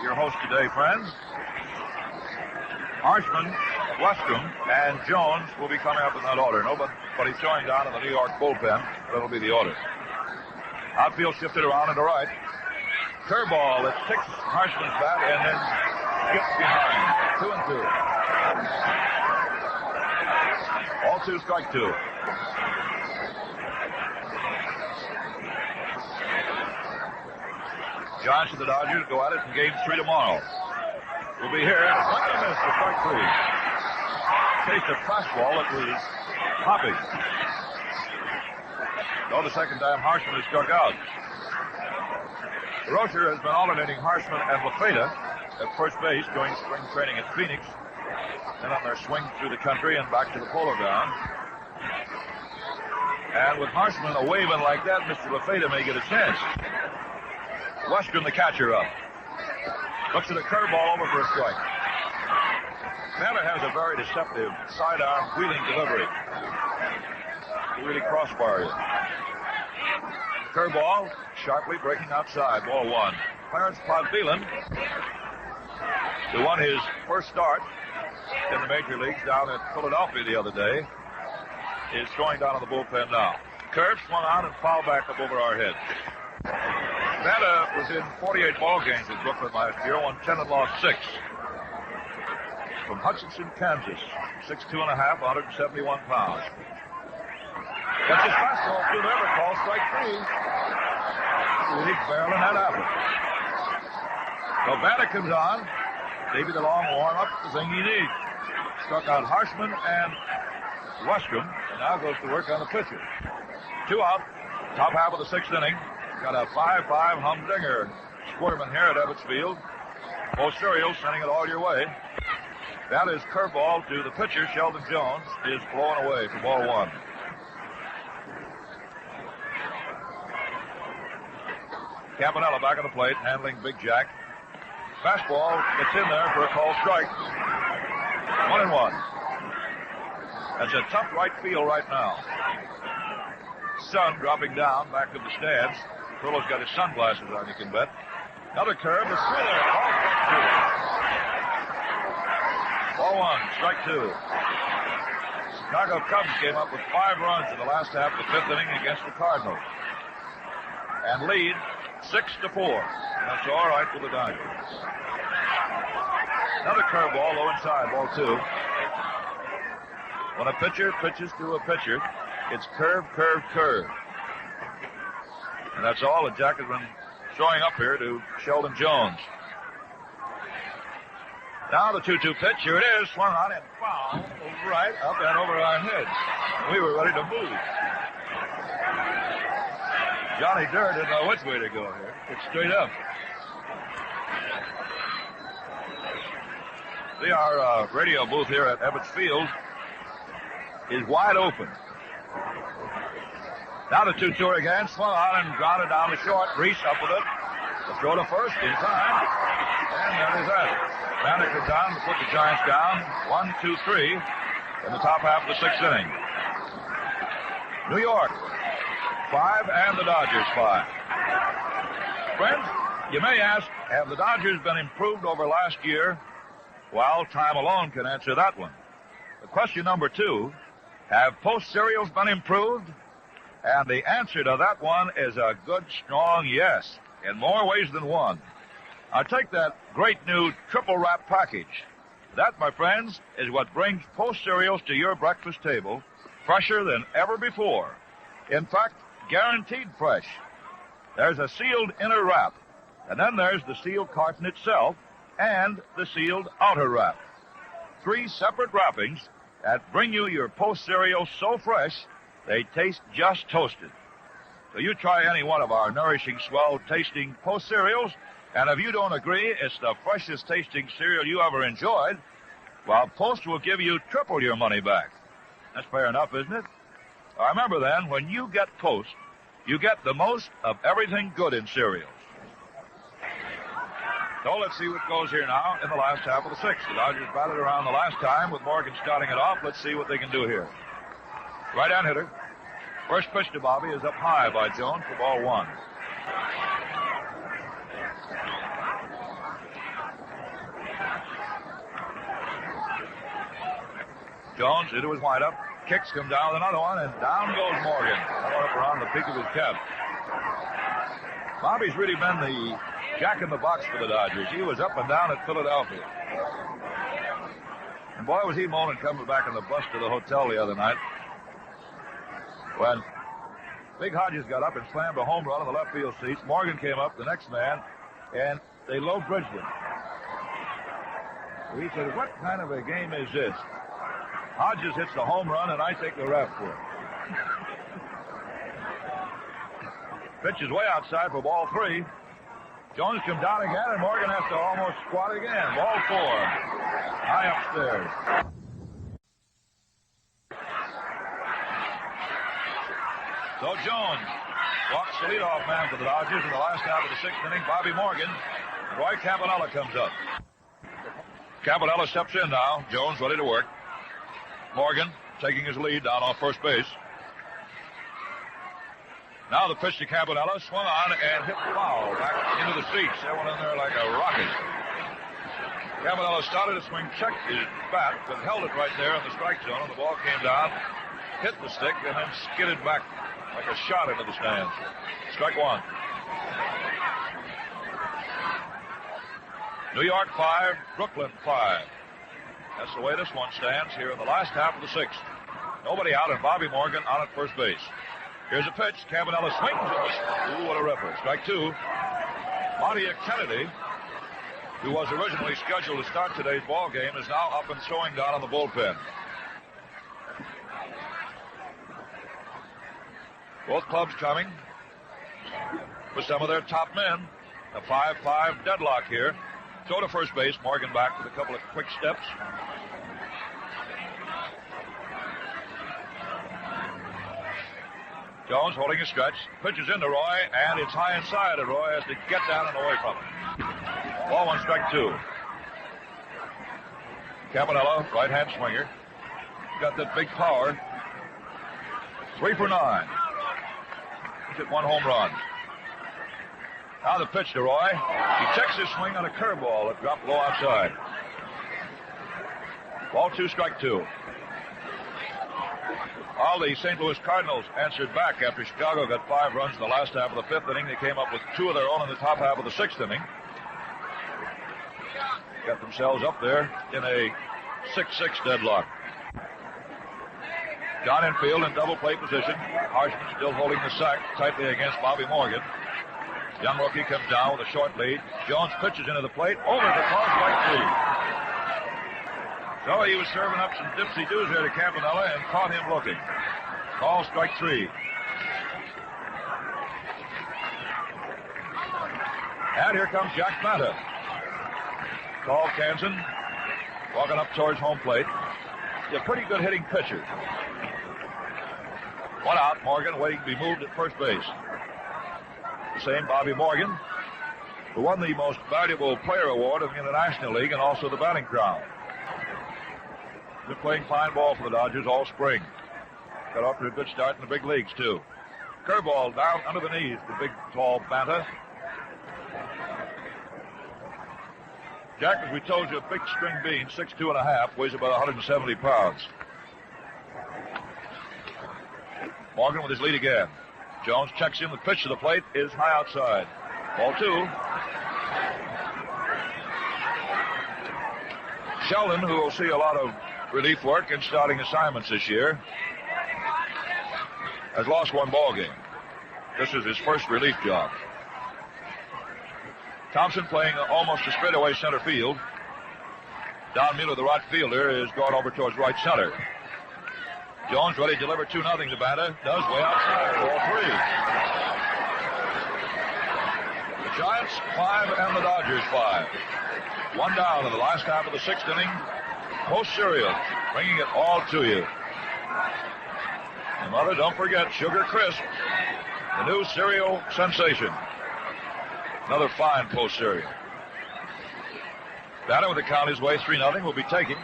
your host today, friends. Harshman, Westrom, and Jones will be coming up in that order. Nobody's showing down in the New York bullpen. That'll be the order. Outfield shifted around and to right. Curveball that ticks Harshman's bat and then skips behind. 2-2. All 2, strike 2. Giants and the Dodgers go at it in game 3 tomorrow. We'll be here. Swing and miss for strike 3. Chased a fastball that was hopping. The second time Harshman is struck out. Rocher has been alternating Harshman and LaFeta at first base during spring training at Phoenix, and on their swing through the country and back to the Polo Ground. And with Harshman a waving like that, Mr. LaFeta may get a chance. Western, the catcher, up. Looks at a curveball over for a strike. Mueller has a very deceptive sidearm wheeling delivery. He really crossbar you. Curveball, sharply breaking outside. Ball 1. Clarence Podvilan, who won his first start in the major leagues down in Philadelphia the other day, is going down in the bullpen now. Curve swung out and fouled back up over our heads. Nevada was in 48 ball games with Brooklyn last year, won 10 and lost 6. From Hutchinson, Kansas, 6'2 and a half, 171 pounds. Gets his fastball through there, call strike 3. Really barreling that apple. So Vanna comes on. Maybe the long warm-up, the thing he needs. Struck out Harshman and Westrom, and now goes to work on the pitcher. 2 out, top half of the 6th inning. Got a 5-5 humdinger squirming here at Ebbets Field. Post Cereal sending it all your way. That is curveball to the pitcher, Sheldon Jones, is blowing away for ball 1. Campanella back on the plate, handling Big Jack. Fastball gets in there for a called strike. 1-1. That's a tough right field right now. Sun dropping down back to the stands. Turlo's got his sunglasses on, you can bet. Another curve, it's through there. Ball 1, strike 2. Chicago Cubs came up with 5 runs in the last half of the 5th inning against the Cardinals. And lead 6-4. That's all right for the Dodgers. Another curveball low inside, ball 2. When a pitcher pitches to a pitcher, it's curve, curve, curve. And that's all that Jack has been showing up here to Sheldon Jones. Now the 2-2 pitch. Here it is. Swung on and foul. Right up and over our heads. We were ready to move. Johnny Durr didn't know which way to go here. It's straight up. See, our radio booth here at Ebbets Field is wide open. Now the 2-2 again. Swung on and grounded down the short. Reese up with it. The throw to first in time. And that is that. Banner comes down to put the Giants down. 1, 2, 3 in the top half of the 6th inning. New York 5 and the Dodgers 5. Friends, you may ask, have the Dodgers been improved over last year? Well, time alone can answer that one. The question number 2, have post cereals been improved? And the answer to that one is a good, strong yes, in more ways than one. Now take that great new triple wrap package. That, my friends, is what brings post cereals to your breakfast table, fresher than ever before. In fact, guaranteed fresh. There's a sealed inner wrap, and then there's the sealed carton itself and the sealed outer wrap. 3 separate wrappings that bring you your post cereals so fresh they taste just toasted. So you try any one of our nourishing, swell-tasting post cereals, and if you don't agree it's the freshest tasting cereal you ever enjoyed, well, Post will give you triple your money back. That's fair enough, isn't it? Remember then, when you get Post, you get the most of everything good in cereals. So let's see what goes here now in the last half of the 6th. The Dodgers batted around the last time with Morgan starting it off. Let's see what they can do here. Right-hand hitter. First pitch to Bobby is up high by Jones for ball 1. Jones into his windup. Kicks him down with another one, and down goes Morgan. Going up around the peak of his cap. Bobby's really been the jack in the box for the Dodgers. He was up and down at Philadelphia. And boy, was he moaning coming back on the bus to the hotel the other night when Big Hodges got up and slammed a home run on the left field seats. Morgan came up, the next man, and they low bridged him. He said, what kind of a game is this? Hodges hits the home run, and I take the ref for it. Pitch is way outside for ball 3. Jones comes down again, and Morgan has to almost squat again. Ball 4. High upstairs. So Jones walks the leadoff man for the Dodgers in the last half of the 6th inning. Bobby Morgan. Roy Campanella comes up. Campanella steps in now. Jones ready to work. Morgan taking his lead down off first base. Now the pitch to Campanella, swung on and hit foul back into the seats. That went in there like a rocket. Campanella started to swing, checked his bat, but held it right there in the strike zone. And the ball came down, hit the stick, and then skidded back like a shot into the stands. Strike 1. New York 5, Brooklyn 5. That's the way this one stands here in the last half of the 6th. Nobody out, and Bobby Morgan on at first base. Here's a pitch. Campanella swings. Ooh, what a ripper. Strike 2. Monty Kennedy, who was originally scheduled to start today's ball game, is now up and throwing down on the bullpen. Both clubs coming with some of their top men. A 5-5 deadlock here. Throw to first base. Morgan back with a couple of quick steps. Jones holding a stretch. Pitches into Roy, and it's high inside, and Roy has to get down and away from it. Ball 1, strike 2. Campanella, right-hand swinger. Got that big power. 3 for 9. He's hit 1 home run. Now the pitch to Roy. He checks his swing on a curveball that dropped low outside. Ball 2, strike 2. All the St. Louis Cardinals answered back after Chicago got 5 runs in the last half of the 5th inning. They came up with 2 of their own in the top half of the 6th inning. Got themselves up there in a 6-6 deadlock. John Infield in double play position. Harshman still holding the sack tightly against Bobby Morgan. Young rookie comes down with a short lead. Jones pitches into the plate. Over the call, strike 3. So he was serving up some dipsy-doos there to Campanella and caught him looking. Call, strike 3. And here comes Jack Banta. Tall Kansan walking up towards home plate. He's a pretty good hitting pitcher. 1 out, Morgan waiting to be moved at first base. The same Bobby Morgan, who won the most valuable player award in the National League and also the batting crown. Been playing fine ball for the Dodgers all spring. Got off to a good start in the big leagues, too. Curveball down under the knees, the big, tall Banta. Jack, as we told you, a big string bean, 6'2½", weighs about 170 pounds. Morgan with his lead again. Jones checks in. The pitch to the plate is high outside. Ball 2. Sheldon, who will see a lot of relief work and starting assignments this year, has lost 1 ball game. This is his first relief job. Thompson playing almost a straightaway center field. Don Mueller, the right fielder, is going over towards right center. Jones ready to deliver 2-0 to Banta. Does way outside. Ball 3. The Giants 5 and the Dodgers 5. 1 down in the last half of the 6th inning. Post cereal, bringing it all to you. And Mother, don't forget Sugar Crisp, the new cereal sensation. Another fine post cereal. Banta with the count his way 3-0 will be taking.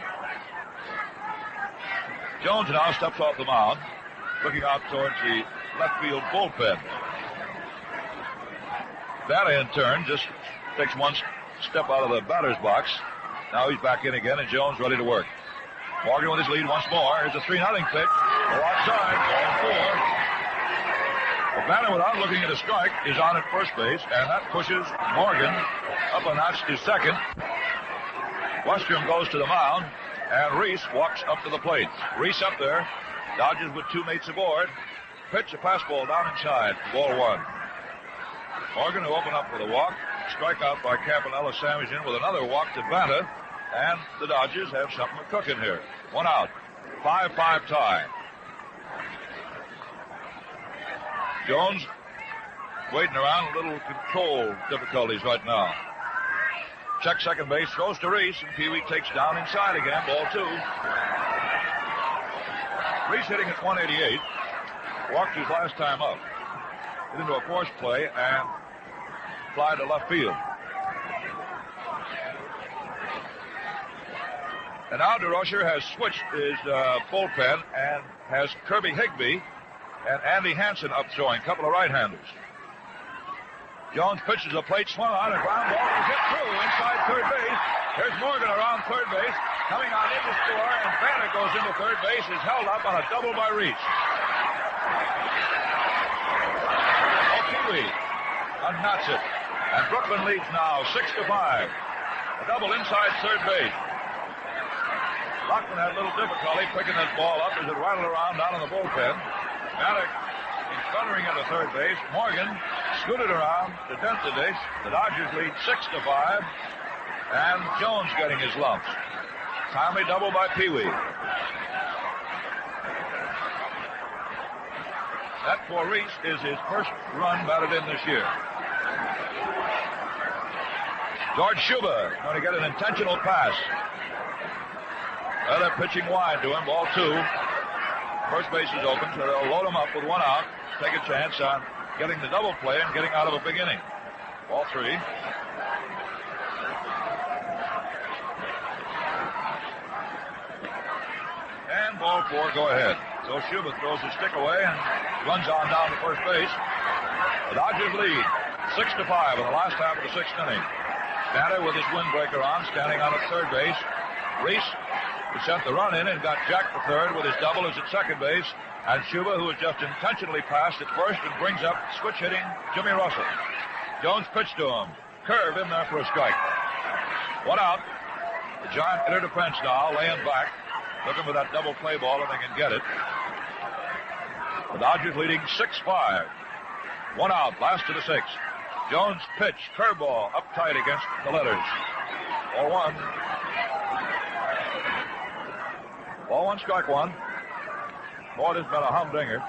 Jones now steps off the mound, looking out towards the left field bullpen. Banta in turn just takes 1 step out of the batter's box. Now he's back in again, and Jones ready to work. Morgan with his lead once more. Here's a 3-0 pitch. Go outside. Ball 4. Banner, without looking at a strike, is on at first base, and that pushes Morgan up a notch to second. Westrom goes to the mound, and Reese walks up to the plate. Reese up there. Dodges with 2 mates aboard. Pitch, a pass ball down inside. Ball 1. Morgan, who opened up with a walk. Strikeout by Campanella Samian with another walk to Banta. And the Dodgers have something cooking here. 1 out. 5-5 tie. Jones waiting around, a little control difficulties right now. Check second base, throws to Reese, and Pee Wee takes down inside again. Ball 2. Reese hitting at 188. Walked his last time up. Hit into a force play and fly to left field. And now DeRocher has switched his bullpen and has Kirby Higbee and Andy Hansen up throwing, a couple of right-handers. Jones pitches a plate, swung on, and ground ball is hit through inside third base. Here's Morgan around third base, coming on in to score, and Banner goes into third base, is held up on a double by Reese. O'Keefe unknots it, and Brooklyn leads now 6-5. A double inside third base. Lockman had a little difficulty picking that ball up as it rattled around down in the bullpen. Banner thundering into third base. Morgan scooted around to the base. The Dodgers lead 6-5. And Jones getting his lumps. Timely double by Pee Wee. That for Reese is his first run batted in this year. George Schuba going to get an intentional pass. Well, they're pitching wide to him. Ball 2. First base is open, so they'll load him up with 1 out. Take a chance on getting the double play and getting out of a big inning. Ball 3. And ball 4, go ahead. So Schuba throws his stick away and runs on down to first base. The Dodgers lead 6-5 in the last half of the 6th inning. Banner with his windbreaker on, standing on at third base. Reese, who sent the run in and got Jack to third with his double, is at second base. And Schuba, who has just intentionally passed at first and brings up switch-hitting Jimmy Russell. Jones pitched to him. Curve in there for a strike. 1 out. The Giant inner defense now, laying back, looking for that double play ball if they can get it. The Dodgers leading 6-5. 1 out, last to the 6th. Jones pitch, curveball, up tight against the letters. Ball 1. Ball 1, strike 1. Boy, this has been a humdinger.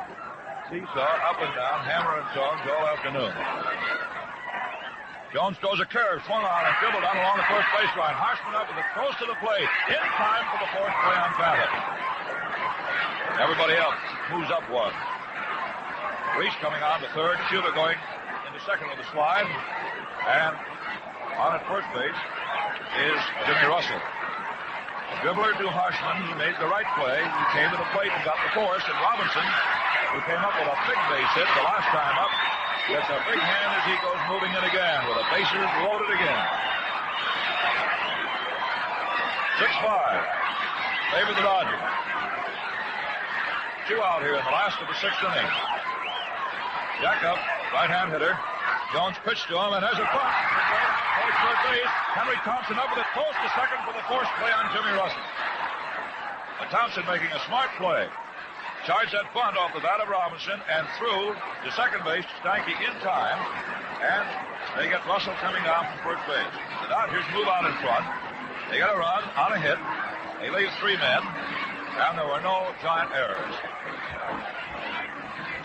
Seesaw, up and down, hammer and tongs all afternoon. Jones throws a curve, swung on and dribbled down along the first baseline. Harshman up with it, close to the plate. In time for the fourth play on Banta. Everybody else moves up 1. Reese coming on to third. Schuba going into second with a slide. And on at first base is Jimmy Russell. Dribbler to Harshman. He made the right play. He came to the plate and got the force. And Robinson, who came up with a big base hit the last time up, gets a big hand as he goes moving in again with the bases loaded again. 6-5. Favor the Dodgers. 2 out here in the last of the 6th inning. Jack up, right-hand hitter. Jones pitched to him and has a bunt. Towards third base. Henry Thompson up with it close to second for the force play on Jimmy Russell. But Thompson making a smart play. Charged that bunt off the bat of Robinson and threw to second base to Stanky in time. And they get Russell coming down from first base. The Dodgers move out in front. They got a run on a hit. They leave 3 men. And there were no Giant errors.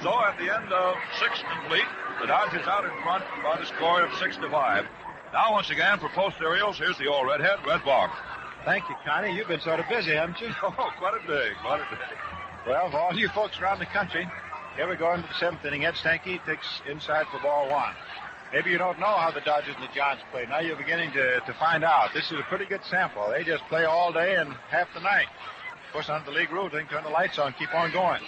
So at the end of 6 complete, the Dodgers out in front by the score of 6-5. Now once again for post aerials, here's the old redhead, Red Boggs. Thank you, Connie. You've been sort of busy, haven't you? Oh, quite a day. Well, for all you folks around the country, here we go into the 7th inning. Ed Stanky takes inside for ball 1. Maybe you don't know how the Dodgers and the Giants play. Now you're beginning to find out. This is a pretty good sample. They just play all day and half the night. Of course, under the league rules, they can turn the lights on, keep on going.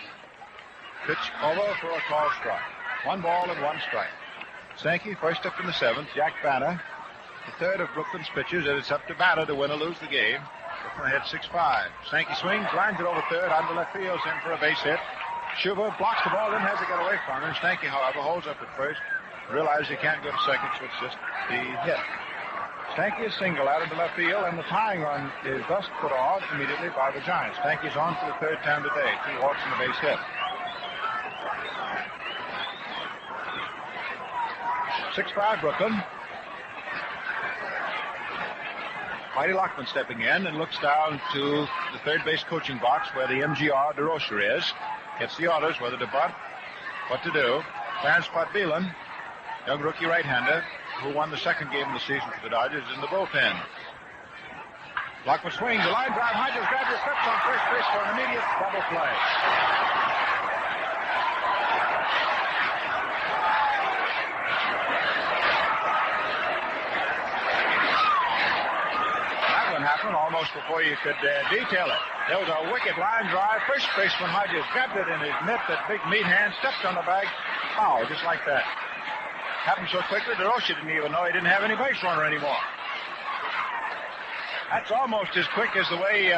Pitch over for a called strike. 1 ball and 1 strike. Stanky first up in the 7th. Jack Banta, the third of Brooklyn's pitchers, and it's up to Banta to win or lose the game. The Lockman ahead 6-5. Stanky swings, lines it over third, under left field, in for a base hit. Schuber blocks the ball, then has to get away from him. Stanky, however, holds up at first. Realizes he can't go to second, so it's just the hit. Stanky is single out into left field, and the tying run is thus put on immediately by the Giants. Stanky's on for the third time today. 2 walks and a base hit. 6-5 Brooklyn. Mighty Lockman stepping in and looks down to the third base coaching box where the MGR DeRocher is. Gets the orders whether to bunt, what to do. Clarence Potbeelan, young rookie right-hander, who won the second game of the season for the Dodgers, in the bullpen. Lockman swings, a line drive. Hodges grabs his steps on first base for an immediate double play. That one happened almost before you could detail it. There was a wicked line drive. First baseman Hodges grabbed it in his mitt, that big meat hand, stepped on the bag. Foul, just like that. Happened so quickly, DeRocher didn't even know he didn't have any base runner anymore. That's almost as quick as the way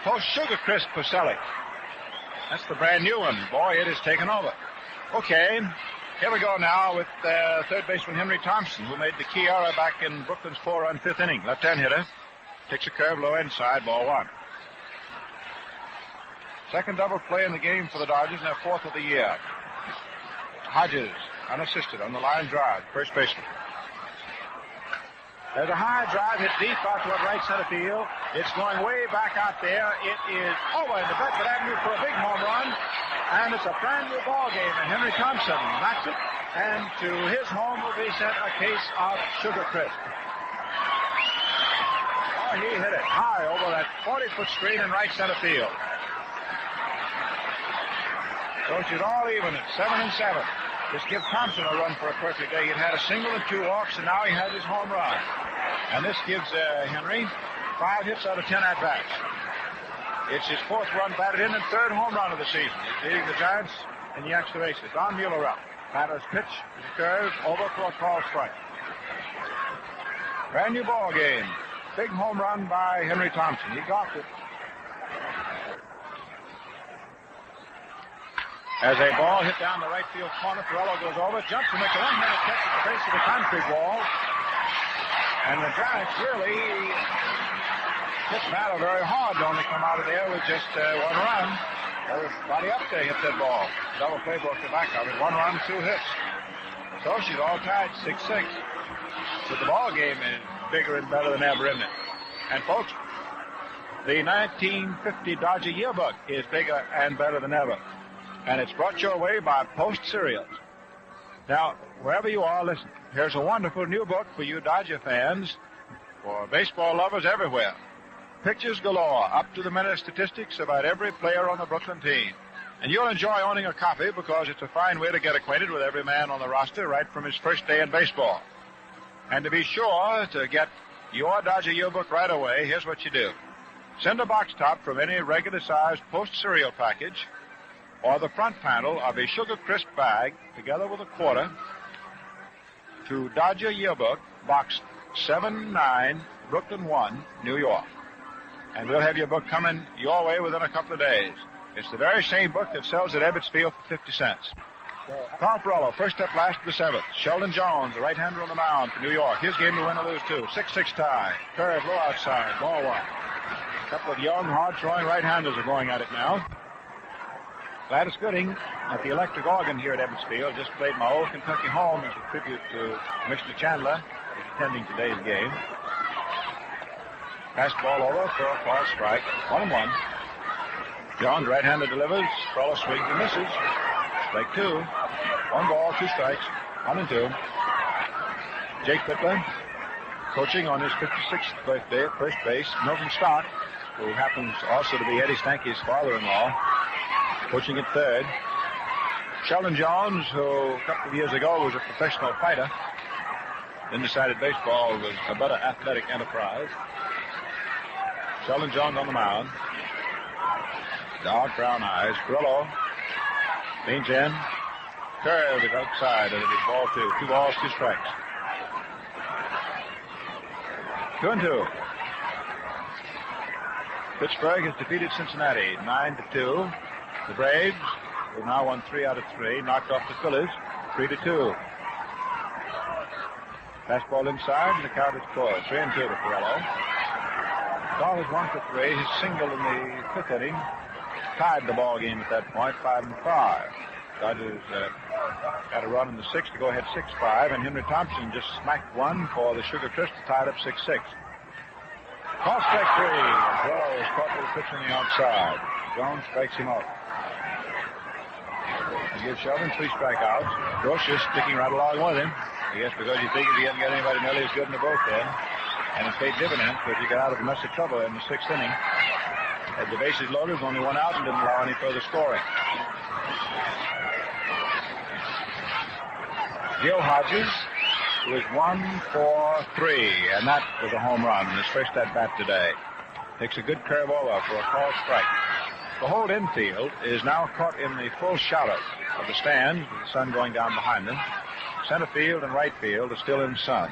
Post Sugar Crisp was selling. That's the brand new one. Boy, it is taken over. Okay, here we go now with third baseman Henry Thompson, who made the key error back in Brooklyn's 4-run fifth inning. Left-hand hitter. Takes a curve low inside, ball 1. Second double play in the game for the Dodgers, and their 4th of the year. Hodges, unassisted on the line drive, first baseman. There's a high drive hit deep out toward right center field. It's going way back out there. It is over into Bedford Avenue for a big home run, and it's a brand new ball game. And Henry Thompson knocks it, and to his home will be sent a case of Sugar Crisp. Oh, he hit it high over that 40-foot screen in right center field. So it's all even at 7-7. Just give Thompson a run for a perfect day. He'd had a single and 2 walks, and now he has his home run. And this gives Henry 5 hits out of 10 at-bats. It's his 4th run batted in and 3rd home run of the season. He's leading the Giants in the extra bases. Don Mueller up. Batter's pitch is a curve over for a call strike. Brand new ball game. Big home run by Henry Thompson. He got it. As a ball hit down the right field corner, Perello goes over, jumps and makes a one-handed catch at the base of the concrete wall. And the Giants really hit Batter very hard to only come out of there with just 1 run. Everybody up there hit that ball. Double play broke the back of it. 1 run, 2 hits. So she's all tied, 6-6. So the ball game is bigger and better than ever, isn't it? And folks, the 1950 Dodger yearbook is bigger and better than ever. And it's brought your way by Post Cereals. Now, wherever you are, listen, here's a wonderful new book for you Dodger fans, for baseball lovers everywhere. Pictures galore, up-to-the-minute statistics about every player on the Brooklyn team. And you'll enjoy owning a copy because it's a fine way to get acquainted with every man on the roster right from his first day in baseball. And to be sure to get your Dodger yearbook right away, here's what you do. Send a box top from any regular-sized Post Cereal package or the front panel of a Sugar Crisp bag, together with a quarter, to Dodger Yearbook, Box 79, Brooklyn 1, New York. And we'll have your book coming your way within a couple of days. It's the very same book that sells at Ebbets Field for 50 cents. Carl Perello, first up last of the 7th. Sheldon Jones, the right-hander on the mound for New York. His game to win or lose, too. 6-6 tie. Curve low outside, ball 1. A couple of young, hard-throwing right-handers are going at it now. Gladys Gooding at the electric organ here at Ebbets Field just played My Old Kentucky Home as a tribute to Commissioner Chandler, who's attending today's game. Pass ball over for a false strike. 1-1. Jones, right-hander, delivers. Perello swings and misses. Strike 2. 1 ball, 2 strikes. 1-2. Jake Pittler, coaching on his 56th birthday at first base. Milton Stark, who happens also to be Eddie Stanky's father-in-law, coaching at third. Sheldon Jones, who a couple of years ago was a professional fighter, then decided baseball was a better athletic enterprise. Sheldon Jones on the mound. Dark brown eyes. Perello leans in. Curve is outside, and it is ball 2. 2 balls, 2 strikes. 2-2. Pittsburgh has defeated Cincinnati 9-2. The Braves have now won 3 out of 3, knocked off the Phillies 3-2. Fastball inside, and the count is closed. 3-2 to Perello. Dahl is 1 for 3. His single in the 5th inning tied the ball game at that point, 5-5. Dodgers got a run in the 6th to go ahead 6-5, and Henry Thompson just smacked one for the Sugar Crisp to tie it up 6-6. Call strike 3, and Perello is caught with a pitch on the outside. Jones strikes him out. He gives Sheldon 3 strikeouts. Gross just sticking right along with him. I guess because he figured he hadn't got anybody nearly as good in the bullpen. And it paid dividends because he got out of a mess of trouble in the 6th inning. Had the bases loaded, only 1 out, and didn't allow any further scoring. Gil Hodges was 1 for 3, and that was a home run in his first at-bat today. Takes a good curve over for a called strike. The whole infield is now caught in the full shadow of the stands, with the sun going down behind them. Center field and right field are still in the sun.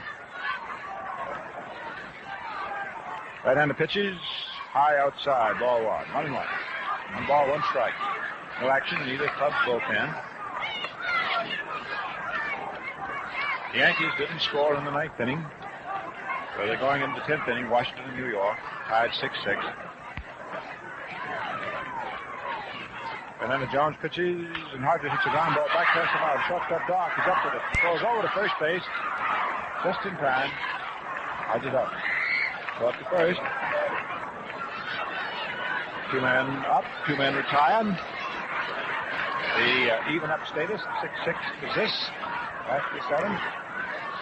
Right-handed pitches, high outside, ball 1. 1-1. 1 ball, 1 strike. No action in either club's bullpen. The Yankees didn't score in the 9th inning. So they're going into the 10th inning, Washington and New York, tied 6-6. Fernando Jones pitches, and Hodges hits a ground ball back past the mound. Shortstop Doc is up with it. Throws over to first base, just in time. Hodges up. Short to first. 2 men up, 2 men retired. The even up status, 6-6 is this. After the 7th.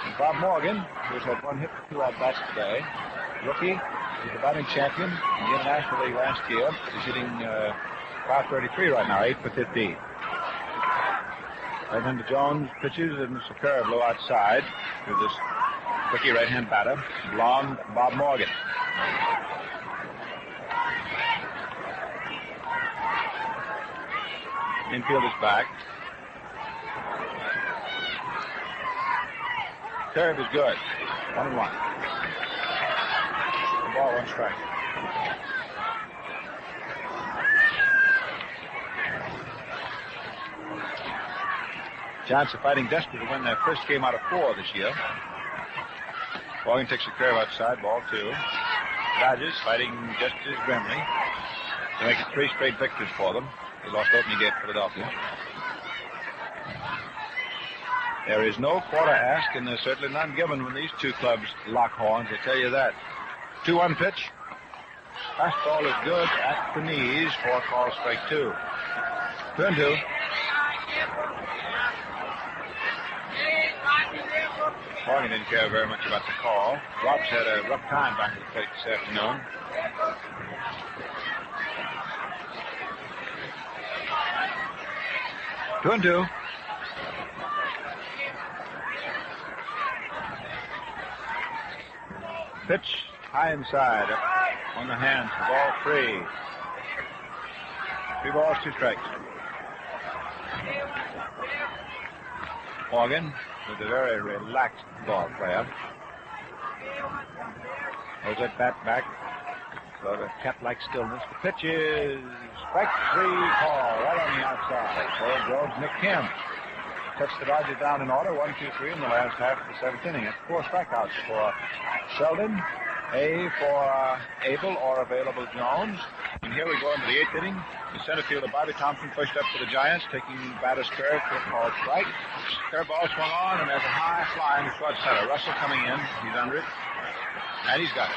And Bob Morgan, who's had 1 hit for 2 at-bats today. Rookie, he's the batting champion in the International League last year. He's hitting .533 right now, 8 for 15. Right-hander Jones pitches, and it's a curve low outside to this rookie right-hand batter, blonde Bob Morgan. Infield is back. Curve is good. 1-1. 1 ball, 1 strike. Giants are fighting desperate to win their first game out of 4 this year. Morgan takes a curve outside, ball 2. Dodgers fighting just as grimly to make it 3 straight victories for them. They lost opening game at Philadelphia. There is no quarter asked, and there's certainly none given when these 2 clubs lock horns, I tell you that. 2-1 pitch. Fastball is good at the knees for call strike 2. 2-2. Morgan didn't care very much about the call. Rob's had a rough time back at the plate this afternoon. Two and two. Pitch high inside, up on the hands, ball 3. 3 balls, 2 strikes. Morgan with a very relaxed ball player. Holds that bat back. So the cat-like stillness. The pitch is strike 3 call right on the outside. So Jones Nick Kim sets the Dodgers down in order, 1-2-3 in the last half of the 7th inning. That's 4 strikeouts for Sheldon, A for Abel or available Jones. And here we go into the 8th inning. The center fielder Bobby Thompson pushed up for the Giants, taking batter's curve for a called strike. Curveball swung on, and there's a high fly in the short center. Russell coming in. He's under it. And he's got it.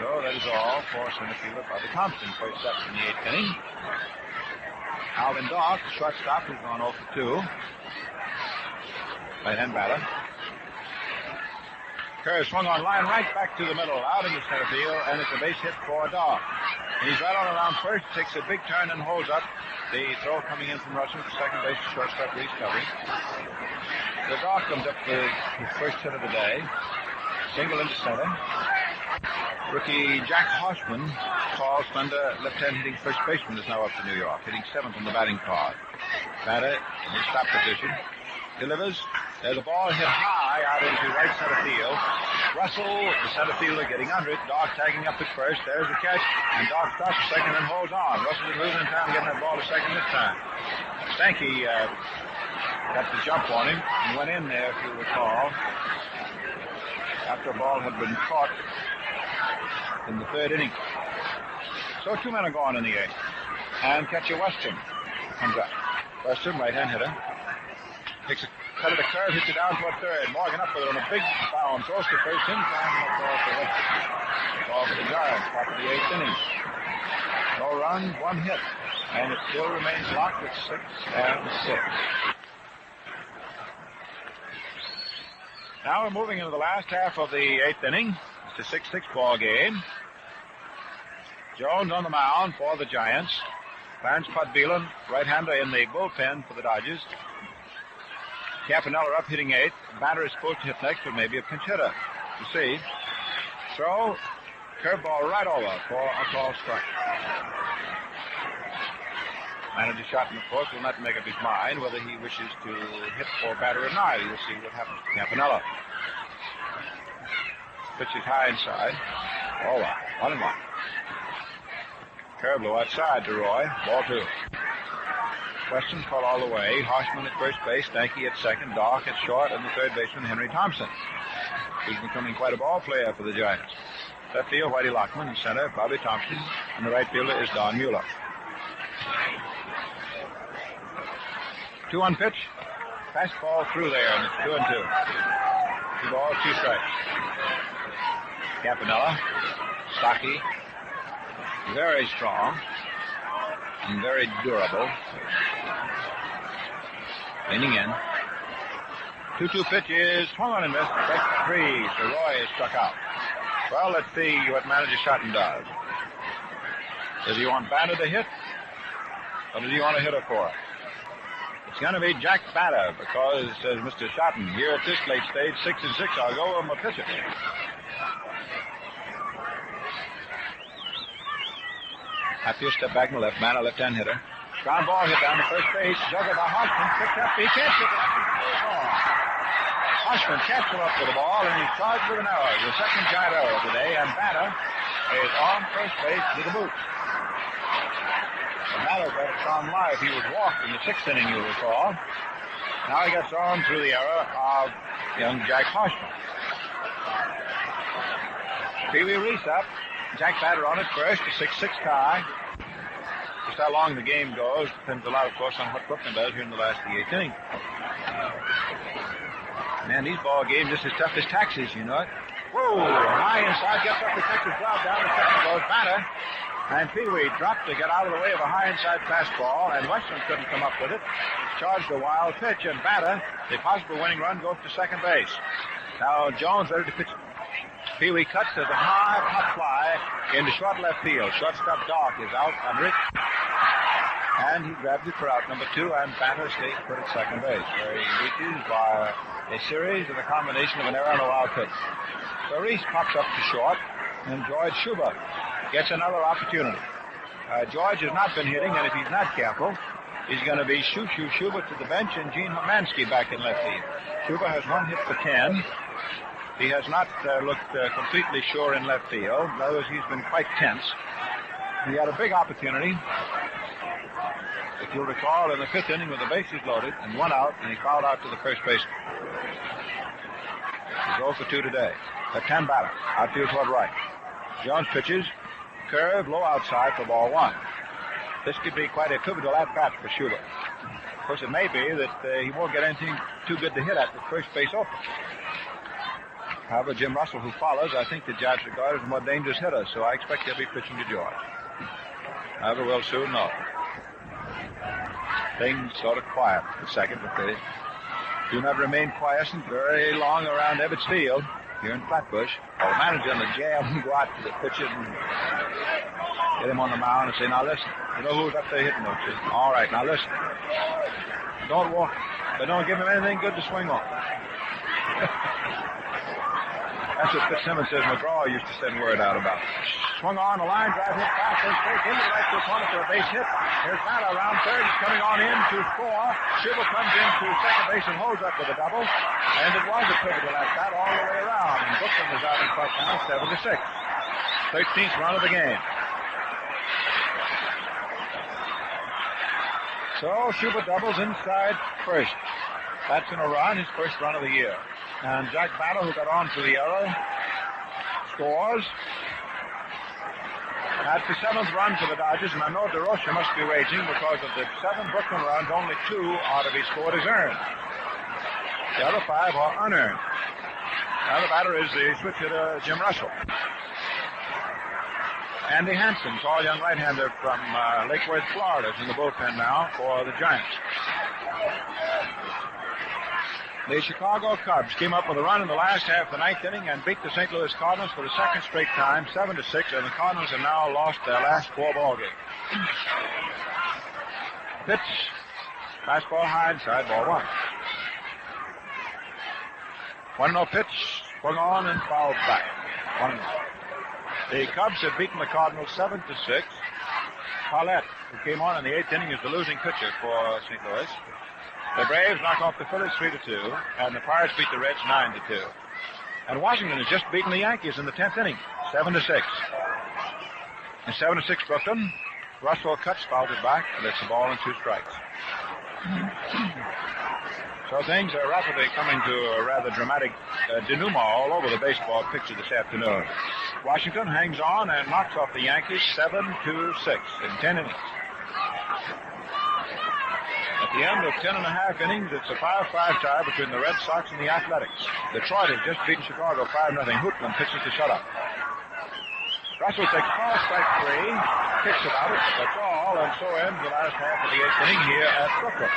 So that is all for center fielder Bobby Thompson. First up in the 8th inning. Alvin Dock, shortstop, has gone 0 for 2. Right-hand batter. Curve swung on line right back to the middle, out in the center field, and it's a base hit for Dock. And he's right on around first, takes a big turn and holds up. The throw coming in from Russell to second base, shortstop Reese Covey. The Dock comes up with his first hit of the day. Single into center. Rookie Jack Hoshman, tall, slender, left-hand hitting first baseman, is now up to New York, hitting 7th on the batting card. Batter in the stop position. Delivers. There's a ball hit high out into right center field. Russell, the center fielder, getting under it. Doc tagging up at first. There's the catch. And Doc stops a second and holds on. Russell is losing time getting that ball to second this time. Stanky got the jump on him and went in there, if you recall, after a ball had been caught in the third inning. So 2 men are gone in the eighth. And catcher Weston comes up. Weston, right-hand hitter, takes a cut of the curve, hits it down toward third. Morgan up with it on a big bound. Throws to first in time. No call for Weston. Call for the Giants. Top of the eighth inning. No runs, 1 hit. And it still remains locked at 6-6. Now we're moving into the last half of the eighth inning. It's a 6-6 ball game. Jones on the mound for the Giants. Clarence Pudbeelan, right-hander in the bullpen for the Dodgers. Campanella up hitting eighth. Batter is supposed to hit next, but maybe a pinch hitter. To see. Throw. Curveball right over for a call strike. Manager Shotton, of course, will not make up his mind whether he wishes to hit for batter or not. You'll see what happens to Campanella. Pitch is high inside. All right. 1-1. Curve low outside to Roy. Ball 2. Weston caught all the way. Harshman at first base. Stanky at second. Doc at short. And the third baseman, Henry Thompson. He's becoming quite a ball player for the Giants. Left field, Whitey Lockman. In center, Bobby Thompson. And the right fielder is Don Mueller. 2-1 pitch. Fastball through there, and it's 2-2. 2 balls, 2 strikes. Campanella. Stocky. Very strong and very durable. Leaning in. 2-2 pitch is swung on and missed. Strike 3. So Roy is struck out. Well, let's see what manager Shotton does. Does he want Batter to hit? Or does he want a hitter for it? It's going to be Jack Batter because, says Mr. Shotton, here at this late stage, 6-6, I'll go with my pitcher. Hatfield step back in the left man, a left-hand hitter. Ground ball hit down to first base. Dug by Hodgson. Picked up. He can't pick it up. Hodgson can't pull up with the ball, and he's charged with an error. The second giant error today, and Batter is on first base with the boot. Batter got it on live. He was walked in the 6th inning, you'll recall. Now he gets on through the error of young Jack Hodgson. Pee Wee Reese up. Jack Batter on at first, a 6-6 tie. Just how long the game goes depends a lot, of course, on what Brooklyn does here in the last of the 8th inning. Man, these ball games just as tough as taxes, you know it. Whoa! High inside, gets up the Texas glove down. The second goes Batter. And Pee Wee dropped to get out of the way of a high inside fastball, and Weston couldn't come up with it. Charged a wild pitch, and Batter, the possible winning run, goes to second base. Now Jones ready to pitch. Pee Wee cuts as a high pop fly into short left field. Shortstop Doc is out under it. And he grabs it for out number 2, and Batter stays put at second base, where he reaches by a series of a combination of an error and a wild pitch. So Reese pops up to short, and George Schuber gets another opportunity. George has not been hitting, and if he's not careful, he's going to be Schuber to the bench, and Gene Homansky back in left field. Schuber has 1 hit for 10. He has not looked completely sure in left field. In other words, he's been quite tense. He had a big opportunity, if you'll recall, in the 5th inning with the bases loaded and 1 out, and he fouled out to the first baseman. He's 0 for 2 today. Left-hand batter, outfield toward right. Jones pitches, curve, low outside for ball 1. This could be quite a pivotal at-bat for Schuber. Of course, it may be that he won't get anything too good to hit at with first base open. However, Jim Russell, who follows, I think the Giants regard as a more dangerous hitter, so I expect he'll be pitching to George. However, we'll soon know. Things sort of quiet for a second, but they do not remain quiescent very long around Ebbets Field here in Flatbush. The manager and the jam go out to the pitcher and get him on the mound and say, now listen, you know who's up there hitting those? All right, now listen. Don't walk, but don't give him anything good to swing on. That's what Fitzsimmons says McGraw used to send word out about. swung on, a line drive hit fast and straight into the right field corner for a base hit. Here's Bata around third. He's coming on in to score. Schubert comes into second base and holds up with a double. And it was a pivotal at bat all the way around. And Brooklyn is out in front now, 7-6. 13th run of the game. So Schubert doubles inside first. That's in a run, his first run of the year. And Jack Bata, who got on for the error, scores. That's the 7th run for the Dodgers, and I know DeRocha must be raging because of the 7 Brooklyn runs, only 2 ought to be scored as earned. The other 5 are unearned. Now the batter is the switch hitter, Jim Russell. Andy Hansen, tall young right-hander from Lake Worth, Florida, is in the bullpen now for the Giants. The Chicago Cubs came up with a run in the last half of the 9th inning and beat the St. Louis Cardinals for the second straight time, 7-6, and the Cardinals have now lost their last 4 ball games. Pitch, fastball high inside, ball 1. 1-0 pitch, swung on and fouled back. 1-0. The Cubs have beaten the Cardinals 7-6. Paulette, who came on in the 8th inning, is the losing pitcher for St. Louis. The Braves knock off the Phillies 3-2, and the Pirates beat the Reds 9-2. And Washington has just beaten the Yankees in the 10th inning, 7-6. In 7-6 Brooklyn, Russell cuts, fouls it back, and it's a ball and 2 strikes. So things are rapidly coming to a rather dramatic denouement all over the baseball picture this afternoon. Washington hangs on and knocks off the Yankees 7-6 in 10 innings. At the end of 10.5 innings, it's a 5-5 tie between the Red Sox and the Athletics. Detroit has just beaten Chicago 5-0. Hootman pitches the shutout. Russell takes ball strike 3, kicks about it, that's all, and so ends the last half of the 8th inning here at Brooklyn.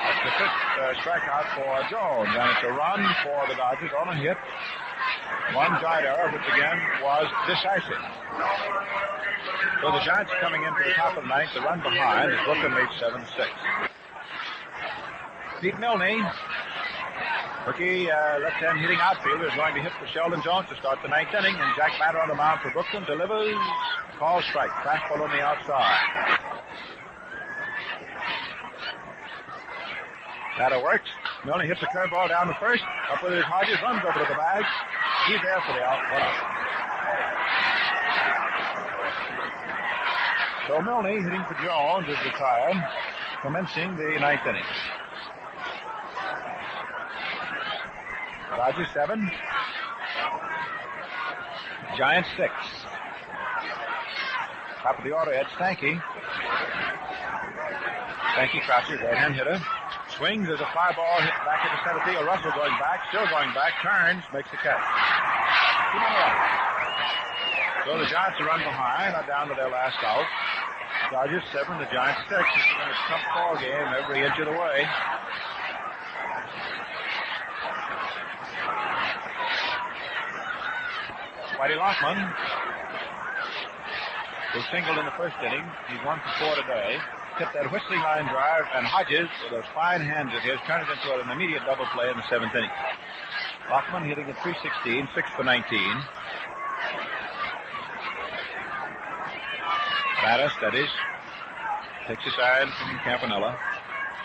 That's the 5th strikeout for Jones, and it's a run for the Dodgers on a hit. 1 giant error, which again was decisive. So the Giants coming into the top of the 9th, the run behind, as Brooklyn leads 7-6. Pete Milne, rookie left-hand hitting outfielder, is going to hit for Sheldon Jones to start the 9th inning, and Jack Bata on the mound for Brooklyn delivers call strike, fastball on the outside. Bata works. Milne hits a curveball down to first, up with his Hodges, runs over to the bag. He's there for the out. 1 out. So Milne, hitting for Jones, is retired, commencing the 9th inning. Dodgers 7. Giants 6. Top of the order, Ed Stanky. Stanky crouches, right-hand hitter. Swings as a fly ball hit back into center field. Russell going back, still going back, turns, makes the catch. 2-1. So the Giants are run behind, are down to their last out. Dodgers 7, the Giants 6. This has been a tough ball game every inch of the way. Whitey Lockman, who singled in the first inning. He's 1 for 4 today. Hit that whistling line drive, and Hodges, with those fine hands of his, turned it into an immediate double play in the 7th inning. Lockman hitting at .316, 6 for 19. Bata steadies. Takes a side from Campanella.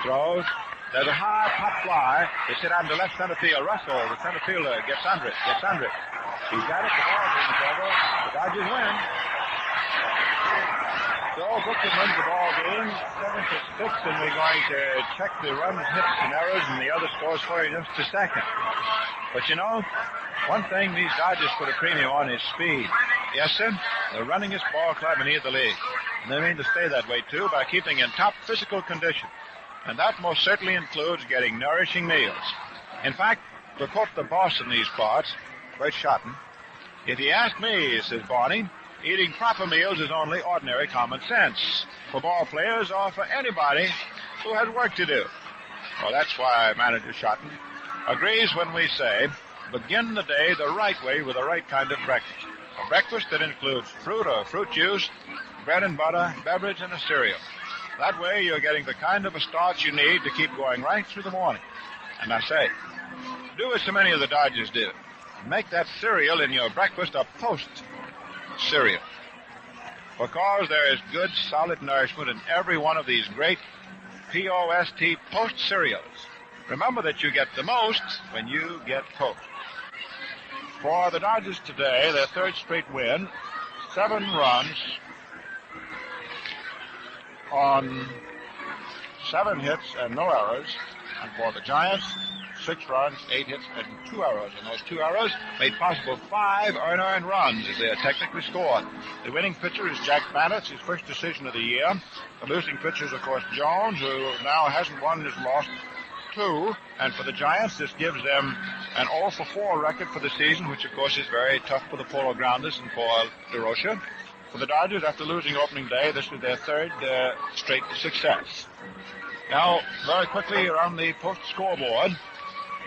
Throws. There's a high pop fly. It's hit out to left center field. Russell, the center fielder, gets under it. He's got it. The ball's in the cover. The Dodgers win. So Brooklyn wins the ball game 7-6, and we're going to check the runs, hits, and errors, and the other scores for you in just a second. But you know, one thing these Dodgers put a premium on is speed. Yes, sir. The runningest ball club in either league. And they mean to stay that way, too, by keeping in top physical condition. And that most certainly includes getting nourishing meals. In fact, to quote the boss in these parts, Bert Schotten, if you ask me, says Barney, eating proper meals is only ordinary common sense for ball players or for anybody who has work to do. Well, that's why Manager Schotten agrees when we say, begin the day the right way with the right kind of breakfast. A breakfast that includes fruit or fruit juice, bread and butter, beverage, and a cereal. That way you're getting the kind of a start you need to keep going right through the morning. And I say, do as so many of the Dodgers do. Make that cereal in your breakfast a post. cereal. Because there is good, solid nourishment in every one of these great P-O-S-T Post cereals. Remember that you get the most when you get Post. For the Dodgers today, their third straight win, 7 runs on 7 hits and no errors. And for the Giants, 6 runs, 8 hits, and 2 errors. And those 2 errors made possible 5 unearned runs as they are technically scored. The winning pitcher is Jack Bannett, his first decision of the year. The losing pitcher is, of course, Jones, who now hasn't won and has lost 2. And for the Giants, this gives them an 0-for-4 record for the season, which, of course, is very tough for the Polo Grounders and for DeRocha. For the Dodgers, after losing opening day, this was their third straight success. Now, very quickly around the Post scoreboard.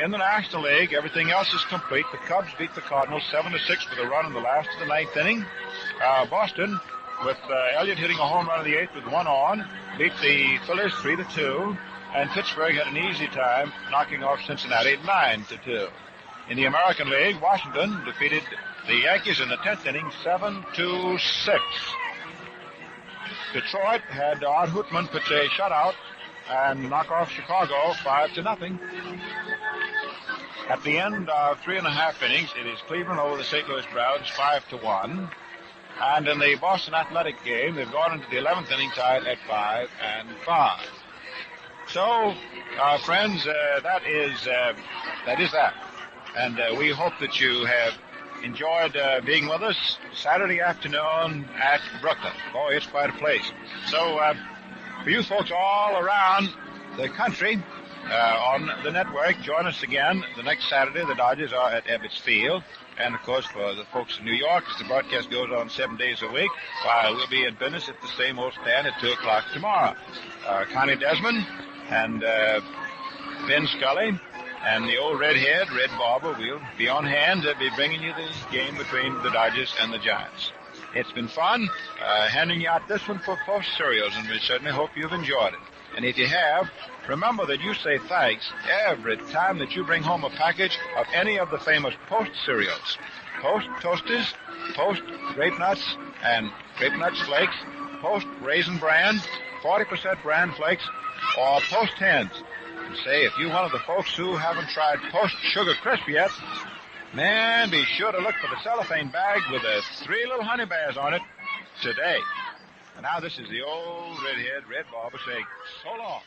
In the National League, everything else is complete. The Cubs beat the Cardinals 7-6 with a run in the last of the 9th inning. Boston, with Elliott hitting a home run in the 8th with 1 on, beat the Phillies 3-2. And Pittsburgh had an easy time knocking off Cincinnati 9-2. In the American League, Washington defeated the Yankees in the 10th inning 7-6. Detroit had Art Hootman pitch a shutout and knock off Chicago 5-0. At the end of 3.5 innings, it is Cleveland over the St. Louis Browns 5-1. And in the Boston Athletic game, they've gone into the 11th inning tied at 5-5. So, friends, that is that. And we hope that you have enjoyed being with us Saturday afternoon at Brooklyn. Boy, it's quite a place. So, for you folks all around the country on the network, join us again the next Saturday. The Dodgers are at Ebbets Field. And, of course, for the folks in New York, as the broadcast goes on 7 days a week, we'll be in business at the same old stand at 2 o'clock tomorrow. Connie Desmond and Ben Scully and the old redhead, Red Barber, will be on hand to be bringing you this game between the Dodgers and the Giants. It's been fun handing you out this one for Post cereals, and we certainly hope you've enjoyed it. And if you have, remember that you say thanks every time that you bring home a package of any of the famous Post cereals. Post Toasters, Post Grape Nuts and Grape Nuts Flakes, Post Raisin Bran, 40% Bran Flakes, or Post Hens. And say, if you're one of the folks who haven't tried Post Sugar Crisp yet, man, be sure to look for the cellophane bag with the 3 little honey bears on it today. And now this is the old redhead, Red Barber saying so long.